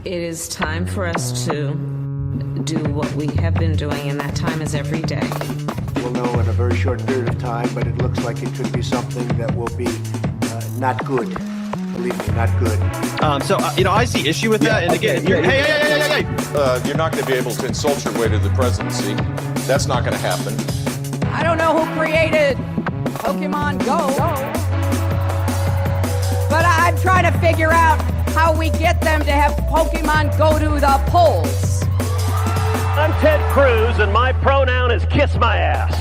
It is time for us to do what we have been doing, and that time is every day. We'll know in a very short period of time, but it looks like it could be something that will be not good. Believe me, not good. I see issue with that. And again, hey. You're not going to be able to insult your way to the presidency. That's not going to happen. I don't know who created Pokemon Go, but I'm trying to figure out how we get them to have Pokemon go to the polls. I'm Ted Cruz, and my pronoun is kiss my ass.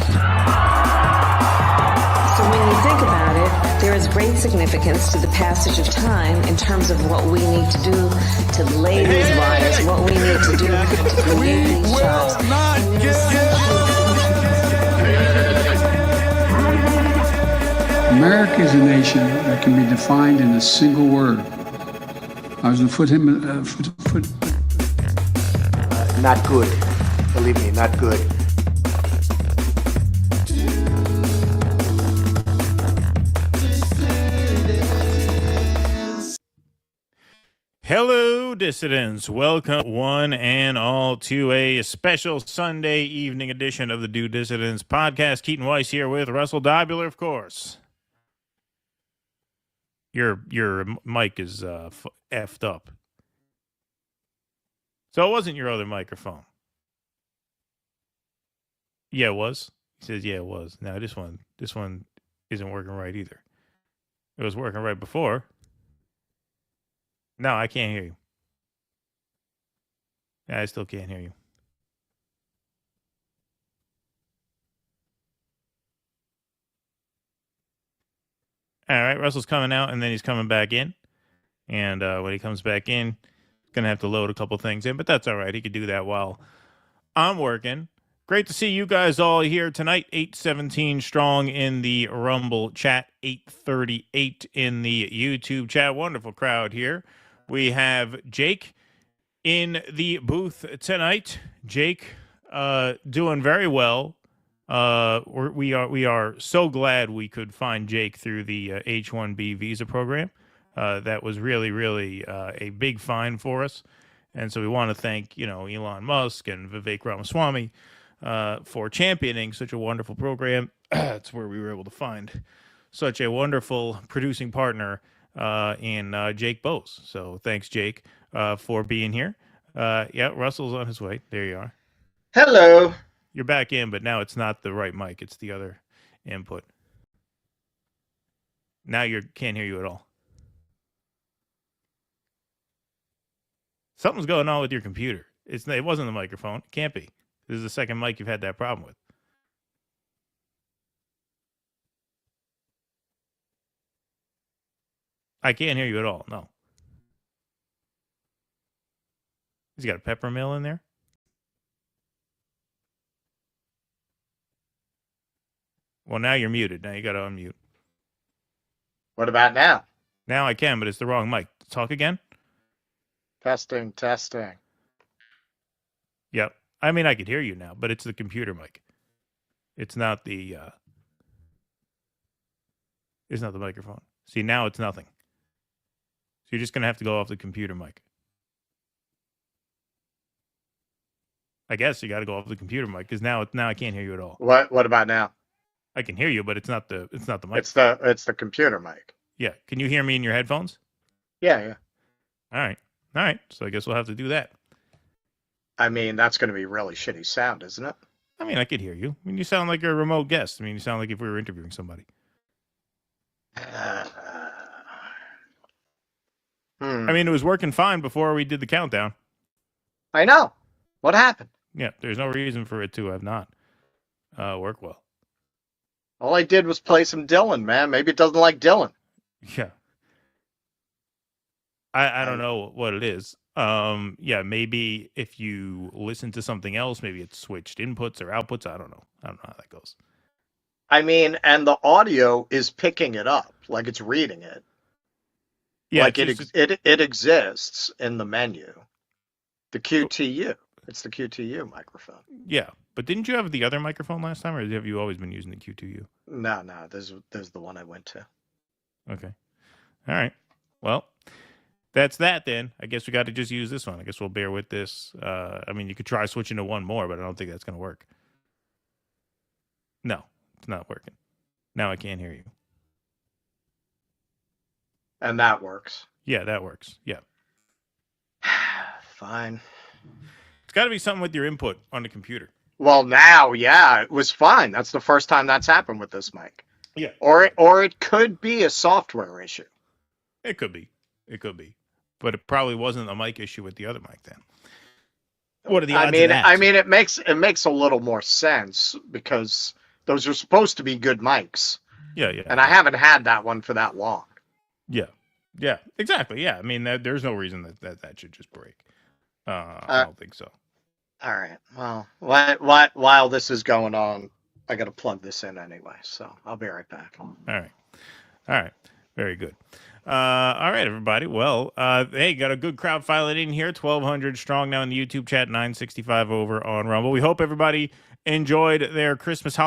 So when you think about it, there is great significance to the passage of time in terms of what we need to do to lay these wires, what we need to do to create these jobs. America is a nation that can be defined in a single word. I was going to put him. Not good. Believe me, not good. Hello, dissidents. Welcome, one and all, to a special Sunday evening edition of the Do Dissidents podcast. Keaton Weiss here with Russell Dobular, of course. Your mic is effed up. So it wasn't your other microphone. Yeah, it was. He says, yeah, it was. Now this one isn't working right either. It was working right before. No, I can't hear you. I still can't hear you. All right, Russell's coming out, and then he's coming back in. And when he comes back in, he's going to have to load a couple things in, but that's all right. He could do that while I'm working. Great to see you guys all here tonight. 817 strong in the Rumble chat, 838 in the YouTube chat. Wonderful crowd here. We have Jake in the booth tonight. Jake doing very well. We are so glad we could find Jake through the H-1B visa program. That was really a big find for us. And so we want to thank, Elon Musk and Vivek Ramaswamy for championing such a wonderful program. It's where we were able to find such a wonderful producing partner in Jake Bose. So thanks, Jake, for being here. Yeah, Russell's on his way. There you are. Hello. You're back in, but now it's not the right mic. It's the other input. Now you can't hear you at all. Something's going on with your computer. It wasn't the microphone. It can't be. This is the second mic you've had that problem with. I can't hear you at all. No. He's got a pepper mill in there. Well, now you're muted. Now you got to unmute. What about now? Now I can, but it's the wrong mic. Talk again. Testing. Yep. I mean, I could hear you now, but it's the computer mic. It's not the microphone. See, now it's nothing. So you're just going to have to go off the computer mic. I guess you got to go off the computer mic because now I can't hear you at all. What about now? I can hear you, but it's not the mic. It's the computer mic. Yeah. Can you hear me in your headphones? Yeah. All right. So I guess we'll have to do that. I mean, that's going to be really shitty sound, isn't it? I mean, I could hear you. I mean, you sound like a remote guest. I mean, you sound like if we were interviewing somebody. I mean, it was working fine before we did the countdown. I know. What happened? Yeah, there's no reason for it to have not worked well. All I did was play some Dylan, man. Maybe it doesn't like Dylan. Yeah. I don't know what it is. Yeah, maybe if you listen to something else, maybe it's switched inputs or outputs. I don't know. I don't know how that goes. I mean, and the audio is picking it up, like it's reading it. Yeah, like it exists in the menu. The QTU. It's the QTU microphone. Yeah, but didn't you have the other microphone last time, or have you always been using the Q2U? No. There's the one I went to. Okay. All right. Well, that's that then. I guess we got to just use this one. I guess we'll bear with this. I mean, you could try switching to one more, but I don't think that's going to work. No, it's not working. Now I can't hear you. And that works. Yeah, that works. Yeah. Fine. It's got to be something with your input on the computer. Well, now, yeah, it was fine. That's the first time that's happened with this mic. Yeah. Or it could be a software issue. It could be. It could be. But it probably wasn't a mic issue with the other mic then. What are the odds of that? I mean, it makes a little more sense because those are supposed to be good mics. Yeah. And I haven't had that one for that long. Yeah, exactly. Yeah, I mean, there's no reason that should just break. I don't think so. All right. Well, while this is going on, I got to plug this in anyway, so I'll be right back. All right. Very good. All right, everybody. Well, hey, got a good crowd filing in here. 1,200 strong now in the YouTube chat, 965 over on Rumble. We hope everybody enjoyed their Christmas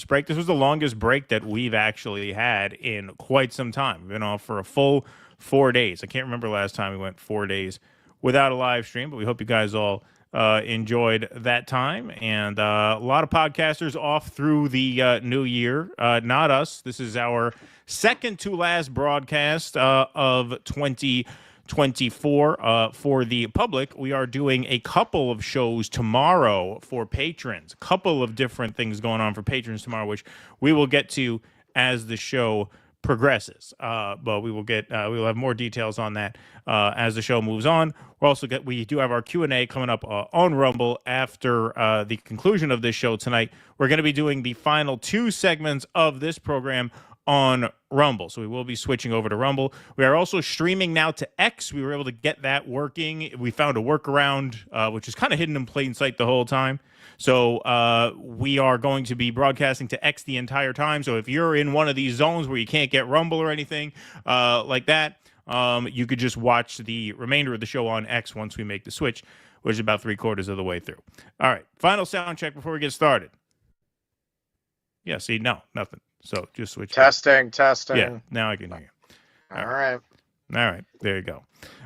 break. This was the longest break that we've actually had in quite some time. We've been off for a full 4 days. I can't remember last time we went 4 days without a live stream, but we hope you guys all enjoyed that time. And a lot of podcasters off through the new year. Not us. This is our second to last broadcast of 2024 for the public. We are doing a couple of shows tomorrow for patrons. A couple of different things going on for patrons tomorrow, which we will get to as the show progresses. But we will have more details on that as the show moves on. We do have our Q&A coming up on Rumble after the conclusion of this show tonight. We're going to be doing the final 2 segments of this program on Rumble. So we will be switching over to Rumble. We are also streaming now to X. We were able to get that working. We found a workaround, which is kind of hidden in plain sight the whole time. So we are going to be broadcasting to X the entire time. So if you're in one of these zones where you can't get Rumble or anything like that, you could just watch the remainder of the show on X once we make the switch, which is about 3/4 of the way through. All right. Final sound check before we get started. Yeah, see, no, nothing. So just switch. Testing. Yeah, now I can hear you. All right. All right, there you go.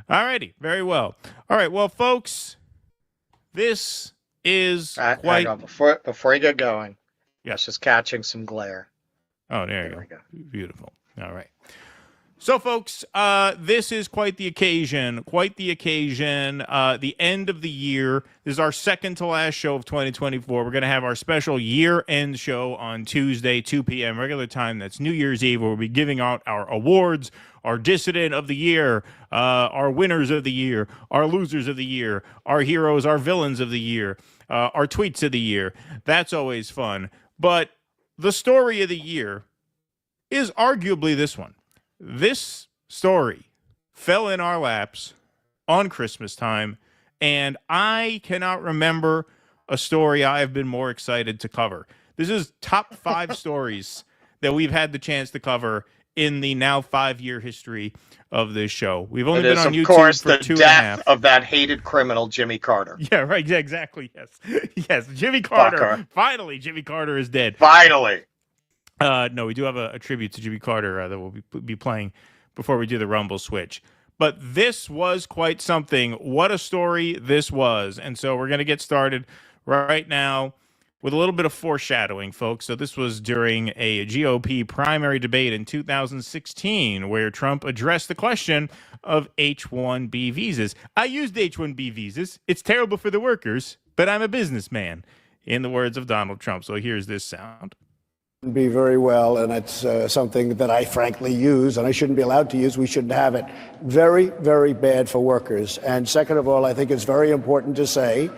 All righty, very well. All right, well, folks, this is quite... Hang on, before you get going, yeah. It's just catching some glare. Oh, there you go. Beautiful. All right. So, folks, this is quite the occasion. The end of the year. This is our second to last show of 2024. We're going to have our special year-end show on Tuesday, 2 p.m. regular time. That's New Year's Eve, where we'll be giving out our awards, our dissident of the year, our winners of the year, our losers of the year, our heroes, our villains of the year, our tweets of the year. That's always fun. But the story of the year is arguably this one. This story fell in our laps on Christmas time, and I cannot remember a story I have been more excited to cover. This is top 5 stories that we've had the chance to cover in the now 5-year history of this show. We've only been on YouTube for 2.5 years. Of course, the death of that hated criminal, Jimmy Carter. Yeah, right. Yeah, exactly. Yes, Jimmy Carter. Fucker. Finally, Jimmy Carter is dead. Finally. No, we do have a tribute to Jimmy Carter that we'll be playing before we do the Rumble switch. But this was quite something. What a story this was. And so we're going to get started right now with a little bit of foreshadowing, folks. So this was during a GOP primary debate in 2016 where Trump addressed the question of H-1B visas. I used H-1B visas. It's terrible for the workers, but I'm a businessman, in the words of Donald Trump. So here's this sound. Be very well, and it's something that I frankly use, and I shouldn't be allowed to use. We shouldn't have it. Very, very bad for workers. And second of all, I think it's very important to say,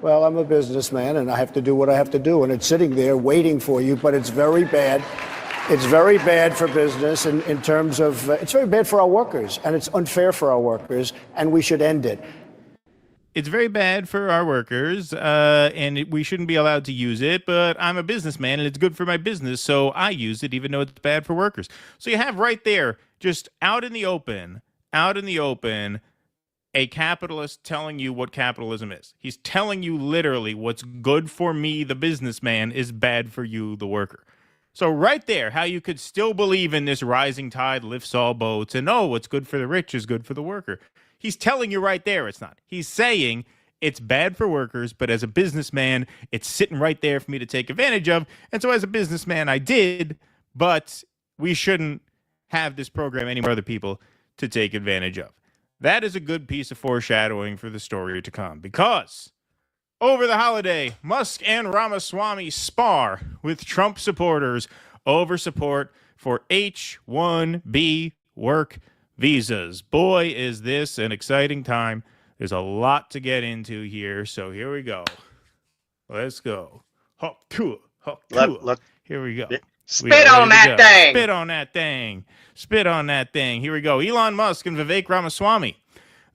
well, I'm a businessman, and I have to do what I have to do, and it's sitting there waiting for you, but it's very bad. It's very bad for business in terms of, it's very bad for our workers, and it's unfair for our workers, and we should end it. It's very bad for our workers, and we shouldn't be allowed to use it, but I'm a businessman, and it's good for my business, so I use it even though it's bad for workers. So you have right there, just out in the open, a capitalist telling you what capitalism is. He's telling you literally what's good for me, the businessman, is bad for you, the worker. So right there, how you could still believe in this rising tide lifts all boats, and what's good for the rich is good for the worker. He's telling you right there it's not. He's saying it's bad for workers, but as a businessman, it's sitting right there for me to take advantage of. And so as a businessman, I did, but we shouldn't have this program any more other people to take advantage of. That is a good piece of foreshadowing for the story to come, because over the holiday, Musk and Ramaswamy spar with Trump supporters over support for H-1B work visas. Boy, is this an exciting time. There's a lot to get into here, so here we go. Let's go. Here we go. Spit on that thing. Spit on that thing. Spit on that thing. Here we go. Elon Musk and Vivek Ramaswamy,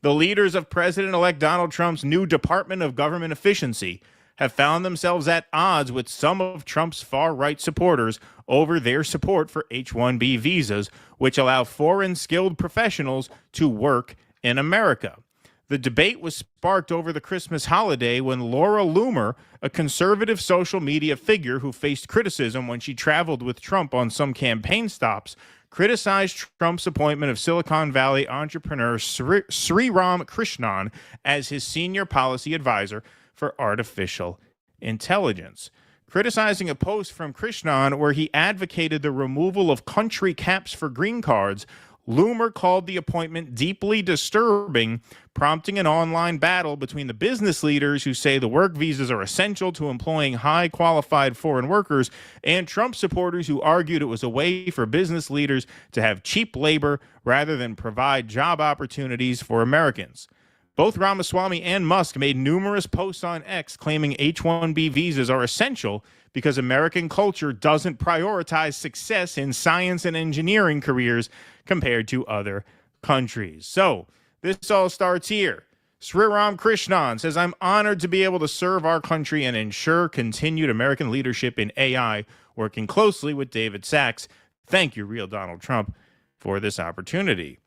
the leaders of President-elect Donald Trump's new Department of Government Efficiency, have found themselves at odds with some of Trump's far-right supporters over their support for H-1B visas, which allow foreign skilled professionals to work in America. The debate was sparked over the Christmas holiday when Laura Loomer, a conservative social media figure who faced criticism when she traveled with Trump on some campaign stops, criticized Trump's appointment of Silicon Valley entrepreneur Sriram Krishnan as his senior policy advisor for artificial intelligence. Criticizing a post from Krishnan where he advocated the removal of country caps for green cards, Loomer called the appointment deeply disturbing, prompting an online battle between the business leaders who say the work visas are essential to employing high-qualified foreign workers and Trump supporters who argued it was a way for business leaders to have cheap labor rather than provide job opportunities for Americans. Both Ramaswamy and Musk made numerous posts on X claiming H-1B visas are essential because American culture doesn't prioritize success in science and engineering careers compared to other countries. So this all starts here. Sriram Krishnan says, I'm honored to be able to serve our country and ensure continued American leadership in AI, working closely with David Sachs. Thank you, real Donald Trump, for this opportunity.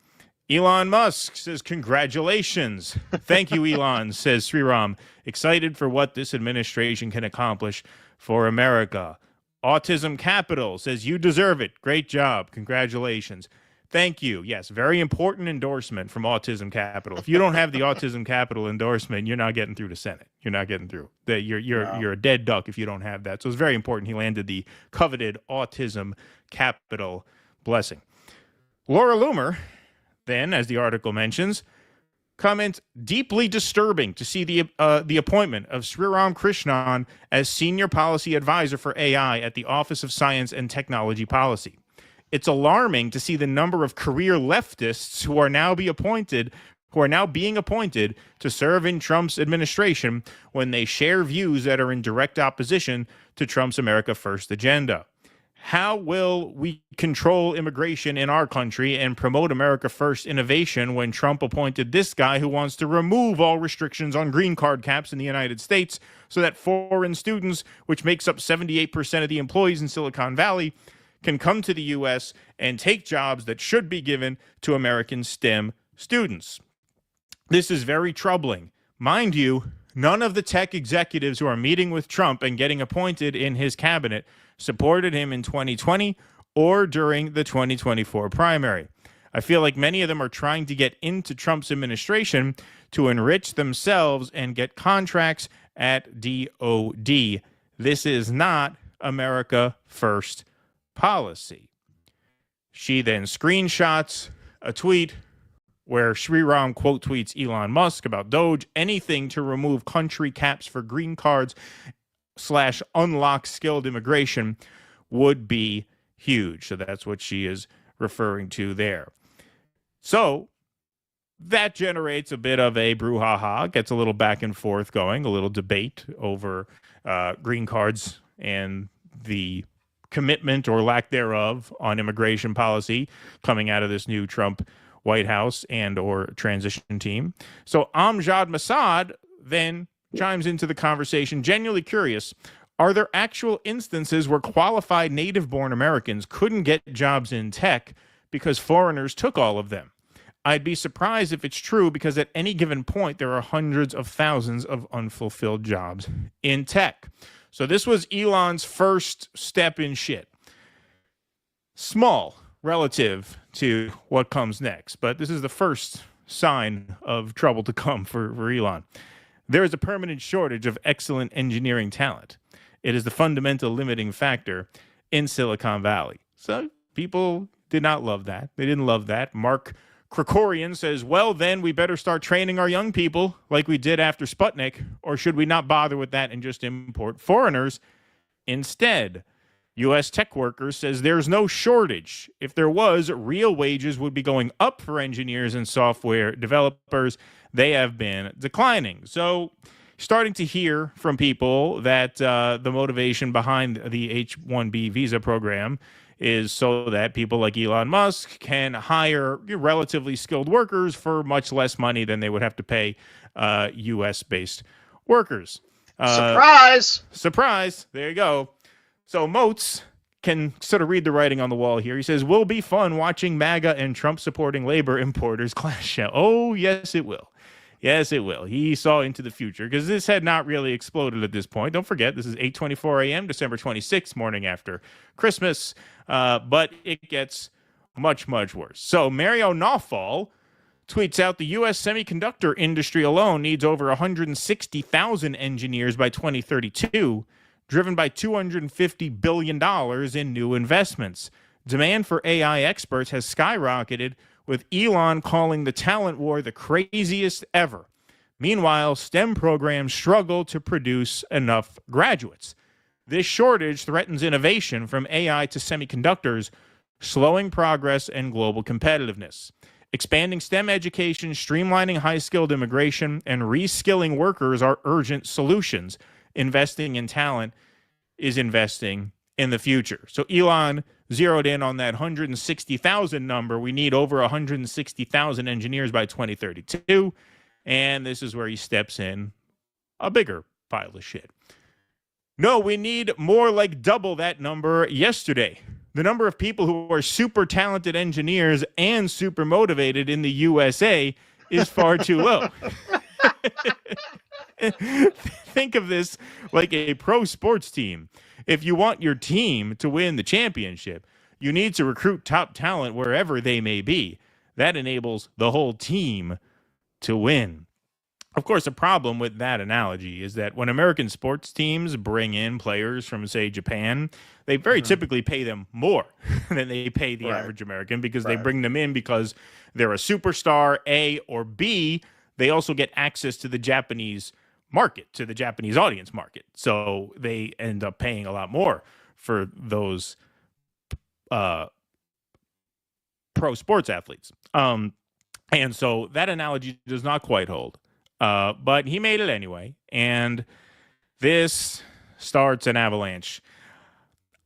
Elon Musk says, congratulations. Thank you, Elon, says Sriram. Excited for what this administration can accomplish for America. Autism Capital says, you deserve it. Great job. Congratulations. Thank you. Yes, very important endorsement from Autism Capital. If you don't have the Autism Capital endorsement, you're not getting through the Senate. You're not getting through. You're a dead duck if you don't have that. So it's very important he landed the coveted Autism Capital blessing. Laura Loomer, then, as the article mentions, comments, deeply disturbing to see the appointment of Sriram Krishnan as senior policy advisor for AI at the Office of Science and Technology Policy. It's alarming to see the number of career leftists who are now being appointed to serve in Trump's administration when they share views that are in direct opposition to Trump's America First agenda. How will we control immigration in our country and promote America First innovation when Trump appointed this guy who wants to remove all restrictions on green card caps in the United States so that foreign students, which makes up 78% of the employees in Silicon Valley, can come to the U.S. and take jobs that should be given to American STEM students? This is very troubling. Mind you, none of the tech executives who are meeting with Trump and getting appointed in his cabinet supported him in 2020 or during the 2024 primary. I feel like many of them are trying to get into Trump's administration to enrich themselves and get contracts at DOD. This is not America First policy. She then screenshots a tweet where Sriram quote tweets Elon Musk about Doge, anything to remove country caps for green cards / unlock skilled immigration would be huge. So that's what she is referring to there. So that generates a bit of a brouhaha, gets a little back and forth going, a little debate over green cards and the commitment or lack thereof on immigration policy coming out of this new Trump White House and or transition team. So Amjad Masad then chimes into the conversation, genuinely curious, are there actual instances where qualified native-born Americans couldn't get jobs in tech because foreigners took all of them? I'd be surprised if it's true because at any given point there are hundreds of thousands of unfulfilled jobs in tech. So this was Elon's first step in shit. small relative to what comes next, but this is the first sign of trouble to come for Elon. There is a permanent shortage of excellent engineering talent. It is the fundamental limiting factor in Silicon Valley. So people did not love that. They didn't love that. Mark Krikorian says, well, then we better start training our young people like we did after Sputnik, or should we not bother with that and just import foreigners instead? U.S. tech workers says there's no shortage. If there was, real wages would be going up for engineers and software developers. They have been declining. So starting to hear from people that the motivation behind the H-1B visa program is so that people like Elon Musk can hire relatively skilled workers for much less money than they would have to pay U.S.-based workers. Surprise! Surprise! There you go. So Moats can sort of read the writing on the wall here. He says, will be fun watching MAGA and Trump-supporting labor importers clash out. Oh, yes, it will. Yes, it will. He saw into the future because this had not really exploded at this point. Don't forget, this is 8:24 a.m., December 26th, morning after Christmas. But it gets much, much worse. So Mario Nawfal tweets out the U.S. semiconductor industry alone needs over 160,000 engineers by 2032, driven by $250 billion in new investments. Demand for AI experts has skyrocketed, with Elon calling the talent war the craziest ever. Meanwhile, STEM programs struggle to produce enough graduates. This shortage threatens innovation from AI to semiconductors, slowing progress and global competitiveness. Expanding STEM education, streamlining high-skilled immigration, and reskilling workers are urgent solutions. Investing in talent is investing in the future. So Elon zeroed in on that 160,000 number. We need over 160,000 engineers by 2032. And this is where he steps in a bigger pile of shit. No, we need more like double that number yesterday. The number of people who are super talented engineers and super motivated in the USA is far too low. Think of this like a pro sports team. If you want your team to win the championship, you need to recruit top talent wherever they may be. That enables the whole team to win. Of course, a problem with that analogy is that when American sports teams bring in players from, say, Japan, they very typically pay them more than they pay the average American because they bring them in because they're a superstar, A, or B, they also get access to the Japanese market, to the Japanese audience market. So they end up paying a lot more for those pro sports athletes. And so that analogy does not quite hold. But he made it anyway, and this starts an avalanche.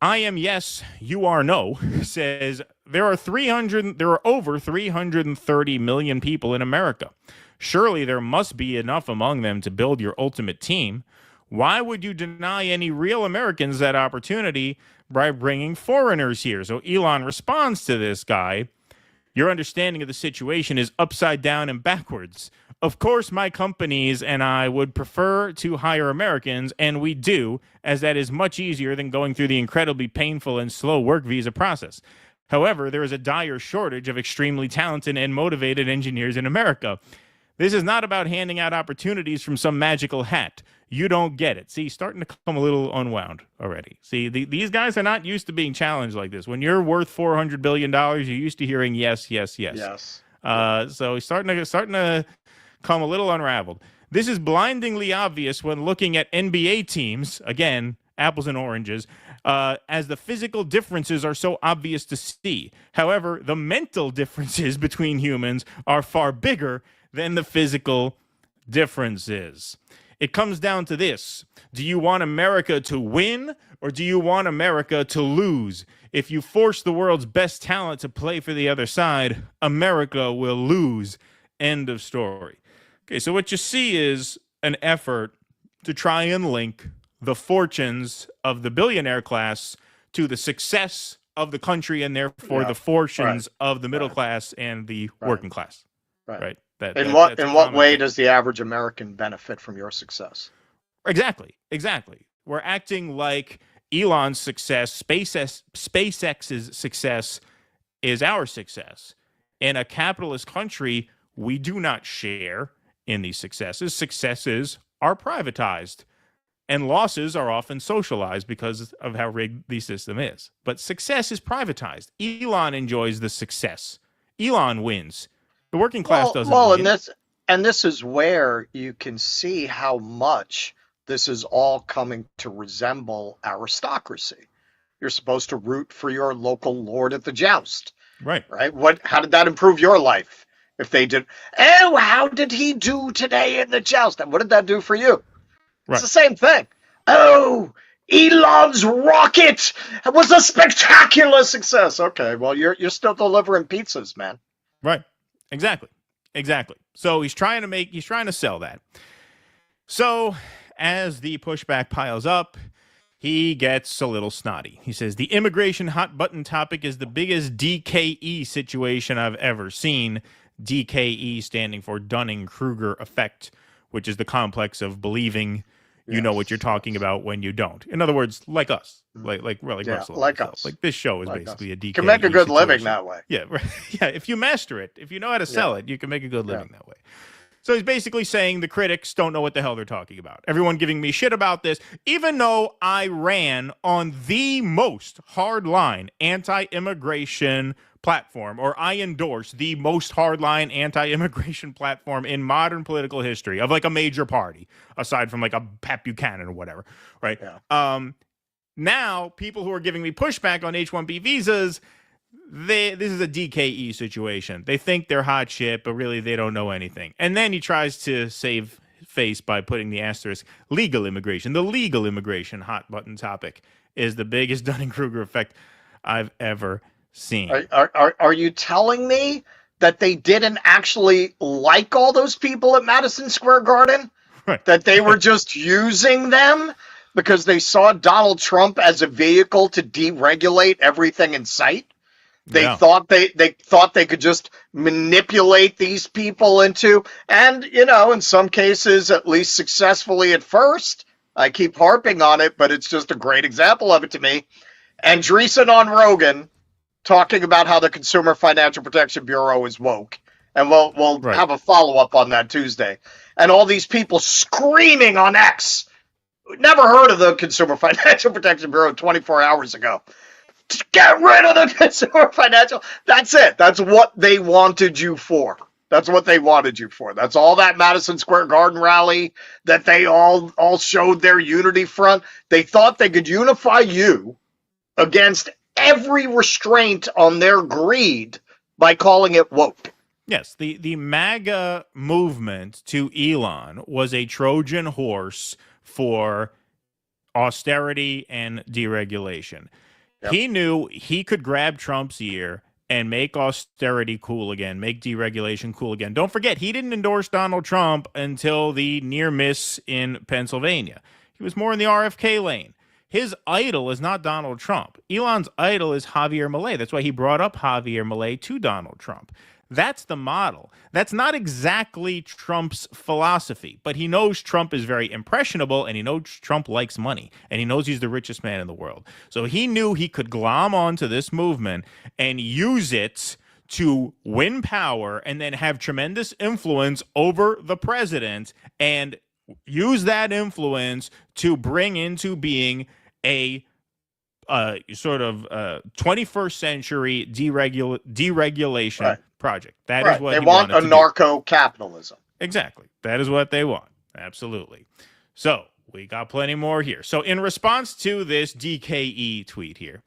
I am yes, you are no, says there are over 330 million people in America. Surely there must be enough among them to build your ultimate team. Why would you deny any real Americans that opportunity by bringing foreigners here? So Elon responds to this guy. Your understanding of the situation is upside down and backwards. Of course, my companies and I would prefer to hire Americans, and we do, as that is much easier than going through the incredibly painful and slow work visa process. However, there is a dire shortage of extremely talented and motivated engineers in America. This is not about handing out opportunities from some magical hat. You don't get it. See, starting to come a little unwound already. See, these guys are not used to being challenged like this. When you're worth $400 billion, you're used to hearing yes, yes, yes. Yes. So he's starting to come a little unraveled. This is blindingly obvious when looking at NBA teams, again, apples and oranges, as the physical differences are so obvious to see. However, the mental differences between humans are far bigger than the physical differences. It comes down to this. Do you want America to win, or do you want America to lose? If you force the world's best talent to play for the other side, America will lose. End of story. Okay, so what you see is an effort to try and link the fortunes of the billionaire class to the success of the country, and therefore the fortunes of the middle class and the working class. Right. In what way does the average American benefit from your success? Exactly. We're acting like Elon's success, SpaceX's success is our success. In a capitalist country, we do not share in these successes. Successes are privatized, and losses are often socialized because of how rigged the system is. But success is privatized. Elon enjoys the success. Elon wins. The working class doesn't win. And this is where you can see how much this is all coming to resemble aristocracy. You're supposed to root for your local lord at the joust. Right. Right? How did that improve your life? If they did, oh, how did he do today in the joust? And what did that do for you? Right. It's the same thing. Oh, Elon's rocket was a spectacular success. Okay, well, you're still delivering pizzas, man. Right. Exactly. So he's trying to sell that. So as the pushback piles up, he gets a little snotty. He says, the immigration hot button topic is the biggest DKE situation I've ever seen. DKE standing for Dunning-Kruger effect, which is the complex of believing you know what you're talking about when you don't. In other words, like us, like Russell, like us. Like this show is like basically us. a DKE. You can make a good situation. living that way. Yeah, right. Yeah. If you master it, if you know how to sell it, you can make a good living that way. So he's basically saying the critics don't know what the hell they're talking about. Everyone giving me shit about this, even though I ran on the most hardline anti-immigration platform, or I endorse the most hardline anti-immigration platform in modern political history of like a major party, aside from like a Pat Buchanan or whatever, right? Yeah. Now, people who are giving me pushback on H-1B visas, this is a DKE situation. They think they're hot shit, but really they don't know anything. And then he tries to save face by putting the asterisk, legal immigration. The legal immigration hot button topic is the biggest Dunning-Kruger effect I've ever seen. Are you telling me that they didn't actually like all those people at Madison Square Garden? Right. That they were just using them because they saw Donald Trump as a vehicle to deregulate everything in sight? They thought they could just manipulate these people into, and in some cases, at least successfully at first. I keep harping on it, but it's just a great example of it to me. Andreessen on Rogan talking about how the Consumer Financial Protection Bureau is woke, and we'll have a follow up on that Tuesday. And all these people screaming on X, never heard of the Consumer Financial Protection Bureau 24 hours ago. Get rid of the Consumer Financial. That's it. That's what they wanted you for. That's what they wanted you for. That's all that Madison Square Garden rally that they all showed their unity front. They thought they could unify you against every restraint on their greed by calling it woke. Yes, the MAGA movement to Elon was a Trojan horse for austerity and deregulation. Yep. He knew he could grab Trump's ear and make austerity cool again, make deregulation cool again. Don't forget, he didn't endorse Donald Trump until the near miss in Pennsylvania. He was more in the RFK lane. His idol is not Donald Trump. Elon's idol is Javier Milei. That's why he brought up Javier Milei to Donald Trump. That's the model. That's not exactly Trump's philosophy, but he knows Trump is very impressionable, and he knows Trump likes money, and he knows he's the richest man in the world. So he knew he could glom onto this movement and use it to win power and then have tremendous influence over the president and use that influence to bring into being a sort of 21st century deregulation project. That is what they want, a narco-capitalism. Exactly. That is what they want. Absolutely. So we got plenty more here. So in response to this DKE tweet here,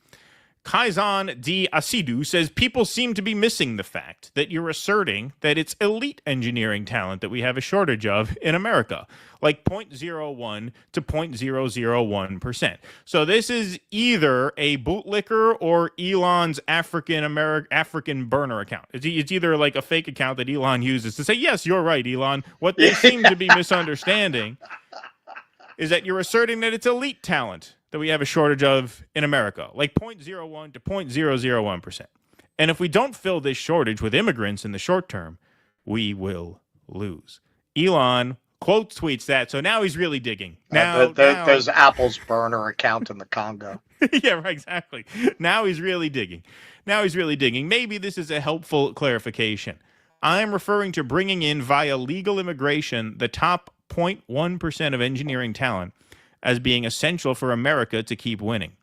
Kaizan D. Asidu says people seem to be missing the fact that you're asserting that it's elite engineering talent that we have a shortage of in America, like 0.01 to 0.001%. So this is either a bootlicker or Elon's African burner account. It's either like a fake account that Elon uses to say, yes, you're right, Elon. What they seem to be misunderstanding is that you're asserting that it's elite talent that we have a shortage of in America, like 0.01 to 0.001%. And if we don't fill this shortage with immigrants in the short term, we will lose. Elon, quote tweets that. So now he's really digging. Now there's Apple's burner account in the Congo. Yeah, right, exactly. Now he's really digging. Maybe this is a helpful clarification. I'm referring to bringing in via legal immigration the top 0.1% of engineering talent as being essential for America to keep winning.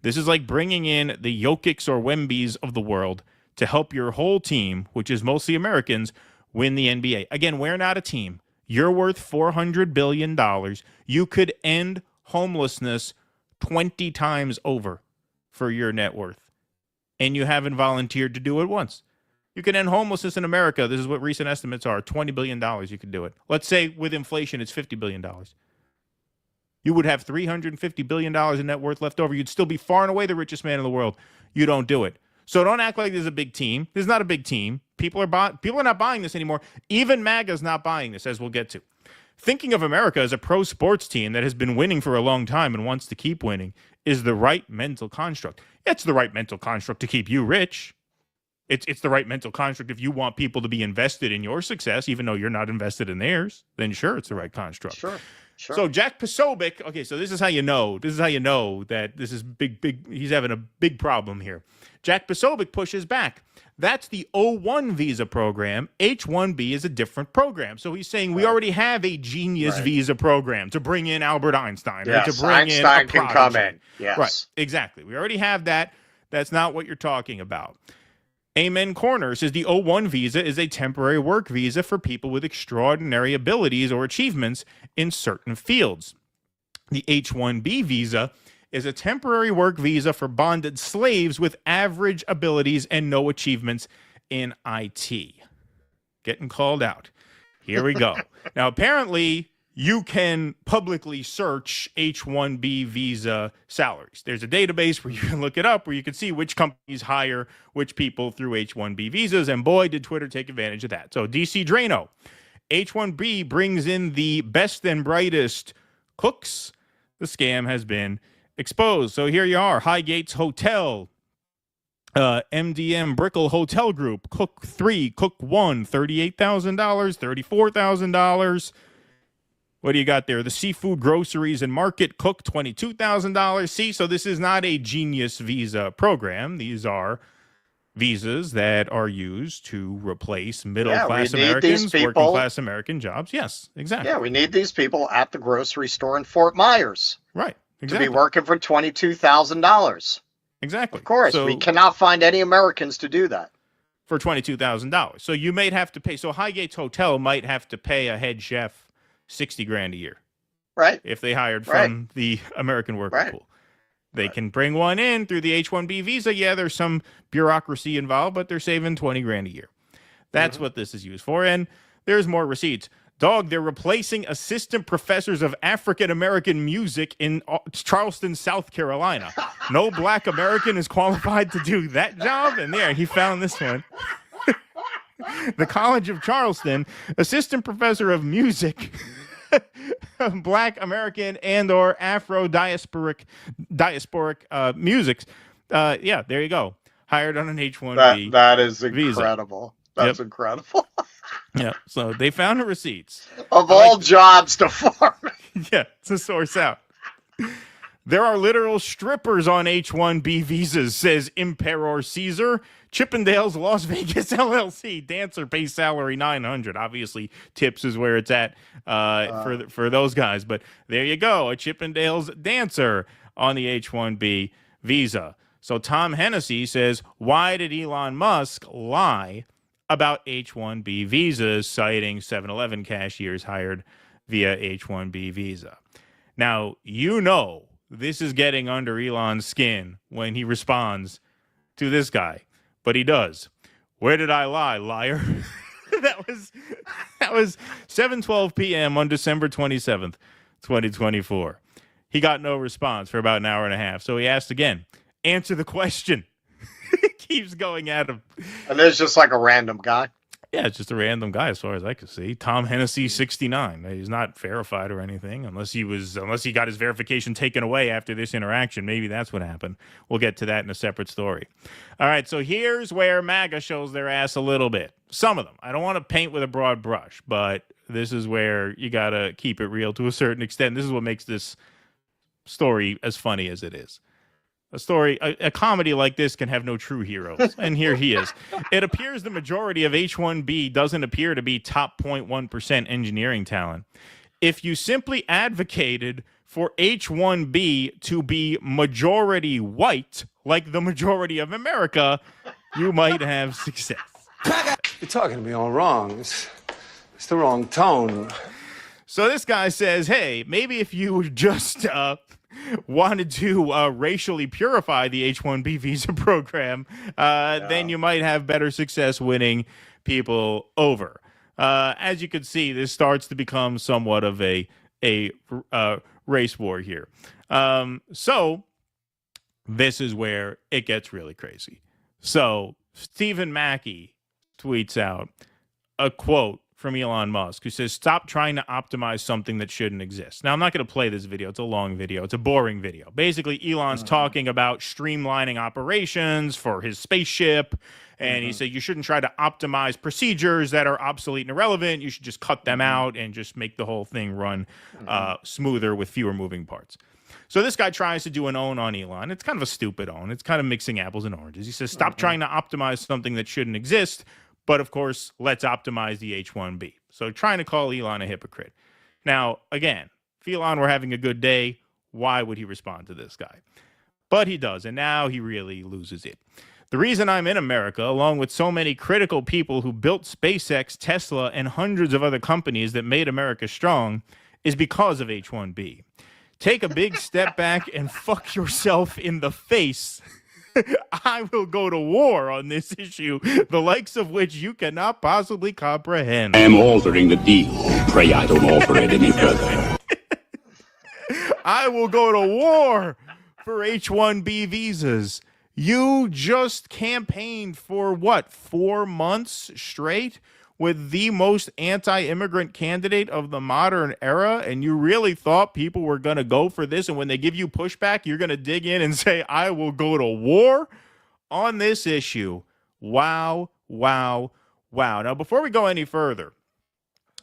This is like bringing in the Jokics or Wembys of the world to help your whole team, which is mostly Americans, win the NBA. Again, we're not a team. You're worth $400 billion. You could end homelessness 20 times over for your net worth. And you haven't volunteered to do it once. You can end homelessness in America. This is what recent estimates are. $20 billion, you could do it. Let's say with inflation, it's $50 billion. You would have $350 billion in net worth left over. You'd still be far and away the richest man in the world. You don't do it. So don't act like there's a big team. There's not a big team. People are not buying this anymore. Even MAGA's not buying this, as we'll get to. Thinking of America as a pro sports team that has been winning for a long time and wants to keep winning is the right mental construct. It's the right mental construct to keep you rich. It's the right mental construct if you want people to be invested in your success, even though you're not invested in theirs. Then sure, it's the right construct. Sure. So Jack Posobiec, okay, so this is how you know that this is big, he's having a big problem here. Jack Posobiec pushes back. That's the O1 visa program. H1B is a different program. So he's saying we already have a genius visa program to bring in Albert Einstein. Yes, or to bring Einstein in can come in. Yes. Right, exactly. We already have that. That's not what you're talking about. Amen Corner says the O1 visa is a temporary work visa for people with extraordinary abilities or achievements in certain fields. The H1B visa is a temporary work visa for bonded slaves with average abilities and no achievements in IT. Getting called out. Here we go. Now, apparently, you can publicly search H-1B visa salaries. There's a database where you can look it up, where you can see which companies hire which people through H-1B visas, and boy, did Twitter take advantage of that. So DC Drano, H-1B brings in the best and brightest cooks. The scam has been exposed. So here you are, Highgates Hotel, MDM Brickell Hotel Group, Cook 3, Cook 1, $38,000, $34,000. What do you got there? The Seafood Groceries and Market Cook, $22,000. See, so this is not a genius visa program. These are visas that are used to replace middle-class Americans, working-class American jobs. Yes, exactly. Yeah, we need these people at the grocery store in Fort Myers. Right, exactly. To be working for $22,000. Exactly. Of course, we cannot find any Americans to do that. For $22,000. So you might have to pay. So Highgates Hotel might have to pay a head chef $60,000 a year, right? If they hired from the American worker pool, they can bring one in through the H-1B visa. Yeah, there's some bureaucracy involved, but they're saving $20,000 a year. That's what this is used for. And there's more receipts. Dog, they're replacing assistant professors of African American music in Charleston, South Carolina. No black American is qualified to do that job. And there, he found this one. The College of Charleston, assistant professor of music, black American and or Afro-diasporic music. Yeah, there you go. Hired on an H-1B That is incredible. Visa. That's incredible. Yeah, so they found the receipts. Of all jobs to farm. Yeah, to source out. There are literal strippers on H-1B visas, says Imperor Caesar. Chippendale's Las Vegas LLC. Dancer base salary $900. Obviously, tips is where it's at for those guys. But there you go. A Chippendale's dancer on the H-1B visa. So Tom Hennessy says, why did Elon Musk lie about H-1B visas, citing 7-Eleven cashiers hired via H-1B visa? Now, you know this is getting under Elon's skin when he responds to this guy. But he does. Where did I lie, liar? That was 7:12 p.m. on December 27th, 2024. He got no response for about an hour and a half. So he asked again, answer the question. Keeps going at him. And there's just like a random guy. Yeah, it's just a random guy as far as I could see. Tom Hennessy, 69. He's not verified or anything, unless he got his verification taken away after this interaction. Maybe that's what happened. We'll get to that in a separate story. All right, so here's where MAGA shows their ass a little bit. Some of them. I don't want to paint with a broad brush, but this is where you got to keep it real to a certain extent. This is what makes this story as funny as it is. A comedy like this can have no true heroes. And here he is. It appears the majority of H-1B doesn't appear to be top 0.1% engineering talent. If you simply advocated for H-1B to be majority white, like the majority of America, you might have success. You're talking to me all wrong. It's the wrong tone. So this guy says, hey, maybe if you just wanted to racially purify the H-1B visa program, then you might have better success winning people over. As you can see, this starts to become somewhat of a race war here. So this is where it gets really crazy. So Stephen Mackey tweets out a quote from Elon Musk, who says, stop trying to optimize something that shouldn't exist. Now, I'm not going to play this video. It's a long video. It's a boring video. Basically, Elon's talking about streamlining operations for his spaceship, and he said you shouldn't try to optimize procedures that are obsolete and irrelevant. You should just cut them out and just make the whole thing run smoother with fewer moving parts. So this guy tries to do an own on Elon. It's kind of a stupid own. It's kind of mixing apples and oranges. He says, stop trying to optimize something that shouldn't exist. But, of course, let's optimize the H-1B. So trying to call Elon a hypocrite. Now, again, if Elon were having a good day, why would he respond to this guy? But he does, and now he really loses it. The reason I'm in America, along with so many critical people who built SpaceX, Tesla, and hundreds of other companies that made America strong, is because of H-1B. Take a big step back and fuck yourself in the face. I will go to war on this issue, the likes of which you cannot possibly comprehend. I am altering the deal. Pray I don't alter it any further. I will go to war for H-1B visas. You just campaigned for, 4 months straight with the most anti-immigrant candidate of the modern era, and you really thought people were going to go for this, and when they give you pushback, you're going to dig in and say, I will go to war on this issue. Wow, wow, wow. Now, before we go any further,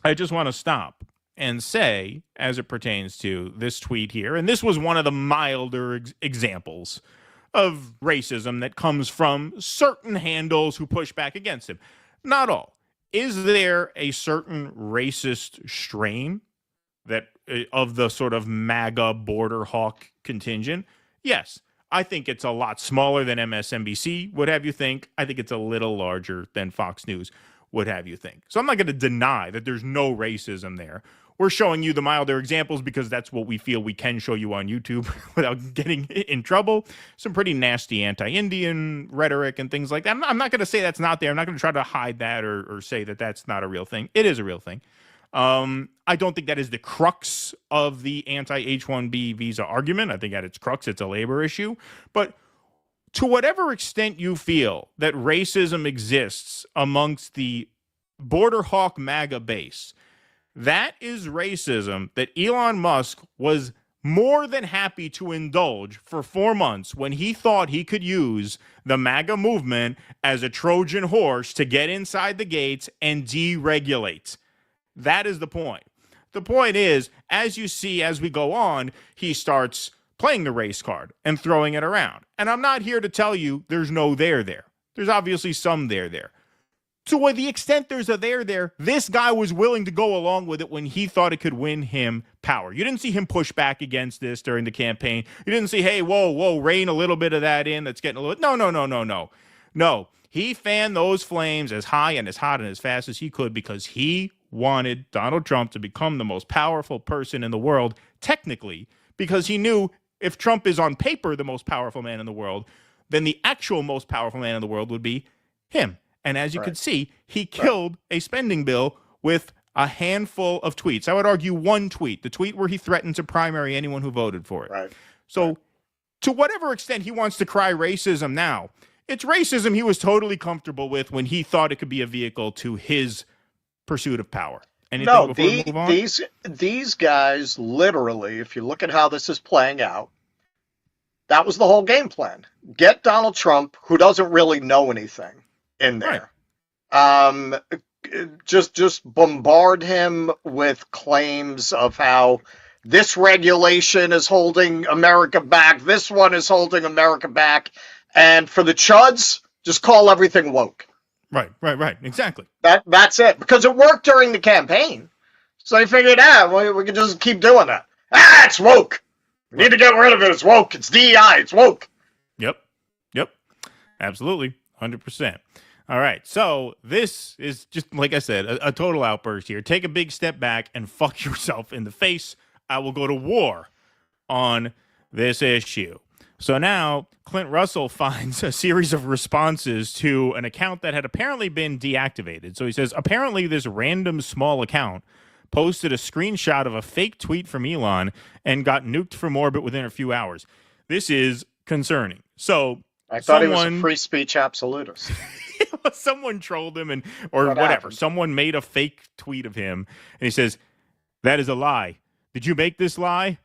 I just want to stop and say, as it pertains to this tweet here, and this was one of the milder examples of racism that comes from certain handles who push back against him. Not all. Is there a certain racist strain that of the sort of MAGA border hawk contingent? Yes. I think it's a lot smaller than MSNBC would have you think. I think it's a little larger than Fox News would have you think. So I'm not going to deny that there's no racism there. We're showing you the milder examples because that's what we feel we can show you on YouTube without getting in trouble. Some pretty nasty anti-Indian rhetoric and things like that. I'm not going to say that's not there. I'm not going to try to hide that or say that that's not a real thing. It is a real thing. I don't think that is the crux of the anti-H-1B visa argument. I think at its crux, it's a labor issue. But to whatever extent you feel that racism exists amongst the border hawk MAGA base, that is racism that Elon Musk was more than happy to indulge for 4 months when he thought he could use the MAGA movement as a Trojan horse to get inside the gates and deregulate. That is the point. The point is, as you see as we go on, he starts playing the race card and throwing it around. And I'm not here to tell you there's no there. There's obviously some there. To the extent there's a there, this guy was willing to go along with it when he thought it could win him power. You didn't see him push back against this during the campaign. You didn't see, hey, whoa, rein a little bit of that in. That's getting a little... No. He fanned those flames as high and as hot and as fast as he could because he wanted Donald Trump to become the most powerful person in the world, technically, because he knew if Trump is on paper the most powerful man in the world, then the actual most powerful man in the world would be him. And as you can see, he killed a spending bill with a handful of tweets. I would argue one tweet, the tweet where he threatened to primary anyone who voted for it. Right. So to whatever extent he wants to cry racism now, it's racism he was totally comfortable with when he thought it could be a vehicle to his pursuit of power. Anything before we move on? These guys, literally, if you look at how this is playing out, that was the whole game plan. Get Donald Trump, who doesn't really know anything, in there. Right. just bombard him with claims of how this regulation is holding America back, this one is holding America back, and for the chuds, just call everything woke. Right, exactly. That's it, because it worked during the campaign. So they figured out we can just keep doing that. It's woke. We need to get rid of it. It's woke. It's DEI. It's woke. Yep. Absolutely. 100%. All right. So this is just, like I said, a total outburst here. Take a big step back and fuck yourself in the face. I will go to war on this issue. So now Clint Russell finds a series of responses to an account that had apparently been deactivated. So he says, apparently this random small account posted a screenshot of a fake tweet from Elon and got nuked from orbit within a few hours. This is concerning. So I thought he was a free speech absolutist. Someone trolled him or whatever. Happened? Someone made a fake tweet of him and he says, that is a lie. Did you make this lie?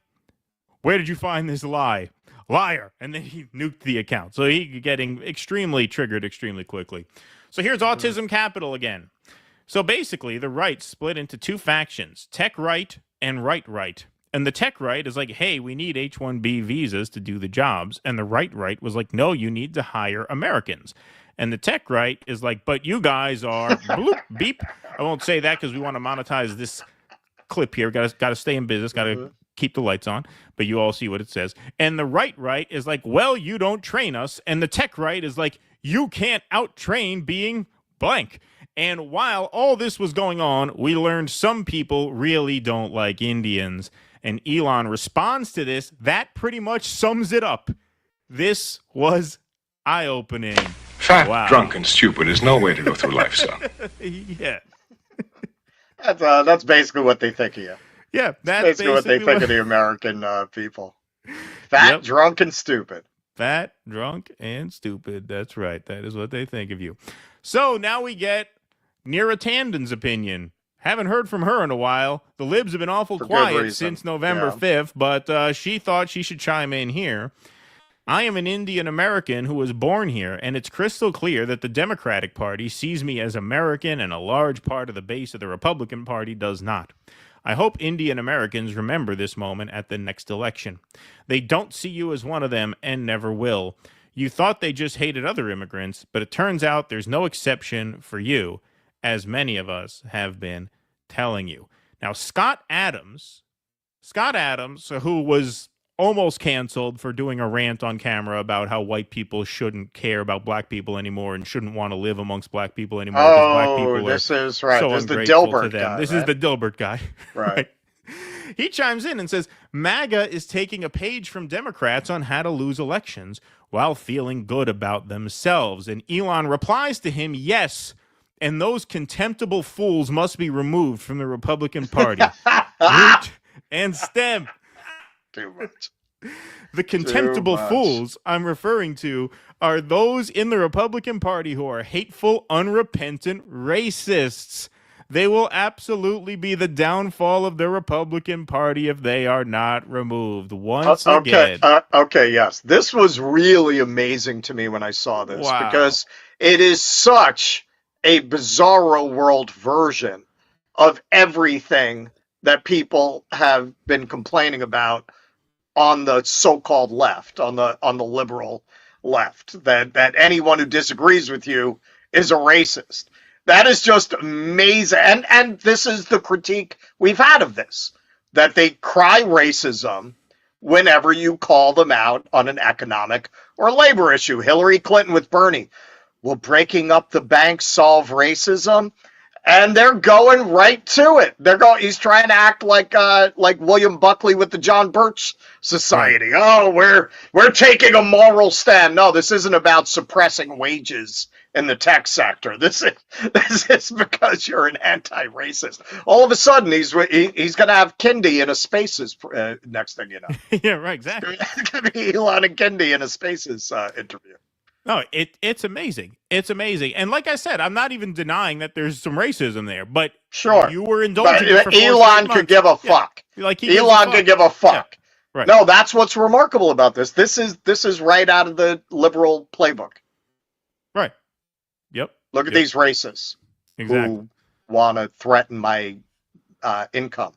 Where did you find this lie? Liar. And then he nuked the account. So he's getting extremely triggered extremely quickly. So here's Autism Capital again. So basically, the right split into two factions, tech right and right. And the tech right is like, hey, we need H-1B visas to do the jobs. And the right was like, no, you need to hire Americans. And the tech right is like, but you guys are bloop, beep. I won't say that because we want to monetize this clip here. Got to stay in business. Got to keep the lights on. But you all see what it says. And the right is like, well, you don't train us. And the tech right is like, you can't out-train being blank. And while all this was going on, we learned some people really don't like Indians. And Elon responds to this. That pretty much sums it up. This was eye-opening. Fat, drunk, and stupid is no way to go through life, son. Yeah. That's basically what they think of you. Yeah, that's basically what they think of the American people. Fat, drunk, and stupid. Fat, drunk, and stupid. That's right. That is what they think of you. So now we get Neera Tanden's opinion. Haven't heard from her in a while. The libs have been awful quiet since November 5th, but she thought she should chime in here. I am an Indian American who was born here, and it's crystal clear that the Democratic Party sees me as American and a large part of the base of the Republican Party does not. I hope Indian Americans remember this moment at the next election. They don't see you as one of them and never will. You thought they just hated other immigrants, but it turns out there's no exception for you, as many of us have been telling you. Now, Scott Adams, who was almost canceled for doing a rant on camera about how white people shouldn't care about black people anymore and shouldn't want to live amongst black people anymore. Black people this is right. So this is the Dilbert guy. This is the Dilbert guy. Right. He chimes in and says, MAGA is taking a page from Democrats on how to lose elections while feeling good about themselves. And Elon replies to him, yes, and those contemptible fools must be removed from the Republican Party. Root and stem. Too much. The contemptible fools I'm referring to are those in the Republican Party who are hateful, unrepentant racists. They will absolutely be the downfall of the Republican Party if they are not removed. Once again. Okay, yes. This was really amazing to me when I saw this because it is such a bizarro world version of everything that people have been complaining about on the so-called left, on the liberal left, that anyone who disagrees with you is a racist. That is just amazing. And this is the critique we've had of this, that they cry racism whenever you call them out on an economic or labor issue. Hillary Clinton with Bernie. Will breaking up the banks solve racism? And they're going right to it. He's trying to act like William Buckley with the John Birch Society. Oh, we're taking a moral stand. No, this isn't about suppressing wages in the tech sector. This is because you're an anti-racist. All of a sudden, he's going to have Kendi in a Spaces next thing you know. Yeah, right, exactly. It's going to be Elon and Kendi in a Spaces interview. No, it's amazing. It's amazing. And like I said, I'm not even denying that there's some racism there, but sure, you were indulging it for 4 Elon could give a fuck. Yeah. Like Elon could give a fuck. Yeah. Right. No, that's what's remarkable about this. This is right out of the liberal playbook. Right. Yep. Look at these racists. Exactly. want to threaten my income.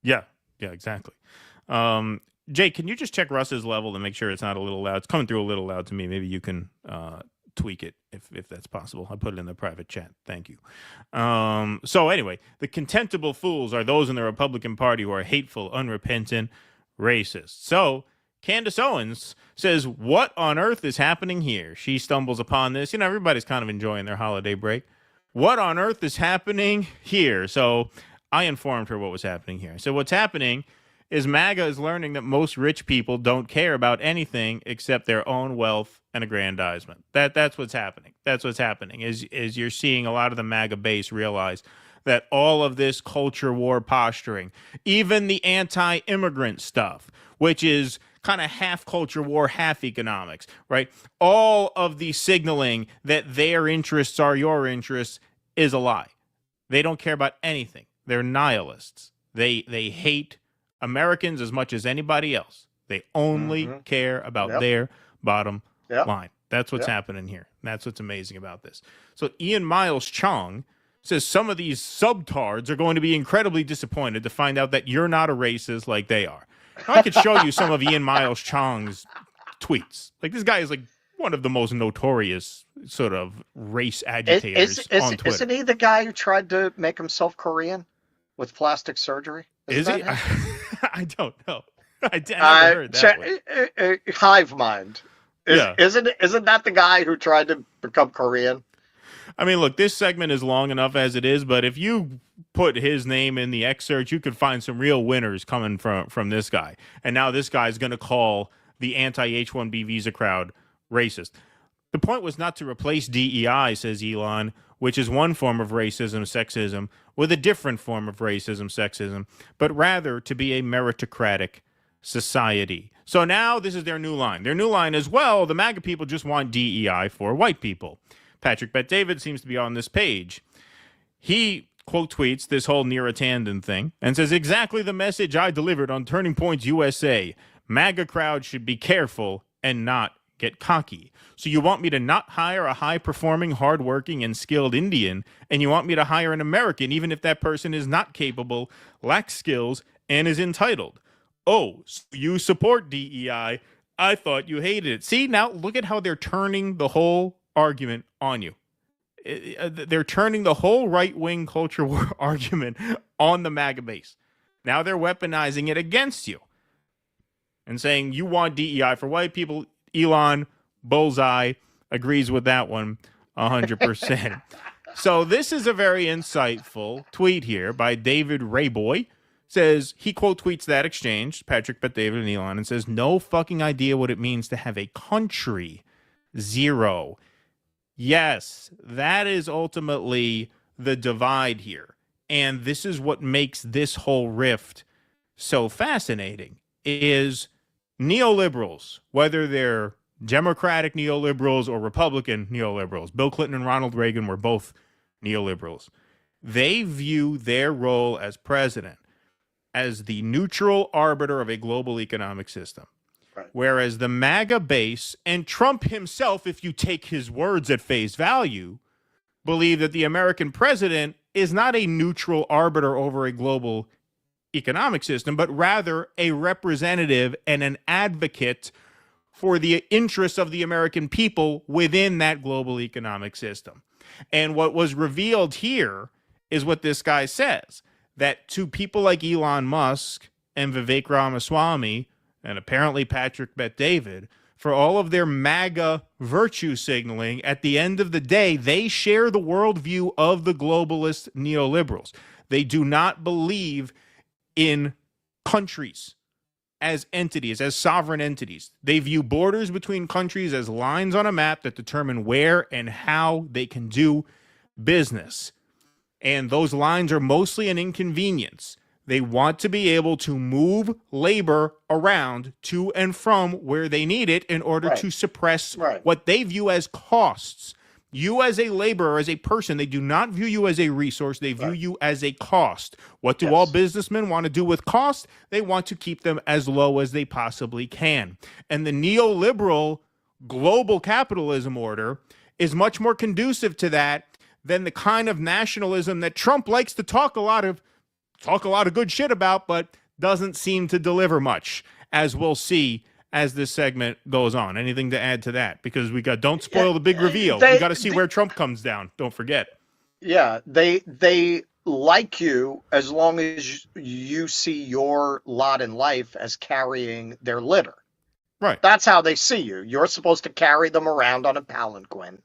Yeah, exactly. Jake, can you just check Russ's level to make sure it's not a little loud? It's coming through a little loud to me. Maybe you can tweak it if that's possible. I put it in the private chat. Thank you. So anyway, the contemptible fools are those in the Republican Party who are hateful, unrepentant, racist. So Candace Owens says, what on earth is happening here? She stumbles upon this. Everybody's kind of enjoying their holiday break. What on earth is happening here? So I informed her what was happening here. So what's happening is MAGA is learning that most rich people don't care about anything except their own wealth and aggrandizement. That's what's happening. That's what's happening is you're seeing a lot of the MAGA base realize that all of this culture war posturing, even the anti-immigrant stuff, which is kind of half culture war, half economics, right? All of the signaling that their interests are your interests is a lie. They don't care about anything. They're nihilists. They hate Americans as much as anybody else. They only care about their bottom line. That's what's happening here. That's what's amazing about this. So Ian Miles Chong says some of these subtards are going to be incredibly disappointed to find out that you're not a racist like they are. Now, I could show you some of Ian Miles Chong's tweets. Like, this guy is like one of the most notorious sort of race agitators on Twitter. Isn't he the guy who tried to make himself Korean with plastic surgery? Is he? I don't know. I never heard that. Hive mind. Isn't that the guy who tried to become Korean? I mean, look, this segment is long enough as it is, but if you put his name in the X search, you could find some real winners coming from this guy. And now this guy is going to call the anti-H-1B visa crowd racist. The point was not to replace DEI, says Elon, which is one form of racism, sexism, with a different form of racism, sexism, but rather to be a meritocratic society. So now this is their new line. Their new line is, well, the MAGA people just want DEI for white people. Patrick Bet-David seems to be on this page. He quote tweets this whole Neera Tanden thing and says, exactly the message I delivered on Turning Points USA. MAGA crowd should be careful and not get cocky. So you want me to not hire a high-performing, hard-working, and skilled Indian, and you want me to hire an American even if that person is not capable, lacks skills, and is entitled. Oh, so you support DEI. I thought you hated it. See, now look at how they're turning the whole argument on you. They're turning the whole right-wing culture war argument on the MAGA base. Now they're weaponizing it against you and saying you want DEI for white people. Elon, bullseye, agrees with that one 100%. So this is a very insightful tweet here by David Rayboy. Says he quote tweets that exchange, Patrick Bet-David and Elon, and says, no fucking idea what it means to have a country. Zero. Yes, that is ultimately the divide here. And this is what makes this whole rift so fascinating, is neoliberals, whether they're Democratic neoliberals or Republican neoliberals. Bill Clinton and Ronald Reagan were both neoliberals. They view their role as president as the neutral arbiter of a global economic system. Right. Whereas the MAGA base and Trump himself, if you take his words at face value, believe that the American president is not a neutral arbiter over a global economic system, but rather a representative and an advocate for the interests of the American people within that global economic system. And what was revealed here is what this guy says, that to people like Elon Musk and Vivek Ramaswamy, and apparently Patrick Bet-David, for all of their MAGA virtue signaling, at the end of the day, they share the worldview of the globalist neoliberals. They do not believe in countries as entities, as sovereign entities. They view borders between countries as lines on a map that determine where and how they can do business. And those lines are mostly an inconvenience. They want to be able to move labor around to and from where they need it in order to suppress what they view as costs. You as a laborer, as a person, they do not view you as a resource. They view you as a cost. What do all businessmen want to do with cost? They want to keep them as low as they possibly can. And the neoliberal global capitalism order is much more conducive to that than the kind of nationalism that Trump likes to talk a lot of good shit about, but doesn't seem to deliver much, as we'll see as this segment goes on. Anything to add to that? Because don't spoil the big reveal. We got to see where Trump comes down. Don't forget. Yeah, they like you as long as you see your lot in life as carrying their litter. Right. That's how they see you. You're supposed to carry them around on a palanquin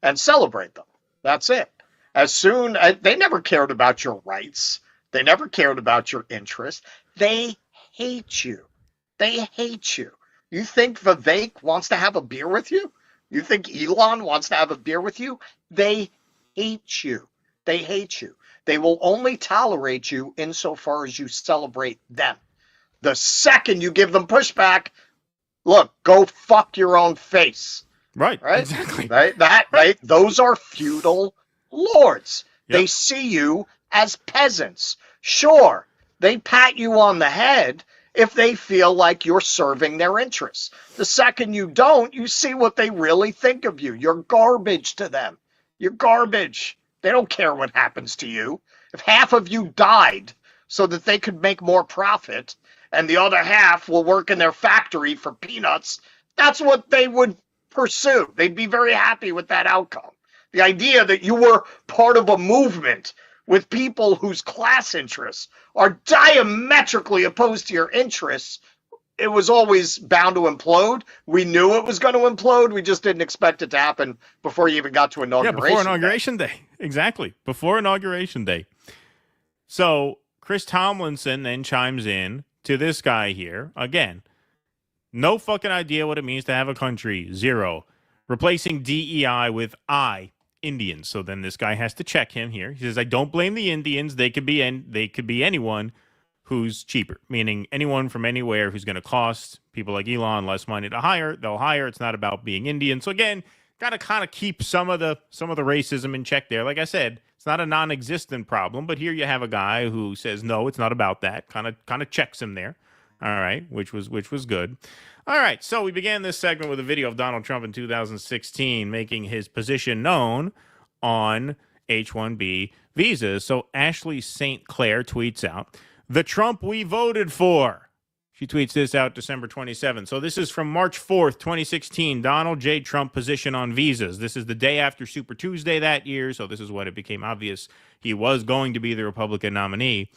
and celebrate them. That's it. They never cared about your rights. They never cared about your interests. They hate you. They hate you. You think Vivek wants to have a beer with you? You think Elon wants to have a beer with you? They hate you. They hate you. They will only tolerate you insofar as you celebrate them. The second you give them pushback, look, go fuck your own face. Right. Exactly. Right. Those are feudal lords. Yep. They see you as peasants. Sure, they pat you on the head if they feel like you're serving their interests. The second you don't, you see what they really think of you. You're garbage to them. You're garbage. They don't care what happens to you. If half of you died so that they could make more profit and the other half will work in their factory for peanuts, that's what they would pursue. They'd be very happy with that outcome. The idea that you were part of a movement with people whose class interests are diametrically opposed to your interests, it was always bound to implode. We knew it was going to implode. We just didn't expect it to happen before you even got to inauguration. Yeah, before Inauguration Day. Exactly. Before Inauguration Day. So Chris Tomlinson then chimes in to this guy here. Again, no fucking idea what it means to have a country. Zero. Replacing DEI with Indians. So then this guy has to check him here. He says, I don't blame the Indians. They could be anyone who's cheaper, meaning anyone from anywhere who's going to cost people like Elon less money to hire. They'll hire. It's not about being Indian. So again, got to kind of keep some of the racism in check there. Like I said, it's not a non-existent problem, but here you have a guy who says no, it's not about that. Kind of checks him there. All right, which was good. All right, so we began this segment with a video of Donald Trump in 2016 making his position known on H-1B visas. So Ashley St. Clair tweets out, "The Trump we voted for." She tweets this out December 27th. So this is from March 4th, 2016, Donald J. Trump position on visas. This is the day after Super Tuesday that year, so this is when it became obvious he was going to be the Republican nominee.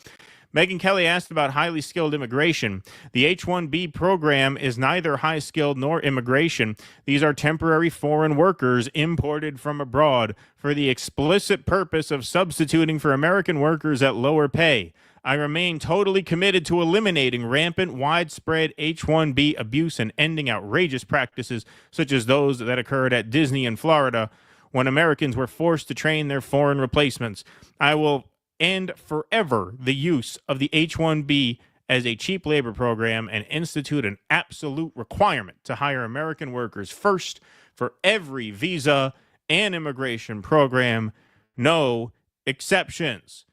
Megyn Kelly asked about highly skilled immigration. The H-1B program is neither high skilled nor immigration. These are temporary foreign workers imported from abroad for the explicit purpose of substituting for American workers at lower pay. I remain totally committed to eliminating rampant, widespread H-1B abuse and ending outrageous practices such as those that occurred at Disney in Florida when Americans were forced to train their foreign replacements. I will end forever the use of the H-1B as a cheap labor program and institute an absolute requirement to hire American workers first for every visa and immigration program. No exceptions.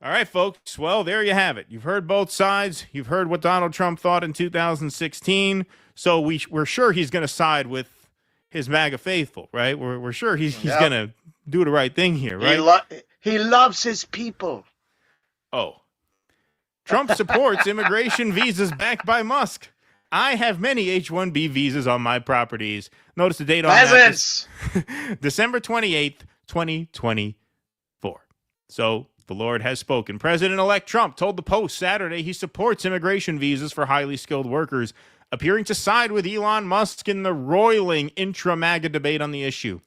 All right, folks. Well, there you have it. You've heard both sides. You've heard what Donald Trump thought in 2016. So we're sure he's going to side with his MAGA faithful, right? We're sure he's going to do the right thing here, right? He loves his people. Oh. Trump supports immigration visas backed by Musk. I have many H-1B visas on my properties. Notice the date on that. December 28th, 2024. So the Lord has spoken. President-elect Trump told the Post Saturday he supports immigration visas for highly skilled workers, appearing to side with Elon Musk in the roiling intra-MAGA debate on the issue.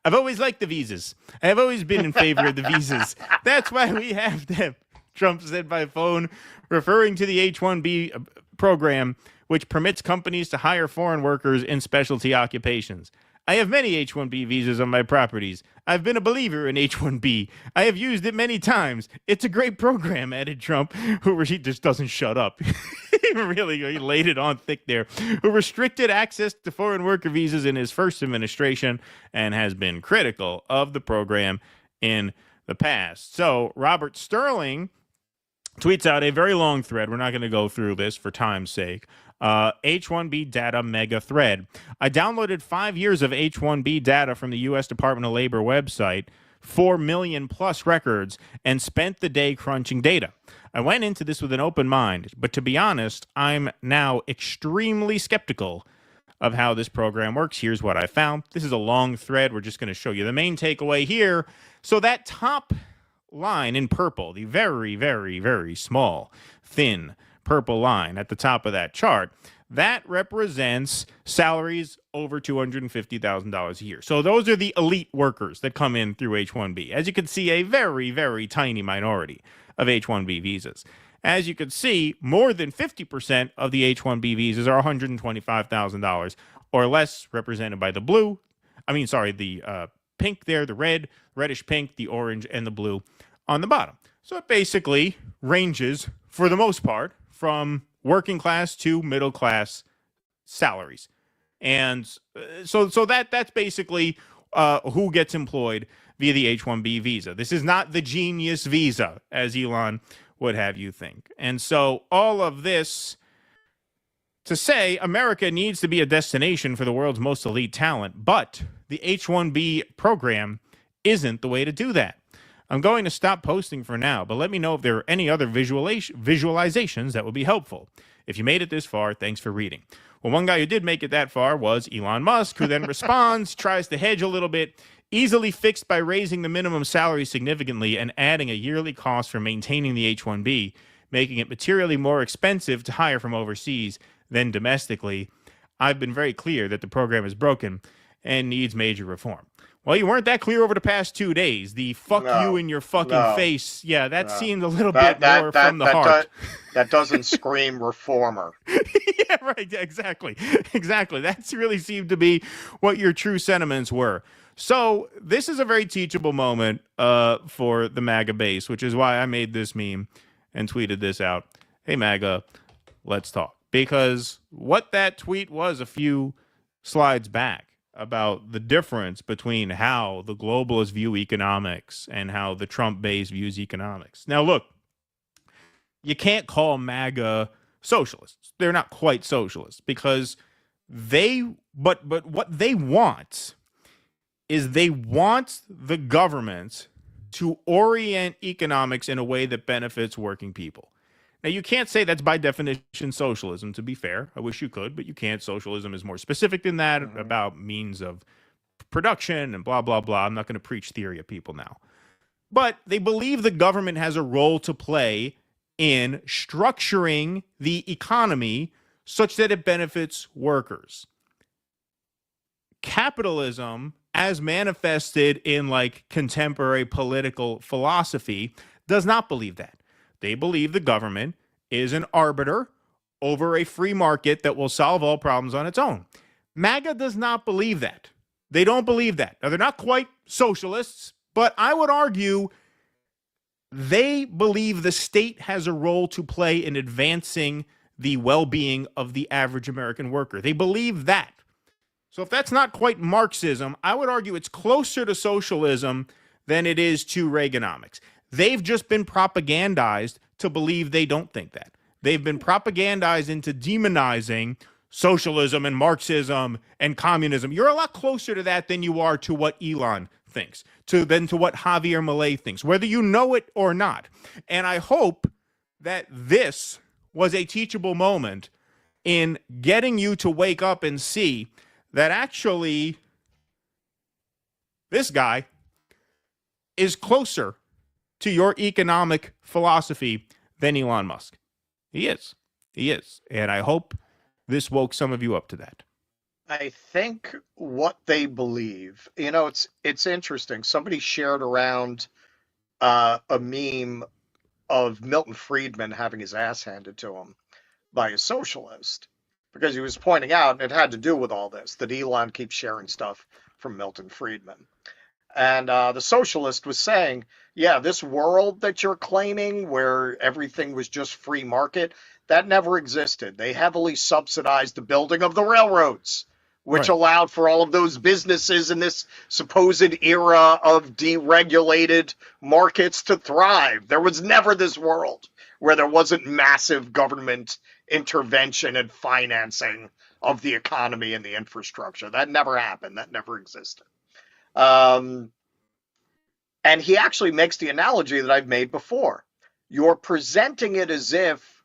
I've always liked the visas. I have always been in favor of the visas. That's why we have them, Trump said by phone, referring to the H-1B program, which permits companies to hire foreign workers in specialty occupations. I have many H-1B visas on my properties. I've been a believer in H-1B. I have used it many times. It's a great program, added Trump, he just doesn't shut up. He laid it on thick there, who restricted access to foreign worker visas in his first administration and has been critical of the program in the past. So Robert Sterling tweets out a very long thread. We're not going to go through this for time's sake. H-1B data mega thread. I downloaded 5 years of H-1B data from the U.S. Department of Labor website. 4 million plus records and spent the day crunching data. I went into this with an open mind, but to be honest, I'm now extremely skeptical of how this program works. Here's what I found. This is a long thread. We're just going to show you the main takeaway here. So that top line in purple, the very, very, very small, thin purple line at the top of that chart, that represents salaries over $250,000 a year. So those are the elite workers that come in through H-1B. As you can see, a very, very tiny minority of H-1B visas. As you can see, more than 50% of the H-1B visas are $125,000 or less, represented by the blue. The pink there, the red, reddish pink, the orange, and the blue on the bottom. So it basically ranges, for the most part, from working class to middle class salaries. And so that's basically who gets employed via the H-1B visa. This is not the genius visa, as Elon would have you think. And so all of this to say America needs to be a destination for the world's most elite talent, but the H-1B program isn't the way to do that. I'm going to stop posting for now, but let me know if there are any other visualizations that would be helpful. If you made it this far, thanks for reading. Well, one guy who did make it that far was Elon Musk, who then responds, tries to hedge a little bit, easily fixed by raising the minimum salary significantly and adding a yearly cost for maintaining the H-1B, making it materially more expensive to hire from overseas than domestically. I've been very clear that the program is broken and needs major reform. Well, you weren't that clear over the past 2 days. The fuck you in your fucking face. Yeah, that seemed a little bit more from the heart. That doesn't scream reformer. Yeah, right. Exactly. Exactly. That really seemed to be what your true sentiments were. So this is a very teachable moment for the MAGA base, which is why I made this meme and tweeted this out. Hey, MAGA, let's talk. Because what that tweet was a few slides back about the difference between how the globalists view economics and how the Trump base views economics. Now, look, you can't call MAGA socialists. They're not quite socialists because but what they want is they want the government to orient economics in a way that benefits working people. Now, you can't say that's by definition socialism, to be fair. I wish you could, but you can't. Socialism is more specific than that, about means of production and blah, blah, blah. I'm not going to preach theory at people now. But they believe the government has a role to play in structuring the economy such that it benefits workers. Capitalism, as manifested in like contemporary political philosophy, does not believe that. They believe the government is an arbiter over a free market that will solve all problems on its own. MAGA does not believe that. They don't believe that. Now, they're not quite socialists, but I would argue they believe the state has a role to play in advancing the well-being of the average American worker. They believe that. So if that's not quite Marxism, I would argue it's closer to socialism than it is to Reaganomics. They've just been propagandized to believe they don't think that. They've been propagandized into demonizing socialism and Marxism and communism. You're a lot closer to that than you are to what Elon thinks, than to what Javier Milei thinks, whether you know it or not. And I hope that this was a teachable moment in getting you to wake up and see that actually this guy is closer to your economic philosophy than Elon Musk. He is. He is. And I hope this woke some of you up to that. I think what they believe, it's interesting. Somebody shared around a meme of Milton Friedman having his ass handed to him by a socialist because he was pointing out, and it had to do with all this, that Elon keeps sharing stuff from Milton Friedman. And the socialist was saying, yeah, this world that you're claiming where everything was just free market, that never existed. They heavily subsidized the building of the railroads, which allowed for all of those businesses in this supposed era of deregulated markets to thrive. There was never this world where there wasn't massive government intervention and financing of the economy and the infrastructure. That never happened. That never existed. And he actually makes the analogy that I've made before. You're presenting it as if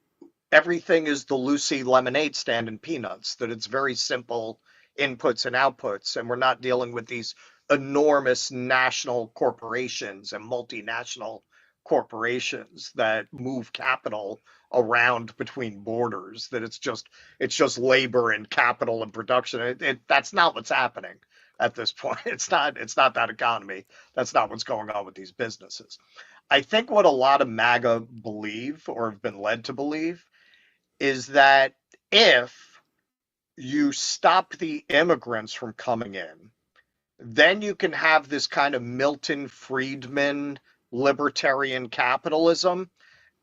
everything is the Lucy lemonade stand in Peanuts, that it's very simple inputs and outputs, and we're not dealing with these enormous national corporations and multinational corporations that move capital around between borders, that it's just labor and capital and production. That's not what's happening at this point. It's not that economy. That's not what's going on with these businesses. I think what a lot of MAGA believe, or have been led to believe, is that if you stop the immigrants from coming in, then you can have this kind of Milton Friedman libertarian capitalism,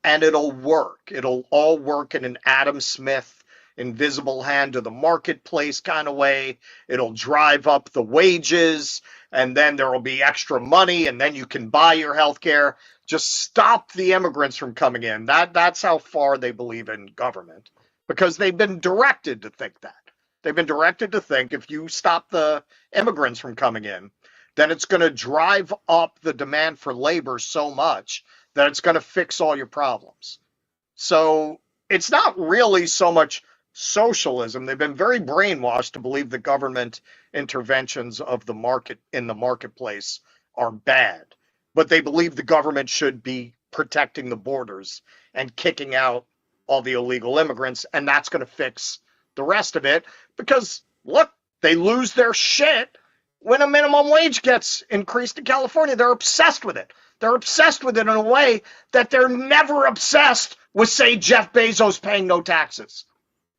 and it'll work. It'll all work in an Adam Smith invisible hand to the marketplace kind of way. It'll drive up the wages, and then there will be extra money, and then you can buy your health care. Just stop the immigrants from coming in. That's how far they believe in government, because they've been directed to think that. They've been directed to think if you stop the immigrants from coming in, then it's going to drive up the demand for labor so much that it's going to fix all your problems. So it's not really so much socialism. They've been very brainwashed to believe the government interventions of the market in the marketplace are bad, but they believe the government should be protecting the borders and kicking out all the illegal immigrants, and that's going to fix the rest of it, because look, they lose their shit when a minimum wage gets increased in California. They're obsessed with it. They're obsessed with it in a way that they're never obsessed with, say, Jeff Bezos paying no taxes.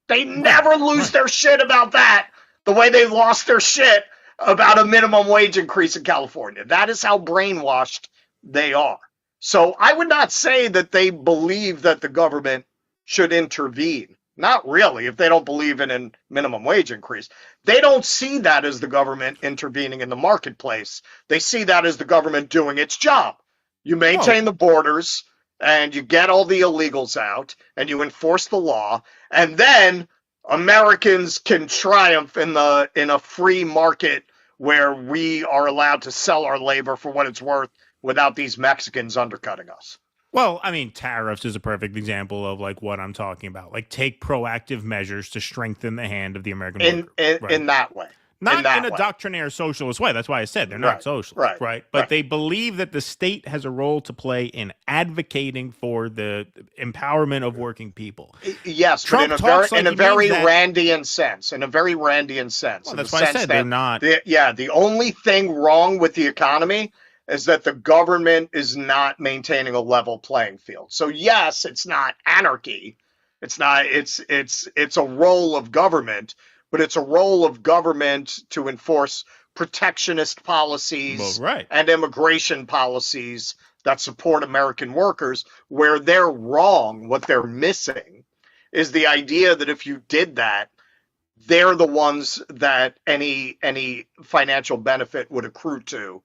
They never lose their shit about that the way they lost their shit about a minimum wage increase in California. That is how brainwashed they are. So I would not say that they believe that the government should intervene. Not really, if they don't believe in a minimum wage increase. They don't see that as the government intervening in the marketplace. They see that as the government doing its job. You maintain the borders, and you get all the illegals out, and you enforce the law, and then Americans can triumph in a free market where we are allowed to sell our labor for what it's worth without these Mexicans undercutting us. Well, I mean, tariffs is a perfect example of like what I'm talking about. Like, take proactive measures to strengthen the hand of the American worker. In that way. Not in a doctrinaire socialist way. That's why I said they're not socialists, right? But they believe that the state has a role to play in advocating for the empowerment of working people. Yes, Trump but in a very Randian sense. In a very Randian sense. Well, that's why I said they're not. The only thing wrong with the economy is that the government is not maintaining a level playing field. So yes, it's not anarchy. It's a role of government, but it's a role of government to enforce protectionist policies and immigration policies that support American workers. Where they're wrong, what they're missing is the idea that if you did that, they're the ones that any financial benefit would accrue to.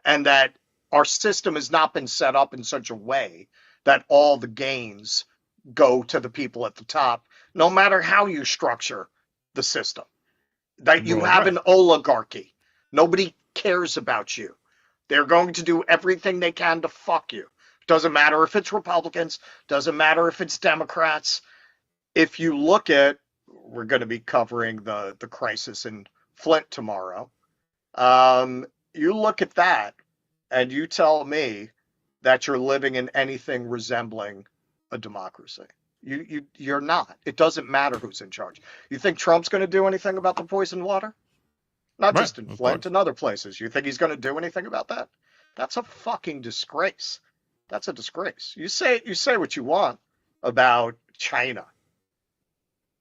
And that our system has not been set up in such a way that all the gains go to the people at the top, no matter how you structure the system. That you have an oligarchy. Nobody cares about you. They're going to do everything they can to fuck you. Doesn't matter if it's Republicans, doesn't matter if it's Democrats. If you look at, we're going to be covering the crisis in Flint tomorrow. You look at that and you tell me that you're living in anything resembling a democracy. You're not. It doesn't matter who's in charge. You think Trump's going to do anything about the poisoned water? Not just in Flint, in other places. You think he's going to do anything about that? That's a fucking disgrace. That's a disgrace. You say what you want about China.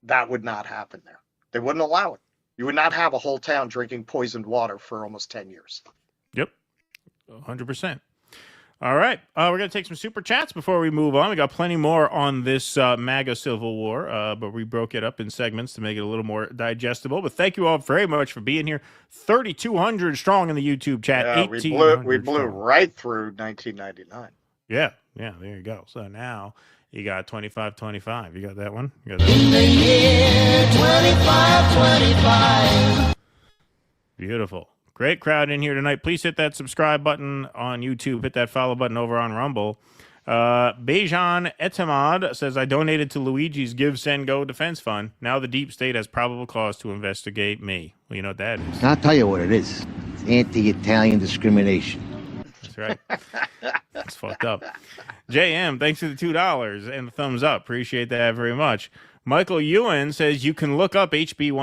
That would not happen there. They wouldn't allow it. You would not have a whole town drinking poisoned water for almost 10 years. Yep. 100%. All right. We're going to take some super chats before we move on. We got plenty more on this MAGA civil war, but we broke it up in segments to make it a little more digestible. But thank you all very much for being here. 3,200 strong in the YouTube chat. Yeah, we blew right through 1999. Yeah, there you go. So now you got 2525. You got that one? You got that in the year 2525. Beautiful. Great crowd in here tonight. Please hit that subscribe button on YouTube. Hit that follow button over on Rumble. Bejan Etemad says, I donated to Luigi's Give, Send, Go defense fund. Now the deep state has probable cause to investigate me. Well, you know what that is. I'll tell you what it is. It's anti-Italian discrimination. That's right. That's fucked up. JM, thanks for the $2 and the thumbs up. Appreciate that very much. Michael Ewan says you can look up H1B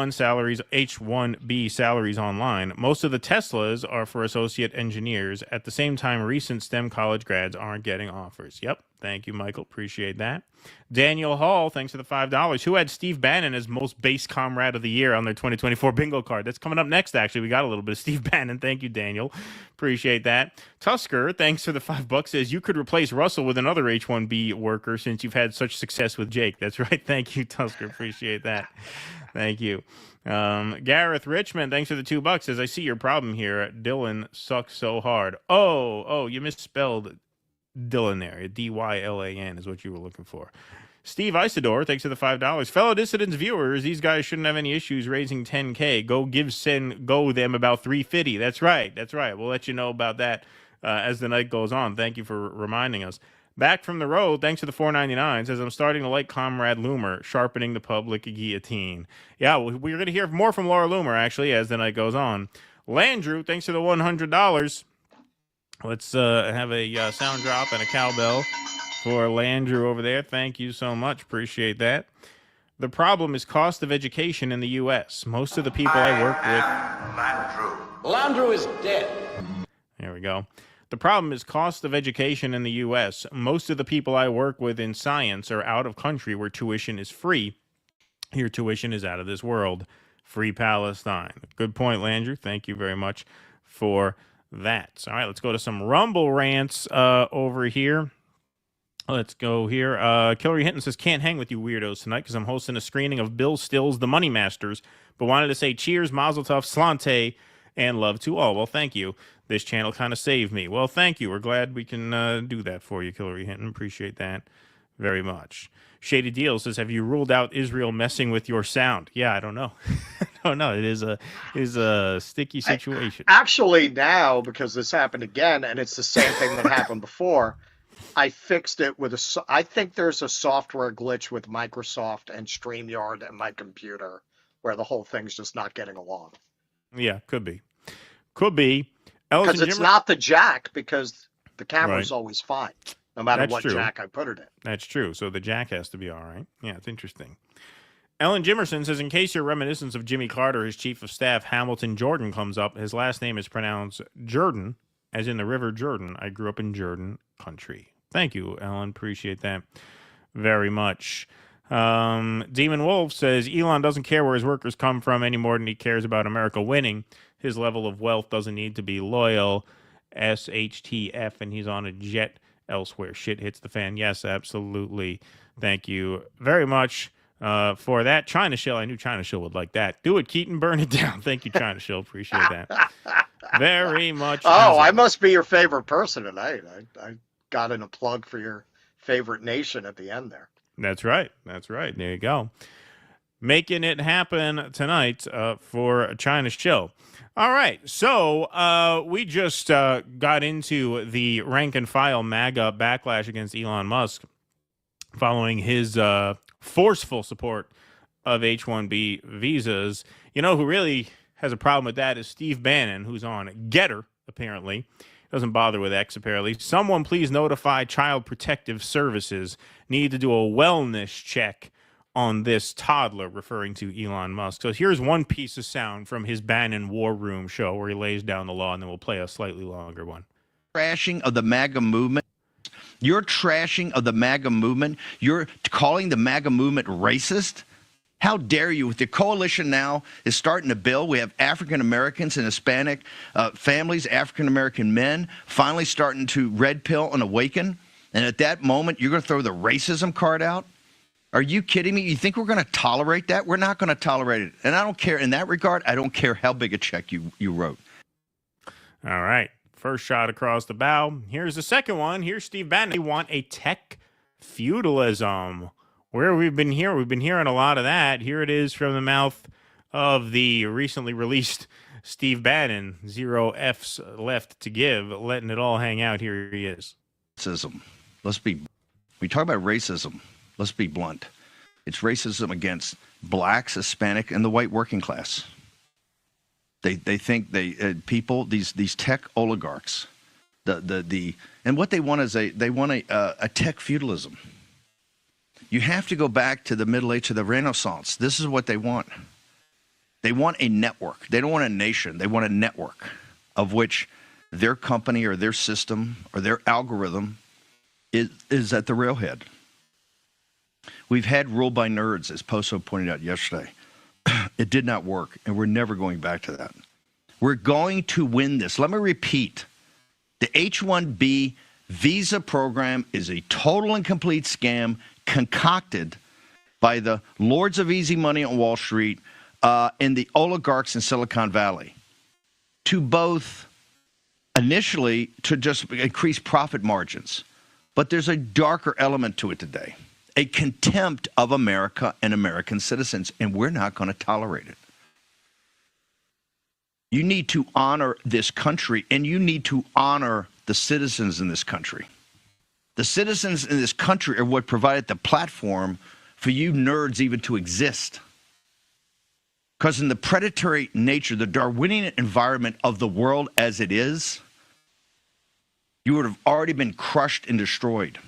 salaries online. Most of the Teslas are for associate engineers. At the same time, recent STEM college grads aren't getting offers. Yep. Thank you, Michael. Appreciate that. Daniel Hall, thanks for the $5. Who had Steve Bannon as most base comrade of the year on their 2024 bingo card? That's coming up next, actually. We got a little bit of Steve Bannon. Thank you, Daniel. Appreciate that. Tusker, thanks for the $5, says you could replace Russell with another H1B worker since you've had such success with Jake. That's right. Thank you, Tusker. Appreciate that. Thank you. Gareth Richmond, thanks for the $2, says I see your problem here. Dylan sucks so hard. Oh, you misspelled Dylan there. Dylan is what you were looking for. Steve Isidore, thanks for the $5. Fellow dissidents viewers, these guys shouldn't have any issues raising 10K. Go give Send Go them about 350. That's right. We'll let you know about that as the night goes on. Thank you for reminding us. Back from the road, thanks to the $4.99, says I'm starting to like Comrade Loomer, sharpening the public guillotine. Yeah, we're going to hear more from Laura Loomer, actually, as the night goes on. Landrew, thanks for the $100. Let's have a sound drop and a cowbell for Landrew over there. Thank you so much. Appreciate that. The problem is cost of education in the U.S. Most of the people I work with... Landrew is dead. There we go. The problem is cost of education in the U.S. Most of the people I work with in science are out of country where tuition is free. Here, tuition is out of this world. Free Palestine. Good point, Landrew. Thank you very much for that. All right, let's go to some Rumble rants over here. Let's go here. Hillary Hinton says, can't hang with you weirdos tonight because I'm hosting a screening of Bill Still's The Money Masters, but wanted to say cheers, mazel tov, slante, and love to all. Well, thank you. This channel kind of saved me. Well, thank you. We're glad we can do that for you, Hillary Hinton. Appreciate that very much. Shady Deal says, have you ruled out Israel messing with your sound? Yeah, I don't know. No, it is a sticky situation. Actually, now, because this happened again, and it's the same thing that happened before, I fixed it with I think there's a software glitch with Microsoft and StreamYard and my computer where the whole thing's just not getting along. Yeah, could be. Because it's not the jack, because the camera's always fine, no matter what jack I put it in. That's true. So the jack has to be all right. Yeah, it's interesting. Ellen Jimerson says, in case your reminiscence of Jimmy Carter, his chief of staff, Hamilton Jordan, comes up, his last name is pronounced Jordan, as in the River Jordan. I grew up in Jordan country. Thank you, Ellen. Appreciate that very much. Demon Wolf says, Elon doesn't care where his workers come from any more than he cares about America winning. His level of wealth doesn't need to be loyal. SHTF, and he's on a jet elsewhere. Shit hits the fan. Yes, absolutely. Thank you very much for that. China Shell, I knew China Shell would like that. Do it, Keaton, burn it down. Thank you, China Shell. Appreciate that very much. Oh, I must be your favorite person tonight. I got in a plug for your favorite nation at the end there. That's right. There you go. Making it happen tonight for China Shell. All right, so we just got into the rank and file MAGA backlash against Elon Musk following his forceful support of H-1B visas. You know who really has a problem with that is Steve Bannon, who's on Getter, apparently. Doesn't bother with X, apparently. Someone please notify Child Protective Services. Need to do a wellness check on this toddler, referring to Elon Musk. So here's one piece of sound from his Bannon War Room show where he lays down the law, and then we'll play a slightly longer one. Trashing of the MAGA movement. You're trashing of the MAGA movement. You're calling the MAGA movement racist. How dare you? With the coalition now is starting to build. We have African Americans and Hispanic families, African American men, finally starting to red pill and awaken. And at that moment, you're going to throw the racism card out? Are you kidding me? You think we're going to tolerate that? We're not going to tolerate it. And I don't care. In that regard, I don't care how big a check you wrote. All right. First shot across the bow. Here's the second one. Here's Steve Bannon. They want a tech feudalism. Where we've been hearing a lot of that. Here it is from the mouth of the recently released Steve Bannon, 0 F's left to give, letting it all hang out. Here he is. Racism. We talk about racism. Let's be blunt. It's racism against blacks, Hispanic, and the white working class. They think people, these tech oligarchs, and what they want is they want a tech feudalism. You have to go back to the Middle Age, to the Renaissance. This is what they want. They want a network. They don't want a nation. They want a network of which their company or their system or their algorithm is at the railhead. We've had rule by nerds, as Poso pointed out yesterday. It did not work, and we're never going back to that. We're going to win this. Let me repeat. The H-1B visa program is a total and complete scam concocted by the lords of easy money on Wall Street and the oligarchs in Silicon Valley to both initially to just increase profit margins. But there's a darker element to it today, a contempt of America and American citizens, and we're not going to tolerate it. You need to honor this country, and you need to honor the citizens in this country. The citizens in this country are what provided the platform for you nerds even to exist. Because in the predatory nature, the Darwinian environment of the world as it is, you would have already been crushed and destroyed.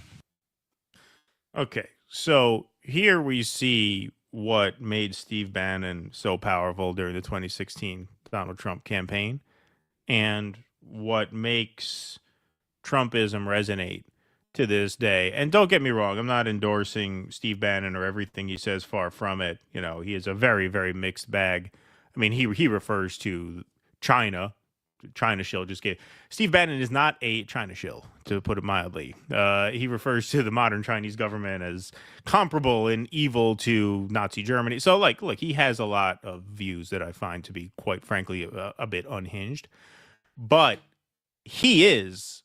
Okay, so here we see what made Steve Bannon so powerful during the 2016 Donald Trump campaign and what makes Trumpism resonate to this day. And don't get me wrong, I'm not endorsing Steve Bannon or everything he says, far from it. You know, he is a very, very mixed bag. I mean, he refers to China shill. Steve Bannon is not a China shill, to put it mildly. He refers to the modern Chinese government as comparable in evil to Nazi Germany. So, look, he has a lot of views that I find to be, quite frankly, a bit unhinged. But he is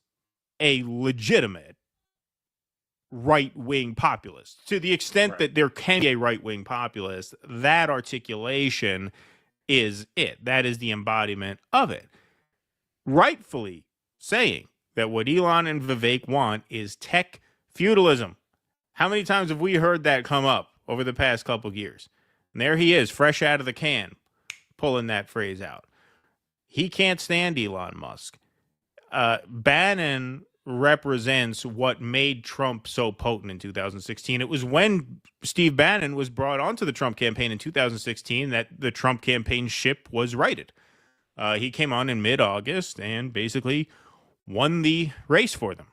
a legitimate right-wing populist. To the extent that there can be a right-wing populist, that articulation is it. That is the embodiment of it. Rightfully saying that what Elon and Vivek want is tech feudalism. How many times have we heard that come up over the past couple of years? And there he is, fresh out of the can, pulling that phrase out. He can't stand Elon Musk. Bannon represents what made Trump so potent in 2016. It was when Steve Bannon was brought onto the Trump campaign in 2016 that the Trump campaign ship was righted. He came on in mid-August and basically won the race for them.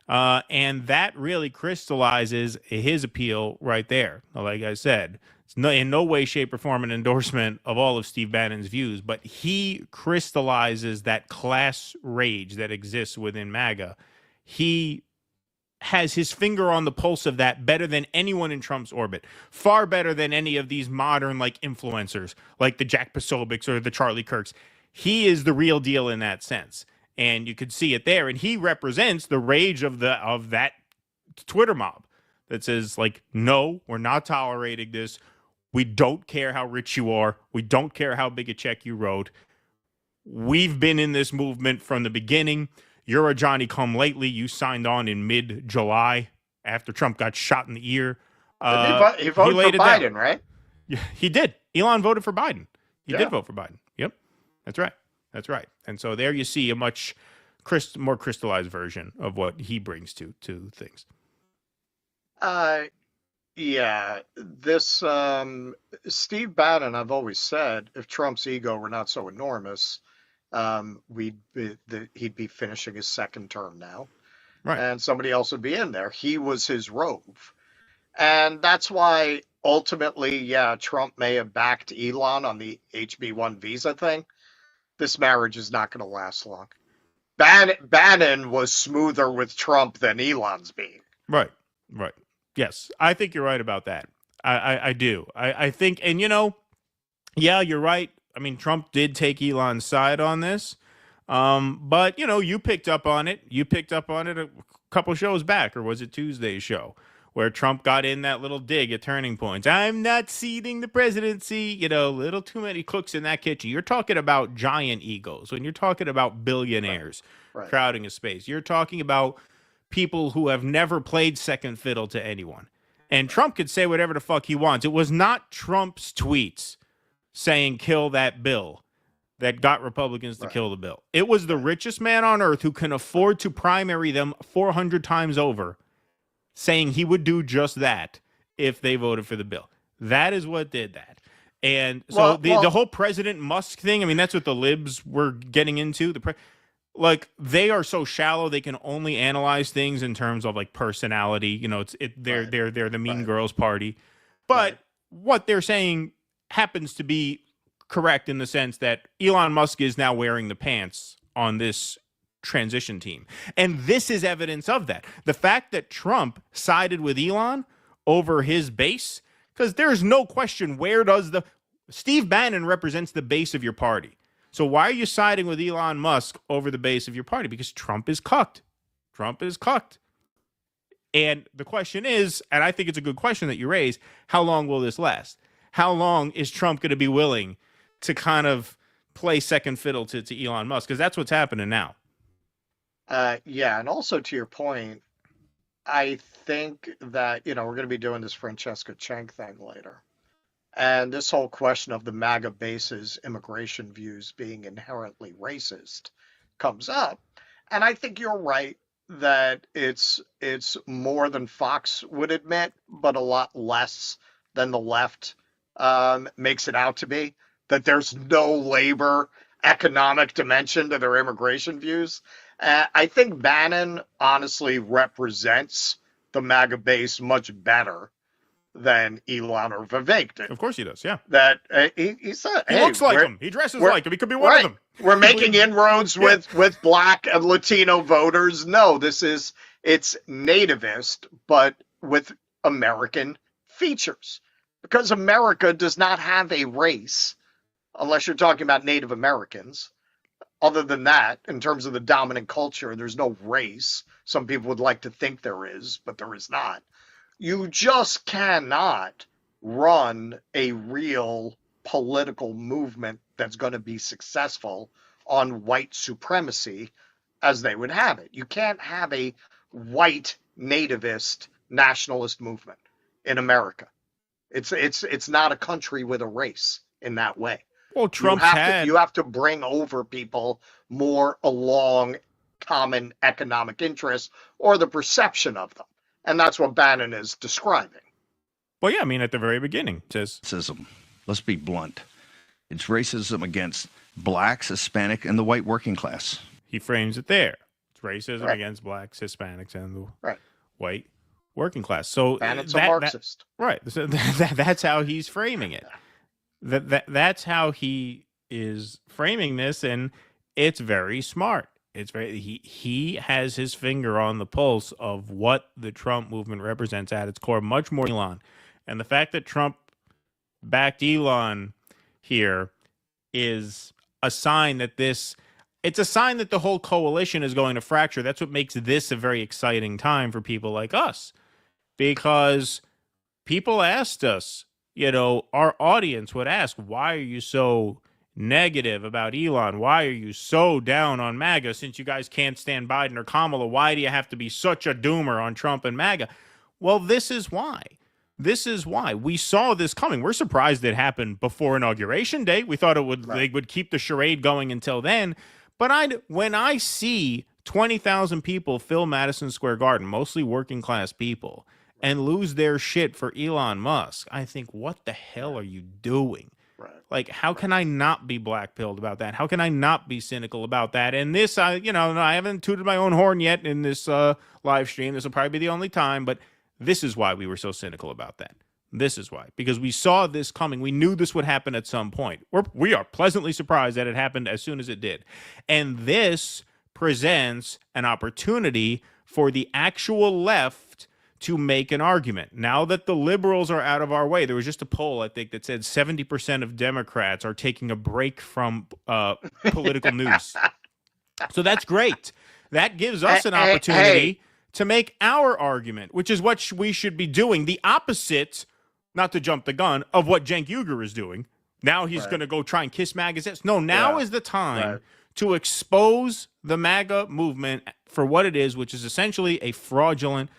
And that really crystallizes his appeal right there. Like I said, it's in no way, shape, or form an endorsement of all of Steve Bannon's views, but he crystallizes that class rage that exists within MAGA. He has his finger on the pulse of that better than anyone in Trump's orbit, far better than any of these modern influencers like the Jack Posobics or the Charlie Kirks. He is the real deal in that sense, and you could see it there. And he represents the rage of that Twitter mob that says, no, we're not tolerating this. We don't care how rich you are. We don't care how big a check you wrote. We've been in this movement from the beginning. You're a Johnny-come-lately. You signed on in mid-July after Trump got shot in the ear. He voted for Biden, right? Yeah, he did. Elon voted for Biden. He did vote for Biden. Yep, that's right. That's right. And so there you see a much more crystallized version of what he brings to things. Yeah, this Steve Bannon, I've always said, if Trump's ego were not so enormous, he'd be finishing his second term now, right? And somebody else would be in there. He was his rove, and that's why ultimately, Trump may have backed Elon on the HB1 visa thing. This marriage is not going to last long. Bannon was smoother with Trump than Elon's being. Right. Yes, I think you're right about that. I do. I think, and you're right. I mean, Trump did take Elon's side on this, but you picked up on it. You picked up on it a couple shows back, or was it Tuesday's show, where Trump got in that little dig at turning points. I'm not ceding the presidency. Little too many cooks in that kitchen. You're talking about giant egos. When you're talking about billionaires crowding a space, you're talking about people who have never played second fiddle to anyone. And Trump could say whatever the fuck he wants. It was not Trump's tweets saying kill that bill that got Republicans to kill the bill. It was the richest man on earth who can afford to primary them 400 times over saying he would do just that if they voted for the bill. That is what did that. And so the whole President Musk thing, I mean, that's what the libs were getting into. They are so shallow, they can only analyze things in terms of like personality. They're the mean girls party. But what they're saying happens to be correct in the sense that Elon Musk is now wearing the pants on this transition team. And this is evidence of that. The fact that Trump sided with Elon over his base, because there's no question Steve Bannon represents the base of your party. So why are you siding with Elon Musk over the base of your party? Because Trump is cucked. Trump is cucked. And the question is, and I think it's a good question that you raise, how long will this last? How long is Trump going to be willing to kind of play second fiddle to Elon Musk? Because that's what's happening now. And also to your point, I think that, we're going to be doing this Francesca Cheng thing later. And this whole question of the MAGA base's immigration views being inherently racist comes up. And I think you're right that it's more than Fox would admit, but a lot less than the left makes it out to be, that there's no labor economic dimension to their immigration views. I think Bannon honestly represents the MAGA base much better than Elon or Vivek did. Of course he does, yeah. That he said, he looks like him. He dresses like him. He could be one of them. We're making inroads with black and Latino voters. No, it's nativist, but with American features. Because America does not have a race, unless you're talking about Native Americans. Other than that, in terms of the dominant culture, there's no race. Some people would like to think there is, but there is not. You just cannot run a real political movement that's going to be successful on white supremacy as they would have it. You can't have a white nativist nationalist movement in America. It's not a country with a race in that way. Well, you have to bring over people more along common economic interests or the perception of them. And that's what Bannon is describing. Well, yeah, I mean, at the very beginning, it says racism. Let's be blunt. It's racism against blacks, Hispanic, and the white working class. He frames it there. It's racism against blacks, Hispanics, and the white working class. So Bannon's a Marxist. Right. So that's how he's framing it. That's how he is framing this, and it's very smart. It's very he has his finger on the pulse of what the Trump movement represents at its core, much more than Elon. And the fact that Trump backed Elon here is a sign that it's a sign that the whole coalition is going to fracture. That's what makes this a very exciting time for people like us. Because people asked us, our audience would ask, why are you so negative about Elon? Why are you so down on MAGA since you guys can't stand Biden or Kamala? Why do you have to be such a doomer on Trump and MAGA? Well, this is why. This is why. We saw this coming. We're surprised it happened before Inauguration Day. We thought they would keep the charade going until then. But when I see 20,000 people fill Madison Square Garden, mostly working class people, and lose their shit for Elon Musk, I think, what the hell are you doing? Like, how can I not be black-pilled about that? How can I not be cynical about that? And this, I haven't tooted my own horn yet in this live stream. This will probably be the only time, but this is why we were so cynical about that. This is why. Because we saw this coming. We knew this would happen at some point. We are pleasantly surprised that it happened as soon as it did. And this presents an opportunity for the actual left to make an argument. Now that the liberals are out of our way, there was just a poll, I think, that said 70% of Democrats are taking a break from political news. So that's great. That gives us an opportunity to make our argument, which is what we should be doing, the opposite, not to jump the gun, of what Cenk Uygur is doing. Now he's going to go try and kiss MAGA's ass. No, now is the time to expose the MAGA movement for what it is, which is essentially a fraudulent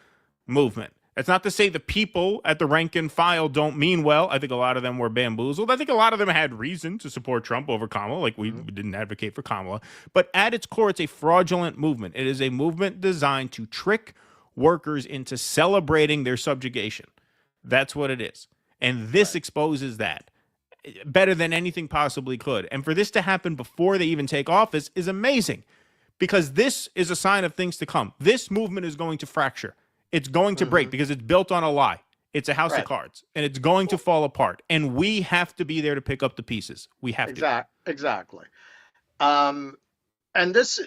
movement. That's not to say the people at the rank and file don't mean well. I think a lot of them were bamboozled. I think a lot of them had reason to support Trump over Kamala, like we didn't advocate for Kamala. But at its core, it's a fraudulent movement. It is a movement designed to trick workers into celebrating their subjugation. That's what it is. And this exposes that better than anything possibly could. And for this to happen before they even take office is amazing, because this is a sign of things to come. This movement is going to fracture. It's going to break because it's built on a lie. It's a house of cards, and it's going to fall apart. And we have to be there to pick up the pieces. We have to. Exactly. And this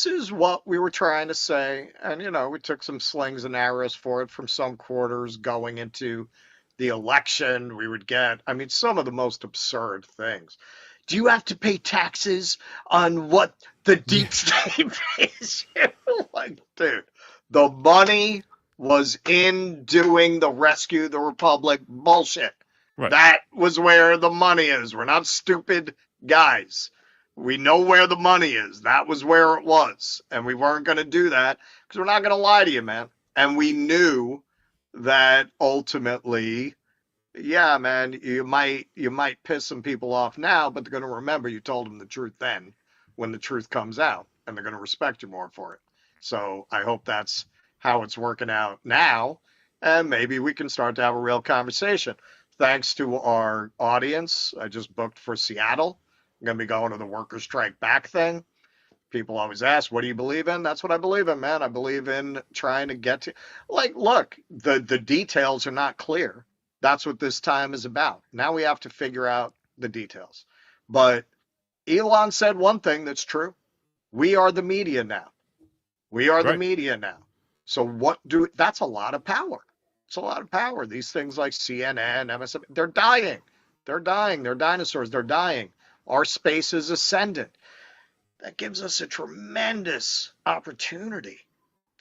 is what we were trying to say. And, you know, we took some slings and arrows for it from some quarters going into the election. We would get, I mean, some of the most absurd things. Do you have to pay taxes on what the deep state pays you? Like, dude, the money was in doing the Rescue the Republic bullshit. Right. That was where the money is. We're not stupid guys. We know where the money is. That was where it was. And we weren't going to do that because we're not going to lie to you, man. And we knew that ultimately, yeah, man, you might piss some people off now, but they're going to remember you told them the truth then when the truth comes out, and they're going to respect you more for it. So I hope that's how it's working out now, and maybe we can start to have a real conversation. Thanks to our audience, I just booked for Seattle. I'm going to be going to the Workers' Strike Back thing. People always ask, what do you believe in? That's what I believe in, man. I believe in trying to get to, like, look, the details are not clear. That's what this time is about. Now we have to figure out the details. But Elon said one thing that's true. We are the media now. We are the media now. So that's a lot of power. It's a lot of power. These things like CNN, MSNBC, they're dying. They're dying. They're dinosaurs. They're dying. Our space is ascendant. That gives us a tremendous opportunity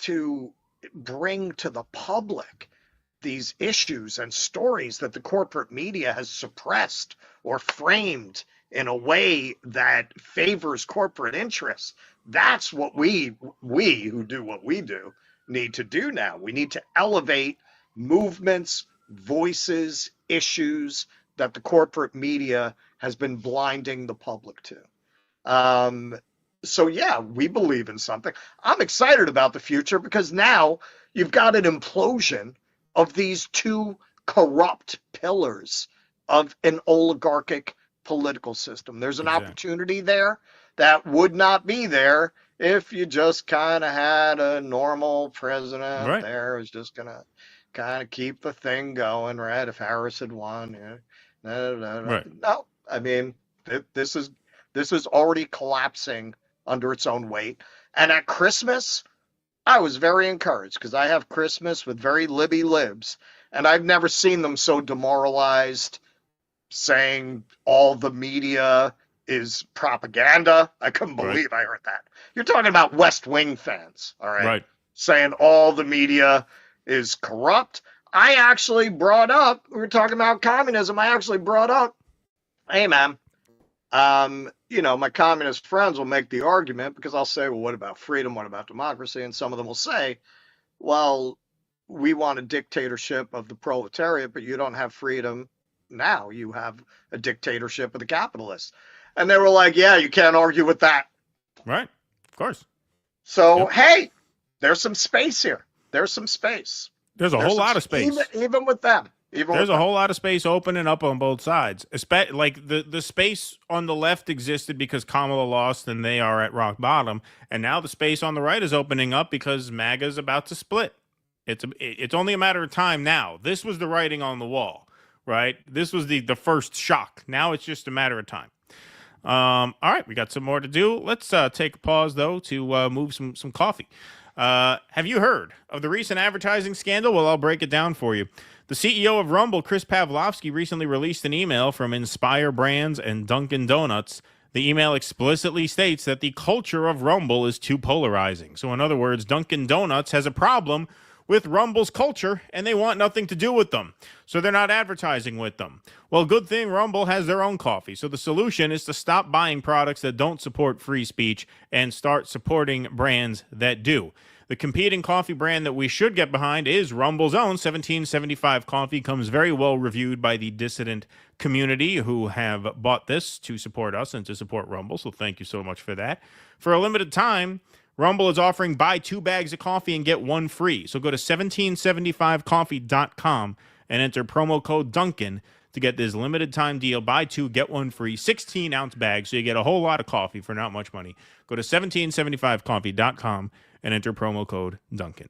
to bring to the public these issues and stories that the corporate media has suppressed or framed in a way that favors corporate interests. That's what we who do what we do need to do now. We need to elevate movements, voices, issues that the corporate media has been blinding the public to. So yeah, we believe in something. I'm excited about the future because now you've got an implosion of these two corrupt pillars of an oligarchic political system. There's an opportunity there that would not be there if you just kind of had a normal president there who's just going to kind of keep the thing going, right? If Harris had won, no, I mean, this is already collapsing under its own weight. And at Christmas, I was very encouraged because I have Christmas with very libby libs, and I've never seen them so demoralized, saying all the media is propaganda. I couldn't believe I heard that. You're talking about West Wing fans, all right? Saying all the media is corrupt. I actually brought up, we were talking about communism, I actually brought up, hey, man, you know, my communist friends will make the argument because I'll say, well, what about freedom? What about democracy? And some of them will say, well, we want a dictatorship of the proletariat, but you don't have freedom now. You have a dictatorship of the capitalists. And they were like, yeah, you can't argue with that. Right. Of course. So, hey, there's some space here. There's some space. There's a whole lot of space. Even with them. There's a whole lot of space opening up on both sides. Like the space on the left existed because Kamala lost and they are at rock bottom. And now the space on the right is opening up because MAGA is about to split. It's only a matter of time now. This was the writing on the wall, right? This was the first shock. Now it's just a matter of time. All right, we got some more to do. Let's take a pause, though, to move some coffee. Have you heard of the recent advertising scandal? Well, I'll break it down for you. The CEO of Rumble, Chris Pavlovski, recently released an email from Inspire Brands and Dunkin' Donuts The email explicitly states that the culture of Rumble is too polarizing. So in other words, Dunkin' Donuts has a problem with Rumble's culture, and they want nothing to do with them. So they're not advertising with them. Well, good thing Rumble has their own coffee. So the solution is to stop buying products that don't support free speech and start supporting brands that do. The competing coffee brand that we should get behind is Rumble's own 1775 coffee. Comes very well reviewed by the Dissent community who have bought this to support us and to support Rumble. So thank you so much for that. For a limited time, Rumble is offering buy 2 bags of coffee and get 1 free. So go to 1775coffee.com and enter promo code Duncan to get this limited time deal. Buy 2, get 1 free, 16-ounce bag. So you get a whole lot of coffee for not much money. Go to 1775coffee.com and enter promo code Duncan.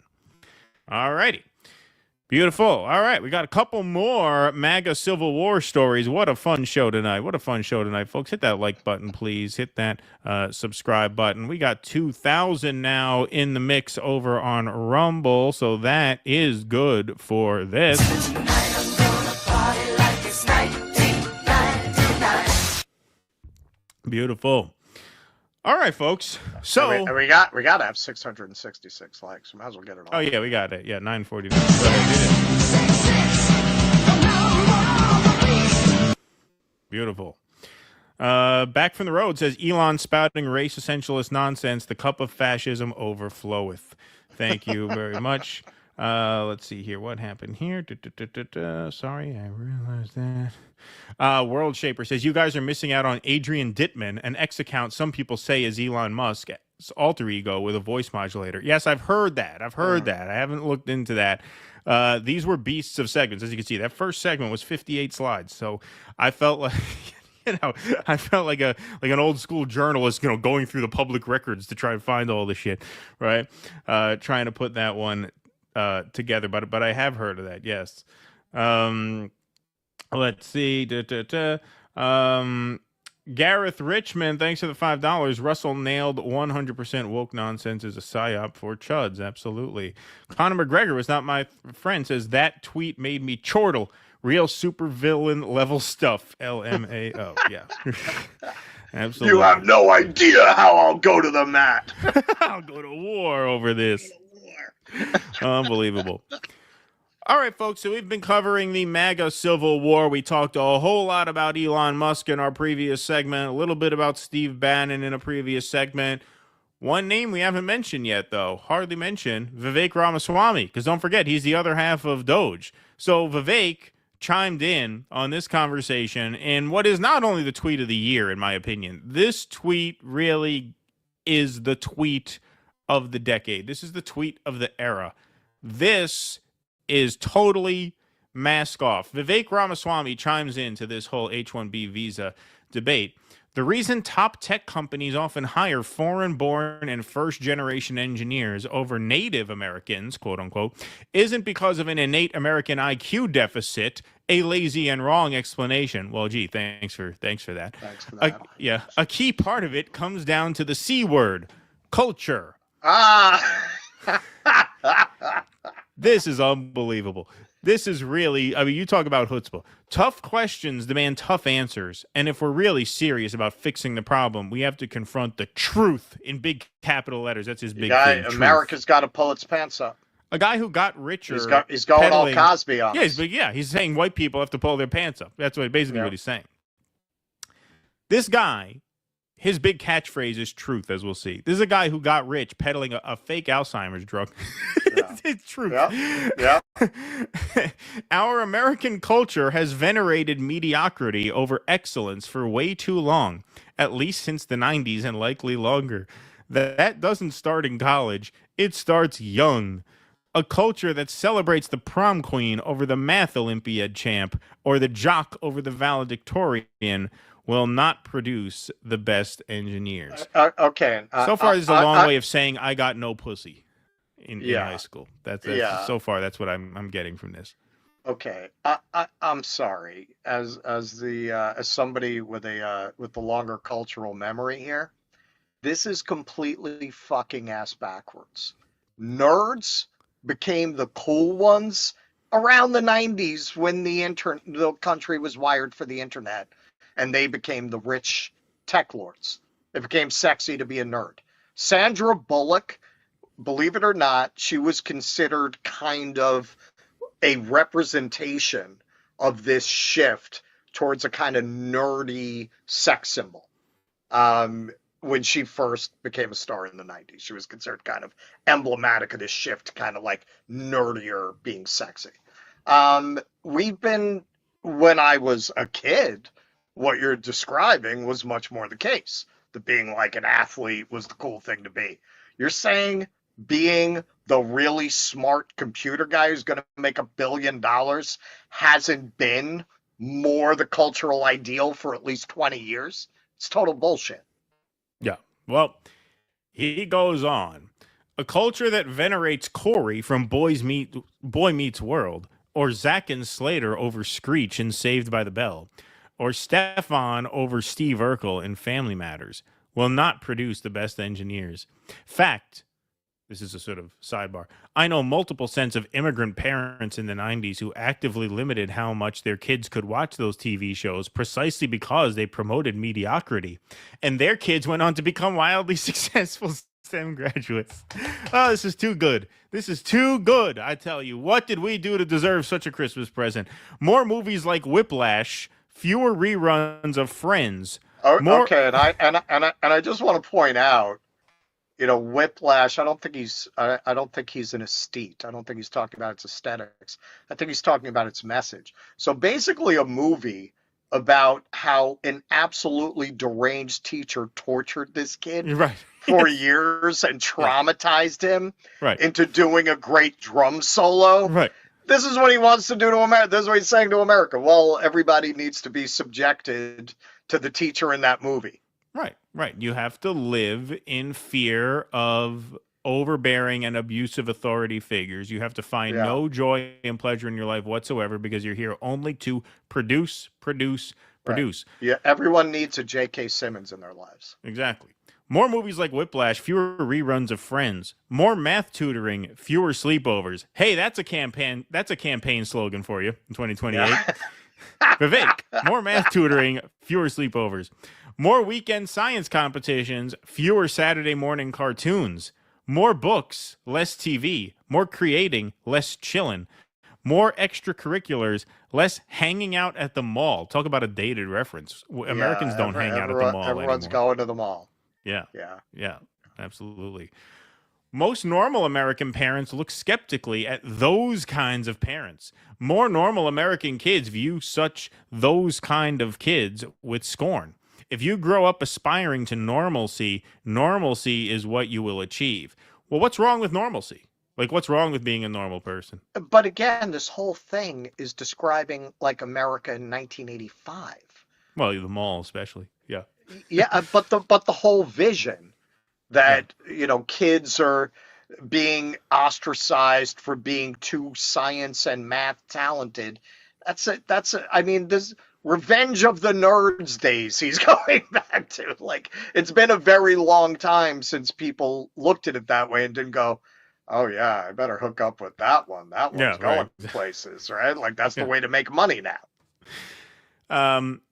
All righty. Beautiful. All right, we got a couple more MAGA Civil War stories. What a fun show tonight. What a fun show tonight, folks. Hit that like button, please. Hit that subscribe button. We got 2,000 now in the mix over on Rumble, so that is good for this. Tonight I'm gonna party like it's 1999. Beautiful. All right, folks. So we got to have 666 likes. Might as well get it all. Oh yeah, we got it. Yeah, 949. Beautiful. Back from the road says Elon spouting race essentialist nonsense. The cup of fascism overfloweth. Thank you very much. Let's see here. What happened here? Sorry, I realized that. World Shaper says, you guys are missing out on Adrian Dittman, an X-account some people say is Elon Musk's alter ego with a voice modulator. Yes, I've heard that. I haven't looked into that. These were beasts of segments. As you can see, that first segment was 58 slides. So I felt like... I felt like an old school journalist, going through the public records to try and find all this shit, right? Trying to put that one together, but I have heard of that. Yes. Let's see. Gareth Richmond, thanks for the $5. Russell nailed 100% woke nonsense is a psyop for chuds. Absolutely. Conor McGregor was not my friend. Says that tweet made me chortle. Real supervillain level stuff. LMAO. Yeah. Absolutely. You have no idea how I'll go to the mat. I'll go to war over this. Unbelievable. All right, folks, so we've been covering the MAGA Civil War. We talked a whole lot about Elon Musk in our previous segment, a little bit about Steve Bannon in a previous segment. One name we haven't mentioned yet, though, hardly mentioned, Vivek Ramaswamy, because don't forget, he's the other half of Doge. So Vivek chimed in on this conversation in what is not only the tweet of the year, in my opinion. This tweet really is the tweet of the decade. This is the tweet of the era. This is totally mask off. Vivek Ramaswamy chimes into this whole H-1B visa debate. The reason top tech companies often hire foreign-born and first-generation engineers over native Americans, quote-unquote, isn't because of an innate American IQ deficit, a lazy and wrong explanation. Well, gee, thanks for that. Thanks for that. A key part of it comes down to the C word, culture. This is unbelievable. This is really, you talk about chutzpah. Tough questions demand tough answers. And if we're really serious about fixing the problem, we have to confront the truth in big capital letters. That's his big thing. America's got to pull its pants up. A guy who got richer. He's going all Cosby on us. He's saying white people have to pull their pants up. That's what he's saying. This guy, his big catchphrase is truth, as we'll see. This is a guy who got rich peddling a fake Alzheimer's drug. It's truth. Yeah. Our American culture has venerated mediocrity over excellence for way too long, at least since the 90s and likely longer. That doesn't start in college. It starts young. A culture that celebrates the prom queen over the math Olympiad champ or the jock over the valedictorian will not produce the best engineers. Okay. So far, this is a long way of saying I got no pussy in high school. That's so far. That's what I'm getting from this. Okay. I'm sorry. As somebody with the longer cultural memory here, this is completely fucking ass backwards. Nerds became the cool ones around the 90s when the country was wired for the internet. And they became the rich tech lords. It became sexy to be a nerd. Sandra Bullock, believe it or not, she was considered kind of a representation of this shift towards a kind of nerdy sex symbol. When she first became a star in the 90s, she was considered kind of emblematic of this shift, kind of like nerdier being sexy. When I was a kid, what you're describing was much more the case. That being like an athlete was the cool thing to be. You're saying being the really smart computer guy who's going to make $1 billion hasn't been more the cultural ideal for at least 20 years? It's total bullshit. Yeah. Well, he goes on. A culture that venerates Corey from Boy Meets World, or Zack and Slater over Screech in Saved by the Bell, or Stefan over Steve Urkel in Family Matters will not produce the best engineers. Fact, this is a sort of sidebar, I know multiple sets of immigrant parents in the 90s who actively limited how much their kids could watch those TV shows precisely because they promoted mediocrity. And their kids went on to become wildly successful STEM graduates. Oh, this is too good. This is too good, I tell you. What did we do to deserve such a Christmas present? More movies like Whiplash, fewer reruns of Friends. Okay, and I just want to point out, Whiplash, I don't think he's an aesthete. I don't think he's talking about its aesthetics. I think he's talking about its message. So basically a movie about how an absolutely deranged teacher tortured this kid for years and traumatized him into doing a great drum solo. Right. This is what he wants to do to America. This is what he's saying to America. Well, everybody needs to be subjected to the teacher in that movie. Right. You have to live in fear of overbearing and abusive authority figures. You have to find no joy and pleasure in your life whatsoever because you're here only to produce. Yeah, everyone needs a J.K. Simmons in their lives. Exactly. More movies like Whiplash, fewer reruns of Friends, more math tutoring, fewer sleepovers. Hey, that's a campaign slogan for you in 2028. Yeah. Vivek, more math tutoring, fewer sleepovers. More weekend science competitions, fewer Saturday morning cartoons. More books, less TV. More creating, less chilling. More extracurriculars, less hanging out at the mall. Talk about a dated reference. Americans don't hang out at the mall Everyone's anymore. going to the mall. Yeah, absolutely. Most normal American parents look skeptically at those kinds of parents. More normal American kids view those kind of kids with scorn. If you grow up aspiring to normalcy is what you will achieve. Well, what's wrong with normalcy? Like, what's wrong with being a normal person? But again, this whole thing is describing like America in 1985. Well, the mall especially. Yeah. Yeah, but the whole vision that, kids are being ostracized for being too science and math talented. This Revenge of the Nerds days he's going back to. Like, it's been a very long time since people looked at it that way and didn't go, oh yeah, I better hook up with that one. That one's going places, right? Like, that's the way to make money now.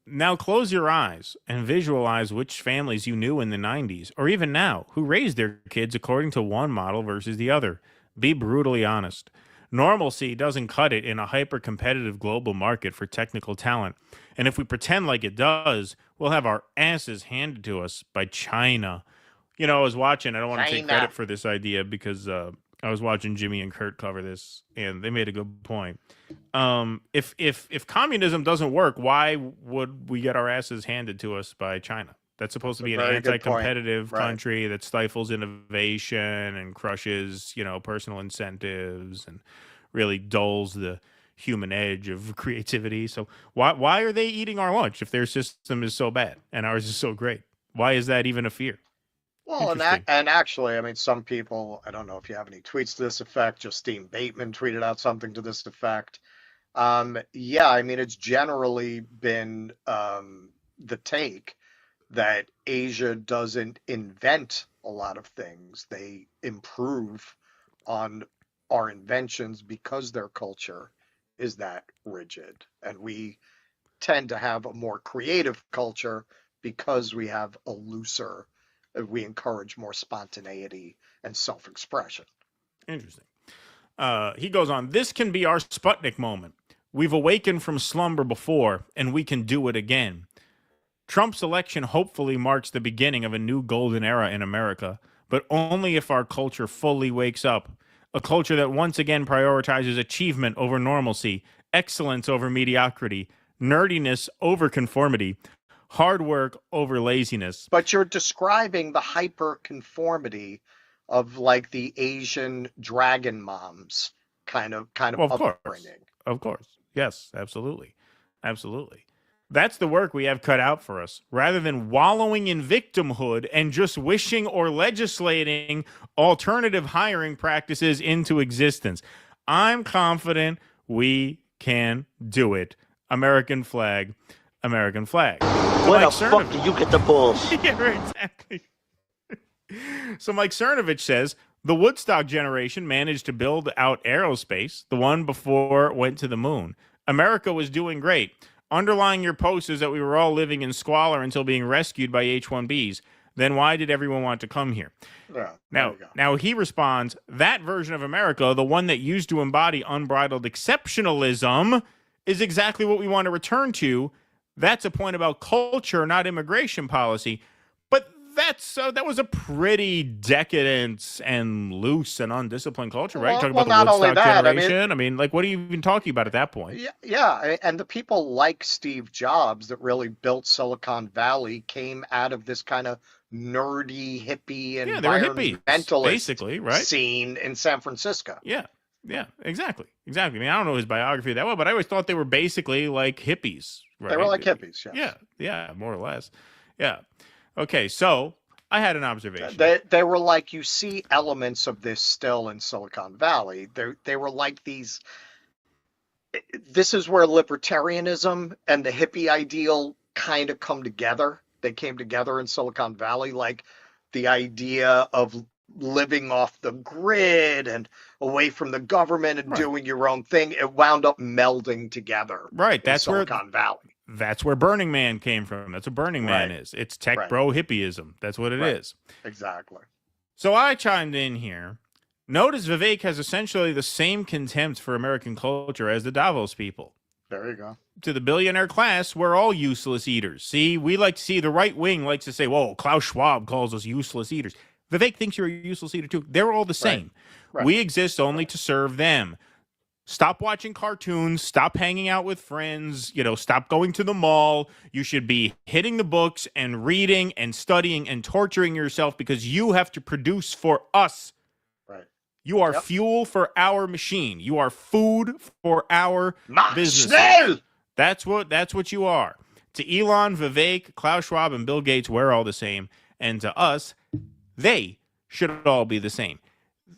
Now close your eyes and visualize which families you knew in the 90s, or even now, who raised their kids according to one model versus the other. Be brutally honest. Normalcy doesn't cut it in a hyper-competitive global market for technical talent. And if we pretend like it does, we'll have our asses handed to us by China. I was watching, I don't want to take credit for this idea because I was watching Jimmy and Kurt cover this, and they made a good point. If communism doesn't work, why would we get our asses handed to us by China? That's supposed to be an anti-competitive country that stifles innovation and crushes, personal incentives and really dulls the human edge of creativity. So why are they eating our lunch if their system is so bad and ours is so great? Why is that even a fear? Well, and actually, some people, I don't know if you have any tweets to this effect. Justine Bateman tweeted out something to this effect. It's generally been the take that Asia doesn't invent a lot of things. They improve on our inventions because their culture is that rigid. And we tend to have a more creative culture because we have a looser, we encourage more spontaneity and self-expression. Interesting. He goes on, this can be our Sputnik moment. We've awakened from slumber before, and we can do it again. Trump's election hopefully marks the beginning of a new golden era in America, but only if our culture fully wakes up. A culture that once again prioritizes achievement over normalcy, excellence over mediocrity, nerdiness over conformity, hard work over laziness. But you're describing the hyper-conformity of like the Asian dragon moms kind of upbringing. Of course. Yes, absolutely. Absolutely. That's the work we have cut out for us. Rather than wallowing in victimhood and just wishing or legislating alternative hiring practices into existence, I'm confident we can do it. American flag, American flag. Where the fuck do you get the balls? Yeah, right, exactly. So Mike Cernovich says, the Woodstock generation managed to build out aerospace. The one before went to the moon. America was doing great. Underlying your post is that we were all living in squalor until being rescued by H-1Bs. Then why did everyone want to come here? Yeah, now he responds, that version of America, the one that used to embody unbridled exceptionalism, is exactly what we want to return to. That's a point about culture, not immigration policy. But that was a pretty decadent and loose and undisciplined culture, right? Talking about the Woodstock generation. I mean, like, what are you even talking about at that point? Yeah, and the people like Steve Jobs that really built Silicon Valley came out of this kind of nerdy, hippie, and environmentalist basically, right? Scene in San Francisco. Yeah, exactly. I mean, I don't know his biography that well, but I always thought they were basically like hippies, right? They were like hippies, yes. Yeah, more or less. Yeah. Okay, so I had an observation. They were like, you see elements of this still in Silicon Valley. They were like these. This is where libertarianism and the hippie ideal kind of come together. They came together in Silicon Valley, like the idea of living off the grid and away from the government and doing your own thing. It wound up melding together. Right, that's Silicon Valley. That's where Burning Man came from. That's what Burning Man is. It's tech bro hippieism. That's what it is. Exactly. So I chimed in here. Notice Vivek has essentially the same contempt for American culture as the Davos people. There you go. To the billionaire class, we're all useless eaters. See, we like to see the right wing likes to say, whoa, Klaus Schwab calls us useless eaters. Vivek thinks you're a useless eater too. They're all the same. Right. We exist only to serve them. Stop watching cartoons. Stop hanging out with friends. Stop going to the mall. You should be hitting the books and reading and studying and torturing yourself because you have to produce for us. Right. You are fuel for our machine. You are food for our business. That's what you are. To Elon, Vivek, Klaus Schwab, and Bill Gates, we're all the same. And to us, they should all be the same.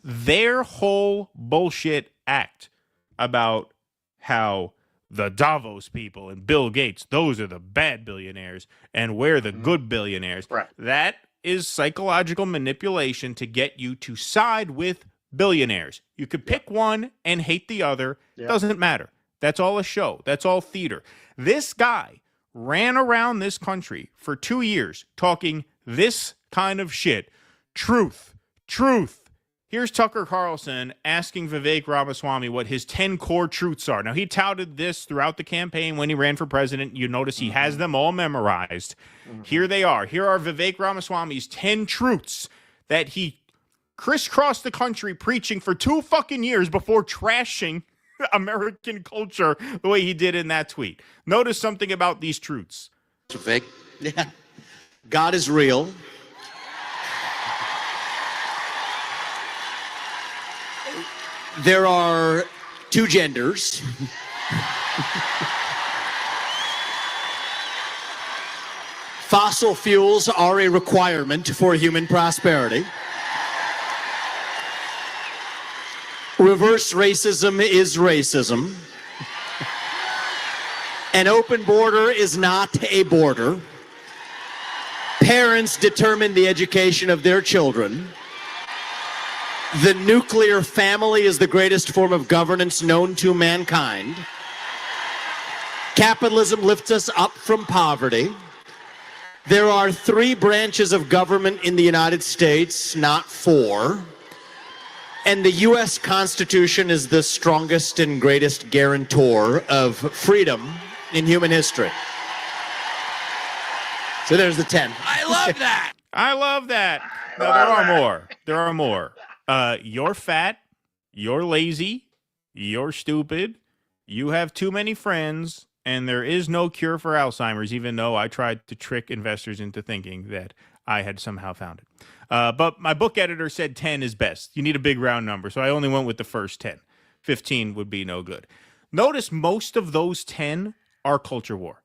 Their whole bullshit act about how the Davos people and Bill Gates, those are the bad billionaires, and we're the good billionaires. Right. That is psychological manipulation to get you to side with billionaires. You could pick one and hate the other. Doesn't matter. That's all a show. That's all theater. This guy ran around this country for 2 years talking this kind of shit. Truth. Here's Tucker Carlson asking Vivek Ramaswamy what his 10 core truths are. Now, he touted this throughout the campaign when he ran for president. You notice he has them all memorized. Here they are. Here are Vivek Ramaswamy's 10 truths that he crisscrossed the country preaching for 2 fucking years before trashing American culture the way he did in that tweet. Notice something about these truths. Vivek, God is real. There are 2 genders. Fossil fuels are a requirement for human prosperity. Reverse racism is racism. An open border is not a border. Parents determine the education of their children. The nuclear family is the greatest form of governance known to mankind. Capitalism lifts us up from poverty. There are 3 branches of government in the United States, not 4. And the U.S. Constitution is the strongest and greatest guarantor of freedom in human history. So there's the 10. I love that. I love that. No, there are more. There are more. You're fat. You're lazy. You're stupid. You have too many friends. And there is no cure for Alzheimer's, even though I tried to trick investors into thinking that I had somehow found it. But my book editor said 10 is best. You need a big round number. So I only went with the first 10. 15 would be no good. Notice most of those 10 are culture war.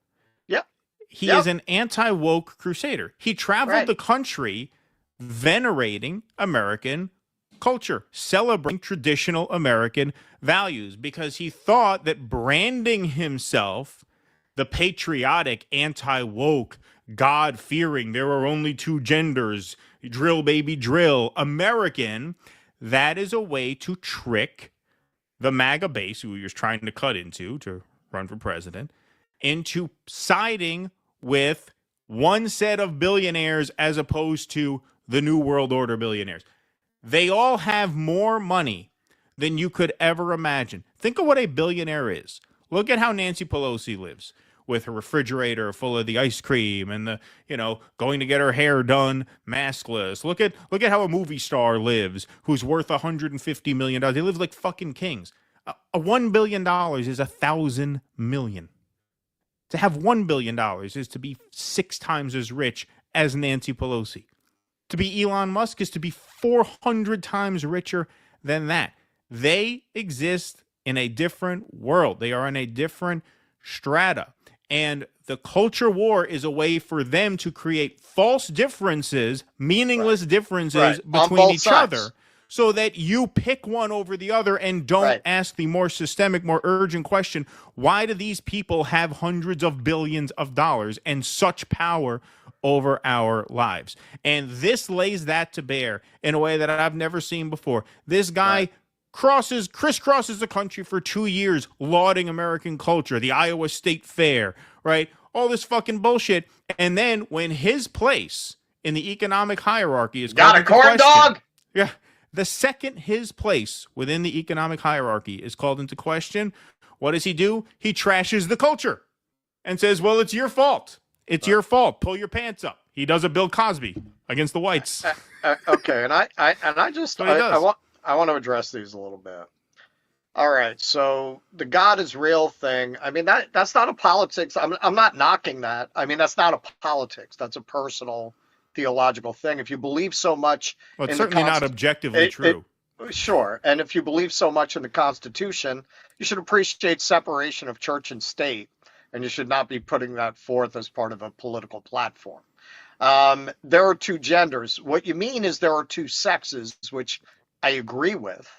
Yep. He is an anti-woke crusader. He traveled the country venerating American culture, celebrating traditional American values, because he thought that branding himself the patriotic, anti-woke, God-fearing, there are only 2 genders, drill baby drill, American, that is a way to trick the MAGA base, who he was trying to cut into to run for president, into siding with one set of billionaires as opposed to the New World Order billionaires. They all have more money than you could ever imagine. Think of what a billionaire is. Look at how Nancy Pelosi lives, with her refrigerator full of the ice cream and the, going to get her hair done maskless. Look at how a movie star lives who's worth $150 million. They live like fucking kings. A $1 billion is 1,000 million. To have $1 billion is to be 6 times as rich as Nancy Pelosi. To be Elon Musk is to be 400 times richer than that. They exist in a different world. They are in a different strata. And the culture war is a way for them to create false differences, meaningless differences between each other, so that you pick one over the other and don't ask the more systemic, more urgent question: why do these people have hundreds of billions of dollars and such power over our lives? And this lays that to bear in a way that I've never seen before. This guy crisscrosses the country for 2 years, lauding American culture, the Iowa State Fair, right? All this fucking bullshit. And then when his place in the economic hierarchy is got a corn dog. Yeah. The second his place within the economic hierarchy is called into question, what does he do? He trashes the culture and says, well, it's your fault. It's your fault. Pull your pants up. He does a Bill Cosby against the whites. Okay, and I want to address these a little bit. All right, so the God is real thing. I mean, that's not a politics. I'm not knocking that. I mean, that's not a politics. That's a personal theological thing. If you believe so much, well, it's certainly not objectively true. Sure, and if you believe so much in the Constitution, you should appreciate separation of church and state, and you should not be putting that forth as part of a political platform. There are 2 genders. What you mean is there are 2 sexes, which I agree with.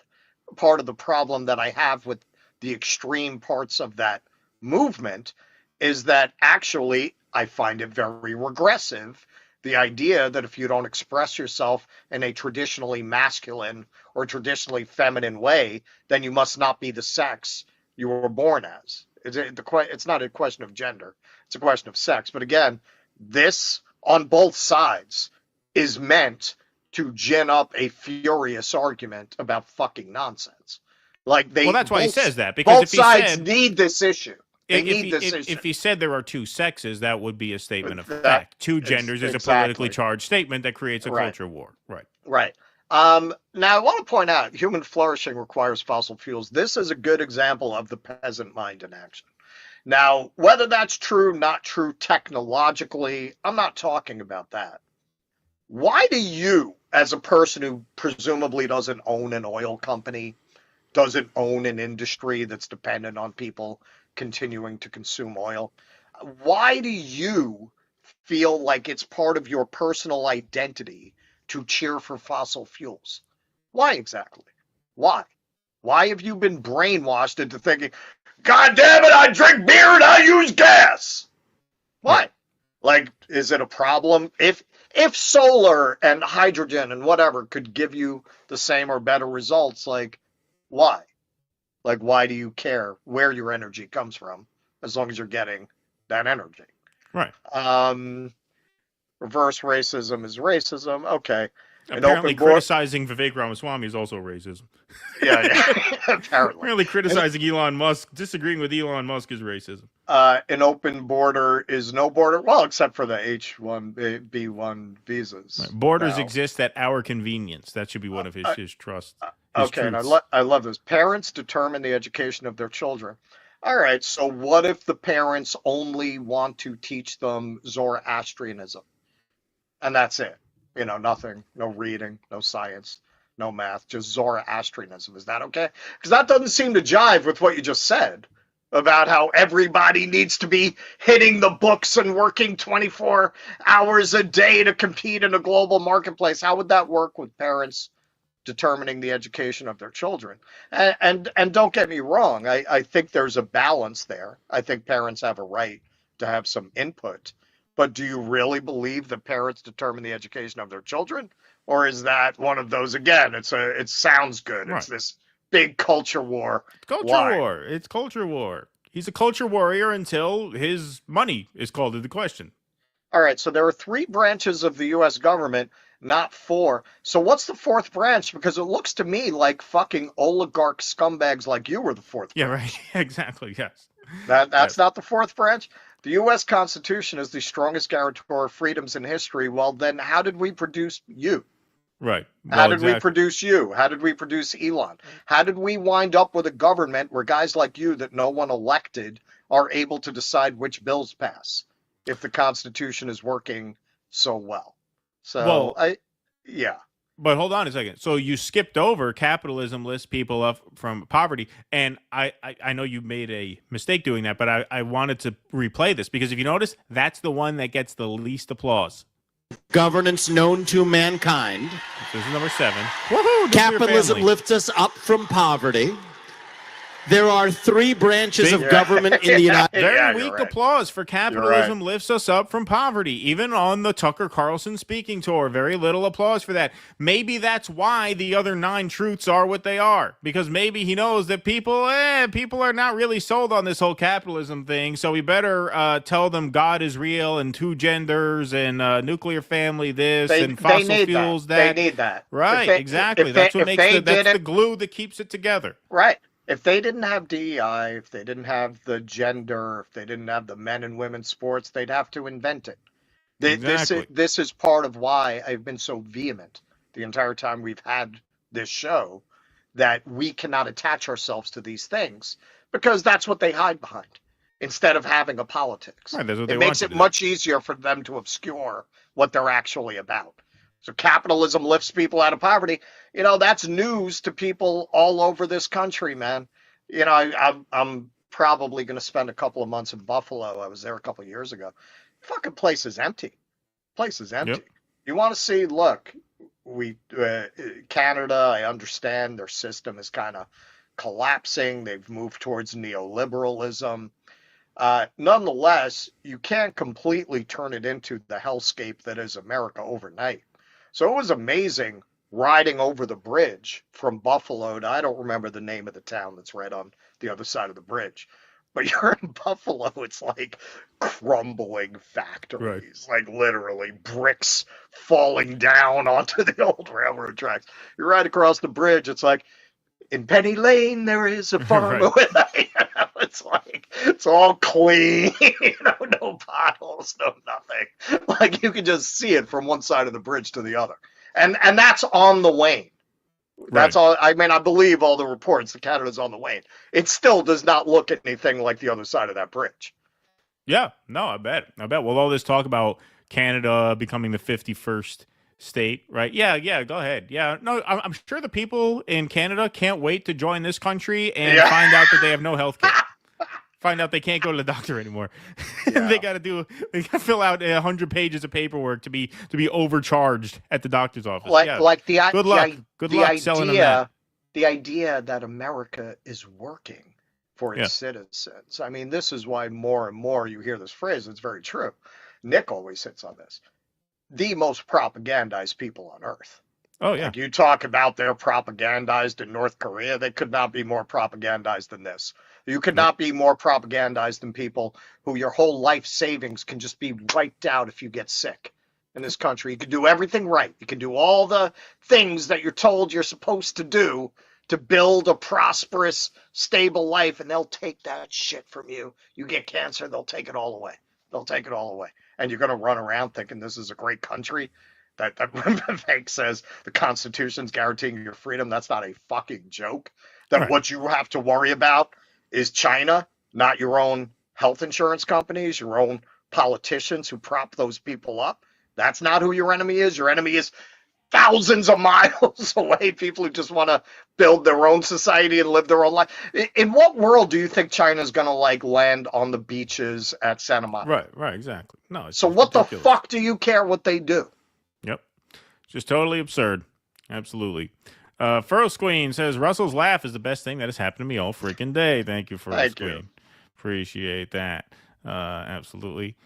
Part of the problem that I have with the extreme parts of that movement is that actually I find it very regressive. The idea that if you don't express yourself in a traditionally masculine or traditionally feminine way, then you must not be the sex you were born as. It's not a question of gender. It's a question of sex. But again, this on both sides is meant to gin up a furious argument about fucking nonsense. Well, that's why he says that, because both sides need this issue. If he said there are 2 sexes, that would be a statement of fact. 2 genders is a politically charged statement that creates a culture war. Right. Now, I want to point out, human flourishing requires fossil fuels. This is a good example of the peasant mind in action. Now, whether that's true, not true technologically, I'm not talking about that. Why do you, as a person who presumably doesn't own an oil company, doesn't own an industry that's dependent on people continuing to consume oil, why do you feel like it's part of your personal identity to cheer for fossil fuels? Why exactly? Why? Why have you been brainwashed into thinking, God damn it, I drink beer and I use gas? Why? Is it a problem? If solar and hydrogen and whatever could give you the same or better results, why? Why do you care where your energy comes from as long as you're getting that energy? Right. Reverse racism is racism. Okay. Apparently, criticizing Vivek Ramaswamy is also racism. Yeah, apparently. Apparently, criticizing Elon Musk, disagreeing with Elon Musk is racism. An open border is no border. Well, except for the H-1B1 visas. Right. Borders exist at our convenience. That should be one of his trusts. Okay, and I love this. Parents determine the education of their children. All right, so what if the parents only want to teach them Zoroastrianism? And that's it. Nothing, no reading, no science, no math, just Zoroastrianism. Is that okay? Because that doesn't seem to jive with what you just said about how everybody needs to be hitting the books and working 24 hours a day to compete in a global marketplace. How would that work with parents determining the education of their children? And don't get me wrong, I think there's a balance there. I think parents have a right to have some input. But do you really believe that parents determine the education of their children? Or is that one of those, again, it sounds good. Right. It's this big culture war. War. It's culture war. He's a culture warrior until his money is called into question. All right, so there are 3 branches of the U.S. government, not 4. So what's the 4th branch? Because it looks to me like fucking oligarch scumbags like you were the 4th branch. Yeah, right. Exactly, yes. That's not the 4th branch? The U.S. Constitution is the strongest guarantor of freedoms in history. Well, then how did we produce you? Right. Well, how did we produce you? How did we produce Elon? How did we wind up with a government where guys like you that no one elected are able to decide which bills pass if the Constitution is working so well? So, yeah. But hold on a second. So you skipped over capitalism lifts people up from poverty. And I know you made a mistake doing that, but I wanted to replay this because if you notice, that's the one that gets the least applause. Governance known to mankind. This is number 7. Woohoo! Capitalism lifts us up from poverty. There are 3 branches of government in the United States. Very weak applause for capitalism lifts us up from poverty. Even on the Tucker Carlson speaking tour, very little applause for that. Maybe that's why the other 9 truths are what they are. Because maybe he knows that people are not really sold on this whole capitalism thing. So we better tell them God is real and 2 genders and nuclear family this and fossil fuels that. They need that. Right, exactly. That's what makes that's the glue that keeps it together. Right. If they didn't have DEI, if they didn't have the gender, if they didn't have the men and women sports, they'd have to invent it. Exactly. This is part of why I've been so vehement the entire time we've had this show that we cannot attach ourselves to these things because that's what they hide behind instead of having a politics. Right, it makes it much easier for them to obscure what they're actually about. So capitalism lifts people out of poverty. That's news to people all over this country, man. I'm probably going to spend a couple of months in Buffalo. I was there a couple of years ago. Fucking place is empty. Yep. You want to see, look, Canada, I understand their system is kind of collapsing. They've moved towards neoliberalism. Nonetheless, you can't completely turn it into the hellscape that is America overnight. So it was amazing riding over the bridge from Buffalo to, I don't remember the name of the town that's right on the other side of the bridge. But you're in Buffalo, it's like crumbling factories, like literally bricks falling down onto the old railroad tracks. You ride across the bridge, it's like, in Penny Lane, there is a farmer with it's like, it's all clean, no potholes, no nothing. Like you can just see it from one side of the bridge to the other. And that's on the wane. That's all. I mean, I believe all the reports that Canada's on the wane. It still does not look anything like the other side of that bridge. Yeah, no, I bet. Well, all this talk about Canada becoming the 51st state, right? Yeah, go ahead. Yeah, no, I'm sure the people in Canada can't wait to join this country and find out that they have no health care. Find out they can't go to the doctor anymore. Yeah. They got to fill out 100 pages of paperwork to be overcharged at the doctor's office. Good luck selling them that. The idea that America is working for its citizens. I mean, this is why more and more you hear this phrase. It's very true. Nick always hits on this. The most propagandized people on earth. Oh, yeah. Like you talk about they're propagandized in North Korea. They could not be more propagandized than this. You could not be more propagandized than people who your whole life savings can just be wiped out if you get sick. in this country. You can do everything right. You can do all the things that you're told you're supposed to do to build a prosperous, stable life, and they'll take that shit from you. You get cancer, they'll take it all away. They'll take it all away. And you're going to run around thinking this is a great country. That Vivek says the Constitution's guaranteeing your freedom. That's not a fucking joke. That Right. what you have to worry about is China, not your own health insurance companies, your own politicians who prop those people up. That's not who your enemy is. Your enemy is thousands of miles away, people who just want to build their own society and live their own life. In what world do you think China's going to like land on the beaches at Santa Monica? Right, exactly. No, it's So just what ridiculous. the fuck do you care what they do? Yep. Just totally absurd. Absolutely. Furrow Queen says, Russell's laugh is the best thing that has happened to me all freaking day. Thank you, Furrow Thank you. Queen. Appreciate that. Absolutely.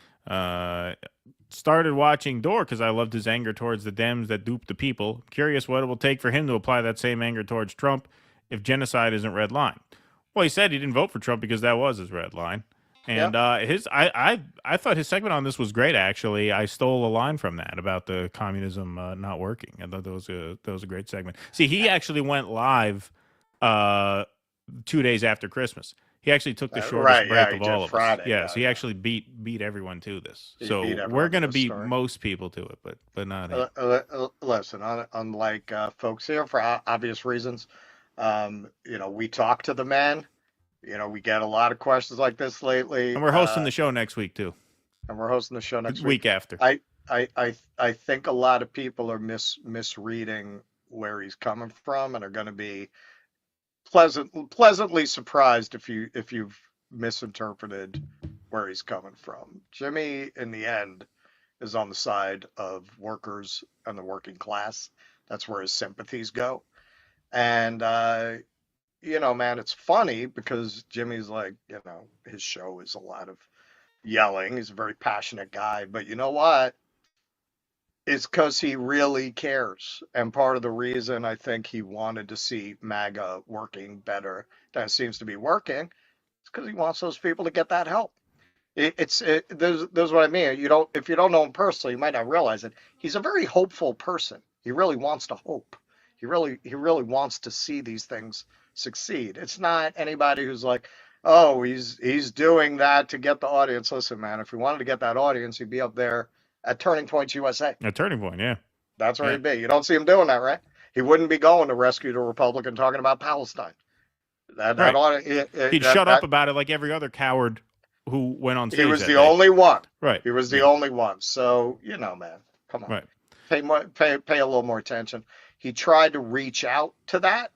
Started watching Dore because I loved his anger towards the Dems that duped the people. Curious what it will take for him to apply that same anger towards Trump if genocide isn't red line. Well, he said he didn't vote for Trump because that was his red line. And I thought his segment on this was great. Actually, I stole a line from that about the communism not working. I thought that was a great segment. See, he actually went live 2 days after Christmas. He actually took the shortest break of all of Friday, us. Yes, he actually beat everyone to this. He So beat everyone we're going to to the beat story. most people to it, but not him. Listen, unlike folks here, for obvious reasons, we talk to the man. We get a lot of questions like this lately. And we're hosting the show next week too. And we're hosting the show next week after. I think a lot of people are misreading where he's coming from and are going to be pleasantly surprised if you've misinterpreted where he's coming from. Jimmy, in the end, is on the side of workers and the working class. That's where his sympathies go. And man, it's funny because Jimmy's like, his show is a lot of yelling. He's a very passionate guy, but you know what? It's because he really cares. And part of the reason I think he wanted to see MAGA working better than it seems to be working is because he wants those people to get that help. There's what I mean. If you don't know him personally, you might not realize it. He's a very hopeful person. He really wants to hope. He really wants to see these things succeed. It's not anybody who's like, oh, he's doing that to get the audience. Listen, man, if he wanted to get that audience, he'd be up there at Turning Points USA. A Turning Point, yeah. That's where he'd be. You don't see him doing that, right? He wouldn't be going to rescue the Republican talking about Palestine. He'd shut up about it like every other coward who went on stage. He was the only one. Right. He was the only one. So, man, come on. Right. Pay a little more attention. He tried to reach out to that,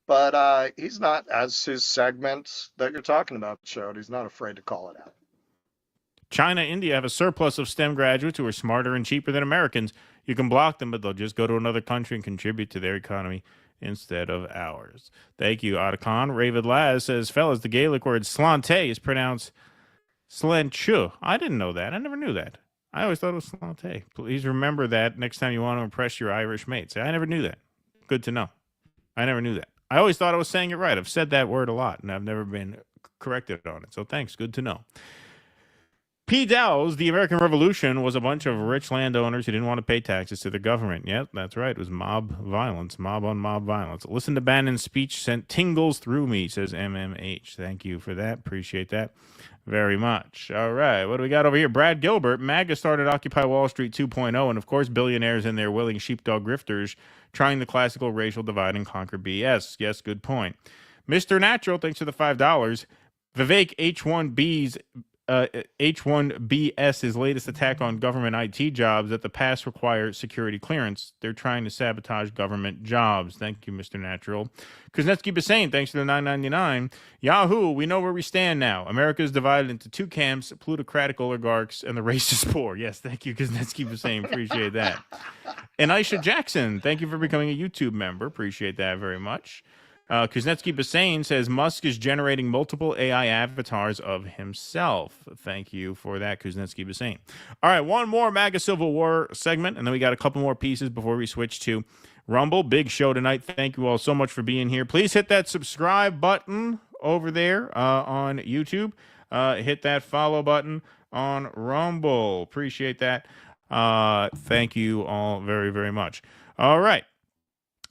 but he's not, as his segments that you're talking about showed, he's not afraid to call it out. China, India have a surplus of STEM graduates who are smarter and cheaper than Americans. You can block them, but they'll just go to another country and contribute to their economy instead of ours. Thank you, Otacon. Ravid Laz says, fellas, the Gaelic word slante is pronounced slenchu. I didn't know that. I never knew that. I always thought it was slante. Please remember that next time you want to impress your Irish mates. I never knew that. Good to know. I never knew that. I always thought I was saying it right. I've said that word a lot, and I've never been corrected on it. So thanks. Good to know. P. Dow's The American Revolution was a bunch of rich landowners who didn't want to pay taxes to the government. Yep, that's right. It was mob violence, mob on mob violence. Listen to Bannon's speech sent tingles through me, says MMH. Thank you for that. Appreciate that very much. All right, what do we got over here? Brad Gilbert, MAGA started Occupy Wall Street 2.0, and of course, billionaires and their willing sheepdog grifters trying the classical racial divide and conquer BS. Yes, good point. Mr. Natural, thanks for the $5. Vivek H1BS's latest attack on government IT jobs that the past require security clearance. They're trying to sabotage government jobs. Thank you, Mr. Natural. Kuznetsky Bassane, thanks for the $9.99. Yahoo, we know where we stand now. America is divided into two camps, plutocratic oligarchs and the racist poor. Yes, thank you, Kuznetsky Bassane. Appreciate that. And Aisha Jackson, thank you for becoming a YouTube member. Appreciate that very much. Kuznetsky Bassane says Musk is generating multiple AI avatars of himself. Thank you for that, Kuznetsky Bassane. All right, one more MAGA Civil War segment, and then we got a couple more pieces before we switch to Rumble. Big show tonight. Thank you all so much for being here. Please hit that subscribe button over there on YouTube. Hit that follow button on Rumble. Appreciate that. Thank you all very, very much. All right.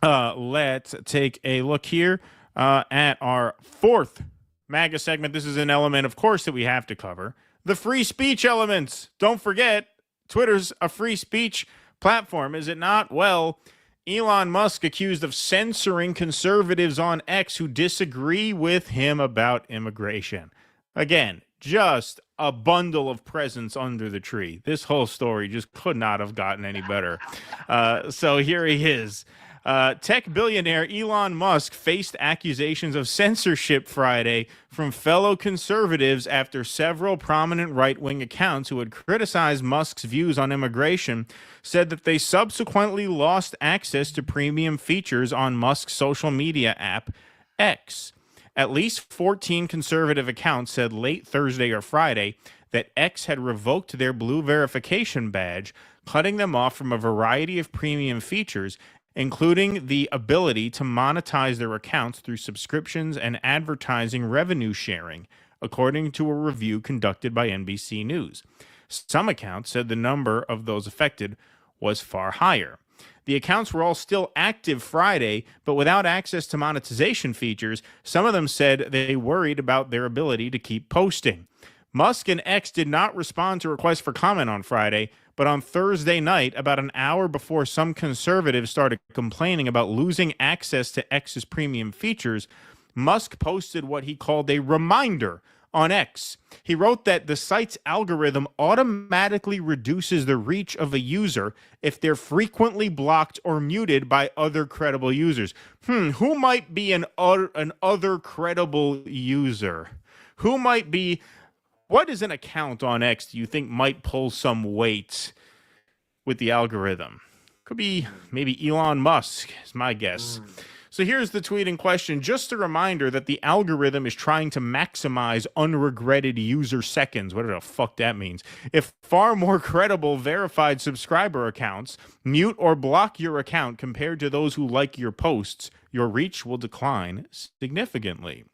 Let's take a look here at our fourth MAGA segment. This is an element, of course, that we have to cover. The free speech elements. Don't forget, Twitter's a free speech platform, is it not? Well, Elon Musk accused of censoring conservatives on X who disagree with him about immigration. Again, just a bundle of presents under the tree. This whole story just could not have gotten any better. So here he is. Tech billionaire Elon Musk faced accusations of censorship Friday from fellow conservatives after several prominent right-wing accounts who had criticized Musk's views on immigration said that they subsequently lost access to premium features on Musk's social media app, X. At least 14 conservative accounts said late Thursday or Friday that X had revoked their blue verification badge, cutting them off from a variety of premium features, including the ability to monetize their accounts through subscriptions and advertising revenue sharing, according to a review conducted by NBC News. Some accounts said the number of those affected was far higher. The accounts were all still active Friday, but without access to monetization features. Some of them said they worried about their ability to keep posting. Musk and X did not respond to requests for comment on Friday, but on Thursday night, about an hour before some conservatives started complaining about losing access to X's premium features, Musk posted what he called a reminder on X. He wrote that the site's algorithm automatically reduces the reach of a user if they're frequently blocked or muted by other credible users. Who might be an other credible user? Who might be... What is an account on X do you think might pull some weight with the algorithm? Could be maybe Elon Musk, is my guess. So here's the tweet in question. Just a reminder that the algorithm is trying to maximize unregretted user seconds. Whatever the fuck that means. If far more credible verified subscriber accounts mute or block your account compared to those who like your posts, your reach will decline significantly.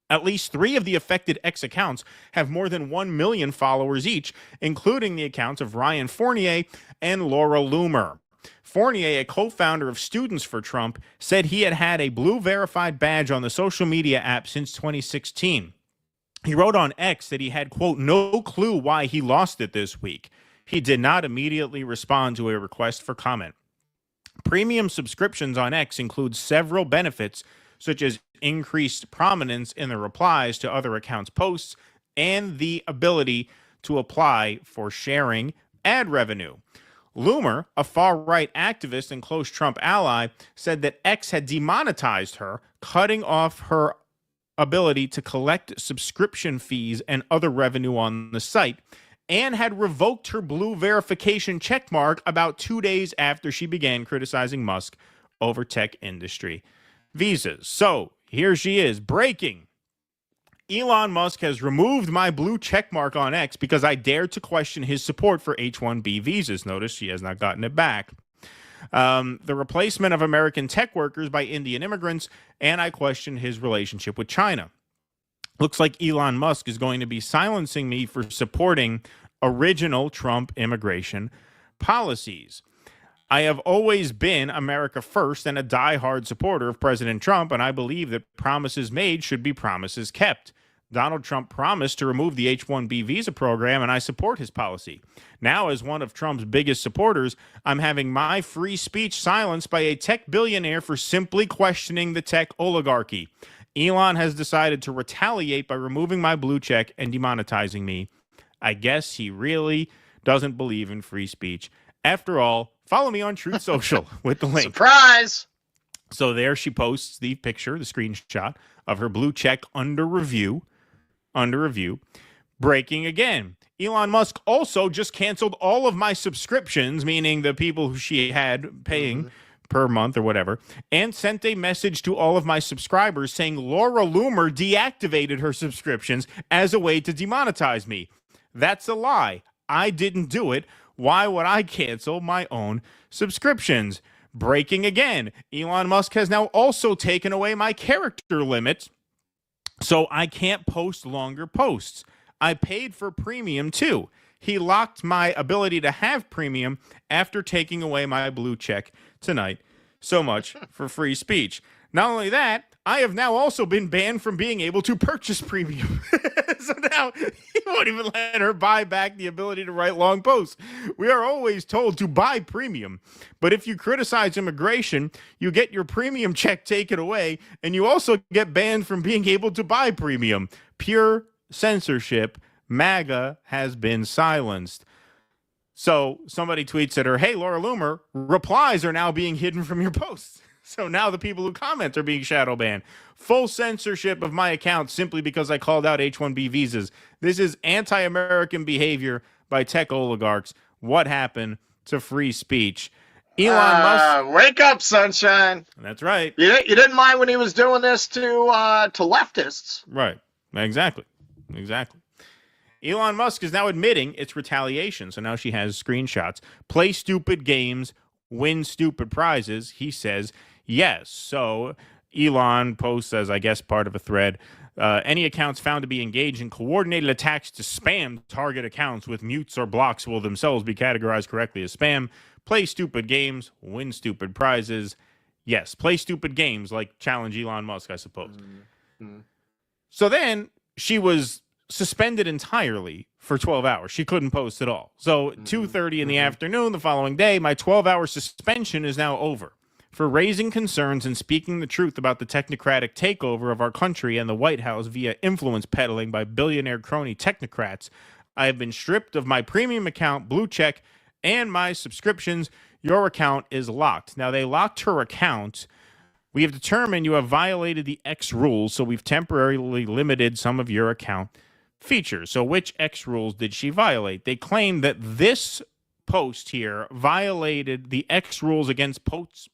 At least 3 of the affected X accounts have more than 1 million followers each, including the accounts of Ryan Fournier and Laura Loomer. Fournier, a co-founder of Students for Trump, said he had had a blue verified badge on the social media app since 2016. He wrote on X that he had, quote, no clue why he lost it this week. He did not immediately respond to a request for comment. Premium subscriptions on X include several benefits, such as increased prominence in the replies to other accounts' posts and the ability to apply for sharing ad revenue. Loomer, a far-right activist and close Trump ally, said that X had demonetized her, cutting off her ability to collect subscription fees and other revenue on the site, and had revoked her blue verification checkmark about 2 days after she began criticizing Musk over tech industry visas. So here she is, breaking. Elon Musk has removed my blue checkmark on X because I dared to question his support for H-1B visas. Notice she has not gotten it back. The replacement of American tech workers by Indian immigrants, and I question his relationship with China. Looks like Elon Musk is going to be silencing me for supporting original Trump immigration policies. I have always been America first and a diehard supporter of President Trump, and I believe that promises made should be promises kept. Donald Trump promised to remove the H-1B visa program, and I support his policy. Now, as one of Trump's biggest supporters, I'm having my free speech silenced by a tech billionaire for simply questioning the tech oligarchy. Elon has decided to retaliate by removing my blue check and demonetizing me. I guess he really doesn't believe in free speech. After all, follow me on Truth Social with the link. Surprise! So there she posts the picture, the screenshot of her blue check under review. Breaking again. Elon Musk also just canceled all of my subscriptions, meaning the people who she had paying per month or whatever, and sent a message to all of my subscribers saying Laura Loomer deactivated her subscriptions as a way to demonetize me. That's a lie. I didn't do it. Why would I cancel my own subscriptions? Breaking again. Elon Musk has now also taken away my character limit, so I can't post longer posts. I paid for premium too. He locked my ability to have premium after taking away my blue check tonight. So much for free speech. Not only that, I have now also been banned from being able to purchase premium. So now he won't even let her buy back the ability to write long posts. We are always told to buy premium. But if you criticize immigration, you get your premium check taken away, and you also get banned from being able to buy premium. Pure censorship. MAGA has been silenced. So somebody tweets at her, hey, Laura Loomer, replies are now being hidden from your posts. So now the people who comment are being shadow banned. Full censorship of my account simply because I called out H-1B visas. This is anti-American behavior by tech oligarchs. What happened to free speech? Elon Musk. Wake up, sunshine. That's right. You didn't mind when he was doing this to leftists. Right. Exactly. Elon Musk is now admitting it's retaliation. So now she has screenshots. Play stupid games, win stupid prizes. He says yes. So Elon posts as, I guess, part of a thread. Any accounts found to be engaged in coordinated attacks to spam target accounts with mutes or blocks will themselves be categorized correctly as spam. Play stupid games, win stupid prizes. Yes, play stupid games like challenge Elon Musk, I suppose. Mm-hmm. So then she was suspended entirely for 12 hours. She couldn't post at all. So 2:30 in the afternoon the following day, my 12-hour suspension is now over. For raising concerns and speaking the truth about the technocratic takeover of our country and the White House via influence peddling by billionaire crony technocrats, I have been stripped of my premium account, Blue Check, and my subscriptions. Your account is locked. Now, they locked her account. We have determined you have violated the X rules, so we've temporarily limited some of your account features. So which X rules did she violate? They claim that this post here violated the X rules against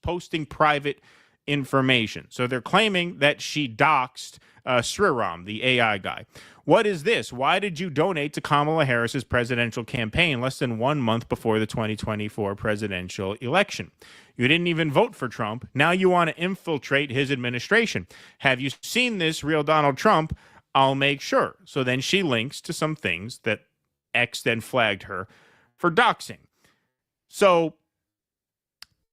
posting private information. So they're claiming that she doxed Sriram, the AI guy. What is this? Why did you donate to Kamala Harris's presidential campaign less than 1 month before the 2024 presidential election? You didn't even vote for Trump. Now you want to infiltrate his administration. Have you seen this, real Donald Trump? I'll make sure. So then she links to some things that X then flagged her for doxing. So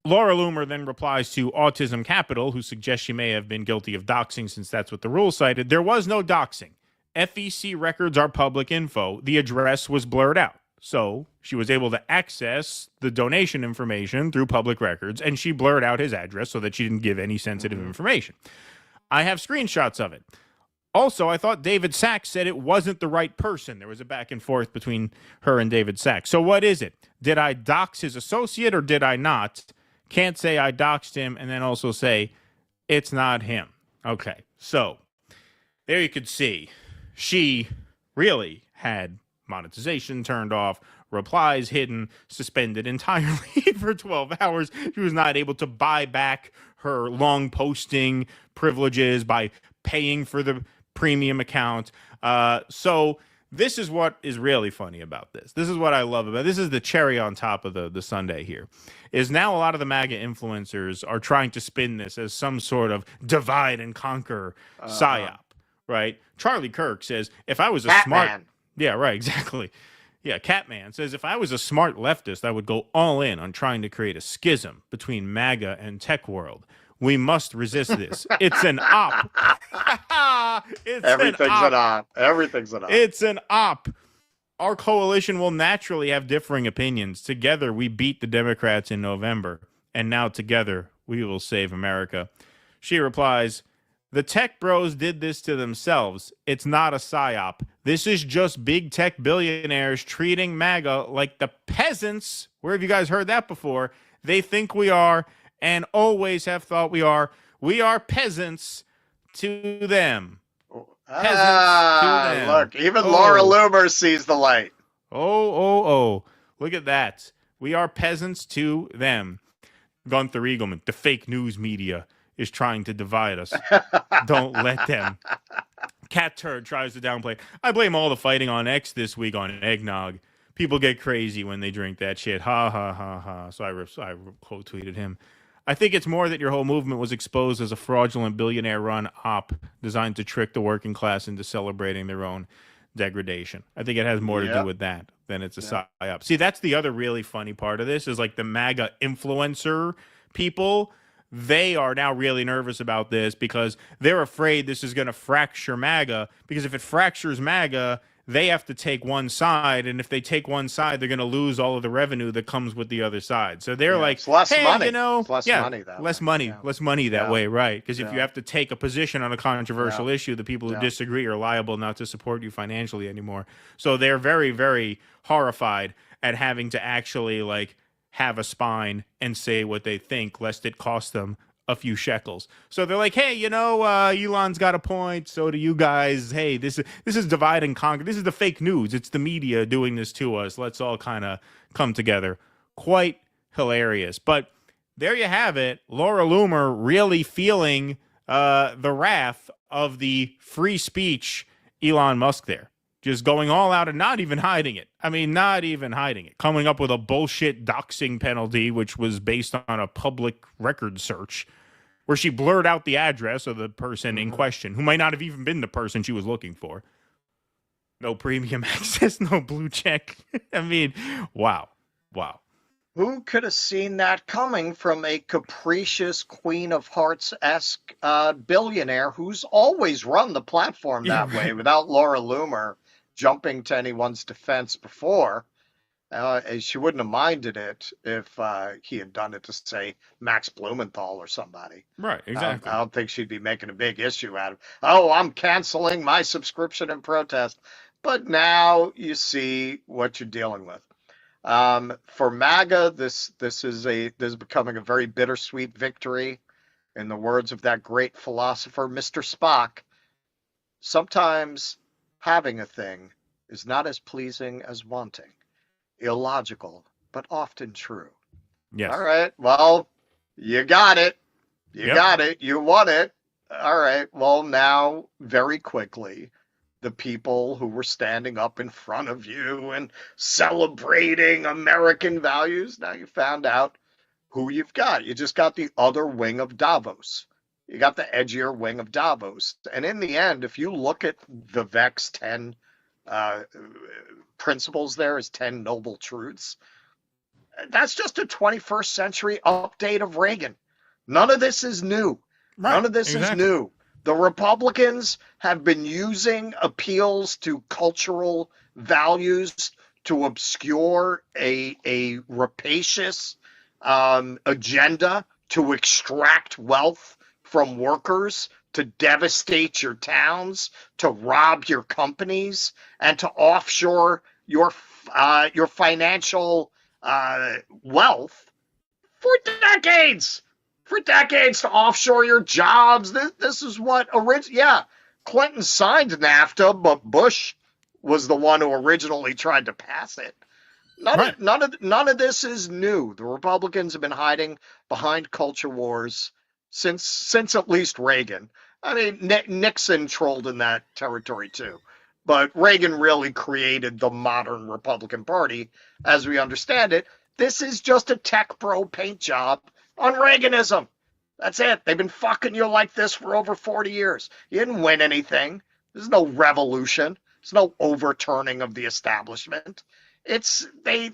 Laura Loomer then replies to Autism Capital, who suggests she may have been guilty of doxing since that's what the rule cited. There was no doxing. FEC records are public info. The address was blurred out. So she was able to access the donation information through public records, and she blurred out his address so that she didn't give any sensitive information. I have screenshots of it. Also, I thought David Sachs said it wasn't the right person. There was a back and forth between her and David Sachs. So what is it? Did I dox his associate or did I not? Can't say I doxed him and then also say it's not him. Okay, so there you could see she really had monetization turned off, replies hidden, suspended entirely for 12 hours. She was not able to buy back her long posting privileges by paying for the premium account. So this is what is really funny about this. This is what I love about it. This is the cherry on top of the sundae here, is now a lot of the MAGA influencers are trying to spin this as some sort of divide and conquer psyop, right? Charlie Kirk says, if I was a smart... Yeah, right, exactly. Yeah, Catman says, if I was a smart leftist, I would go all in on trying to create a schism between MAGA and tech world. We must resist this. It's an op. Everything's an op. Everything's an op. It's an op. Our coalition will naturally have differing opinions. Together, we beat the Democrats in November, and now together, we will save America. She replies, the tech bros did this to themselves. It's not a psyop. This is just big tech billionaires treating MAGA like the peasants. Where have you guys heard that before? They think we are and always have thought we are. We are peasants to them. Peasants to them. Look, even Laura Loomer sees the light. Oh. Look at that. We are peasants to them. Gunther Eagleman, the fake news media is trying to divide us. Don't let them. Cat Turd tries to downplay. I blame all the fighting on X this week on eggnog. People get crazy when they drink that shit. Ha, ha, ha, ha. So I quote tweeted him. I think it's more that your whole movement was exposed as a fraudulent billionaire-run op designed to trick the working class into celebrating their own degradation. I think it has more to do with that than it's a psyop. See, that's the other really funny part of this is like the MAGA influencer people. They are now really nervous about this because they're afraid this is going to fracture MAGA, because if it fractures MAGA, they have to take one side, and if they take one side, they're going to lose all of the revenue that comes with the other side. So they're like, it's less hey, money. you know, It's less money that less way. money, less money that way, right? Because if Yeah. you have to take a position on a controversial issue, the people who disagree are liable not to support you financially anymore. So they're very, very horrified at having to actually like have a spine and say what they think, lest it cost them a few shekels. So they're like, hey, you know, Elon's got a point. So do you guys. Hey, this is divide and conquer. This is the fake news. It's the media doing this to us. Let's all kind of come together. Quite hilarious. But there you have it. Laura Loomer really feeling the wrath of the free speech Elon Musk there. Just going all out and not even hiding it. I mean, not even hiding it. Coming up with a bullshit doxing penalty, which was based on a public record search, where she blurred out the address of the person in question, who might not have even been the person she was looking for. No premium access, no blue check. I mean, wow. Wow. Who could have seen that coming from a capricious Queen of Hearts-esque billionaire who's always run the platform that way without Laura Loomer jumping to anyone's defense before? She wouldn't have minded it if he had done it to, say, Max Blumenthal or somebody. Right, exactly. I don't think she'd be making a big issue out of, oh, I'm canceling my subscription in protest. But now you see what you're dealing with. For MAGA, this is becoming a very bittersweet victory. In the words of that great philosopher, Mr. Spock, sometimes having a thing is not as pleasing as wanting. Illogical, but often true. Yes. All right. Well, you got it. You got it. You won it. All right. Well, now, very quickly, the people who were standing up in front of you and celebrating American values, now you found out who you've got. You just got the other wing of Davos. You got the edgier wing of Davos. And in the end, if you look at Vivek's 10 principles there as 10 noble truths, that's just a 21st century update of Reagan. None of this is new. Right, None of this is new. The Republicans have been using appeals to cultural values to obscure a rapacious agenda to extract wealth from workers, to devastate your towns, to rob your companies, and to offshore your financial wealth for decades. For decades, to offshore your jobs. This is what Clinton signed NAFTA, but Bush was the one who originally tried to pass it. None of this is new. The Republicans have been hiding behind culture wars since at least Reagan. I mean, Nixon trolled in that territory too. But Reagan really created the modern Republican Party as we understand it. This is just a tech bro paint job on Reaganism. That's it. They've been fucking you like this for over 40 years. You didn't win anything. There's no revolution. There's no overturning of the establishment. They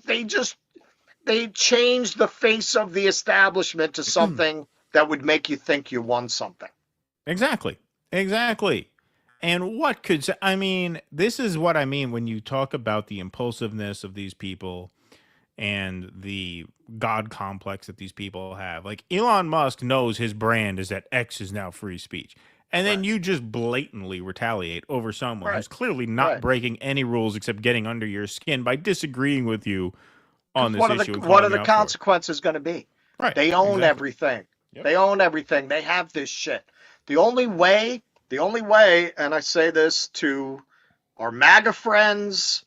changed the face of the establishment to something that would make you think you won something. Exactly. And this is what I mean when you talk about the impulsiveness of these people and the God complex that these people have. Like, Elon Musk knows his brand is that X is now free speech. And then you just blatantly retaliate over someone who's clearly not breaking any rules except getting under your skin by disagreeing with you on this issue. What are the consequences going to be? Right. They own everything. Yep. They own everything. They have this shit. The only way, and I say this to our MAGA friends,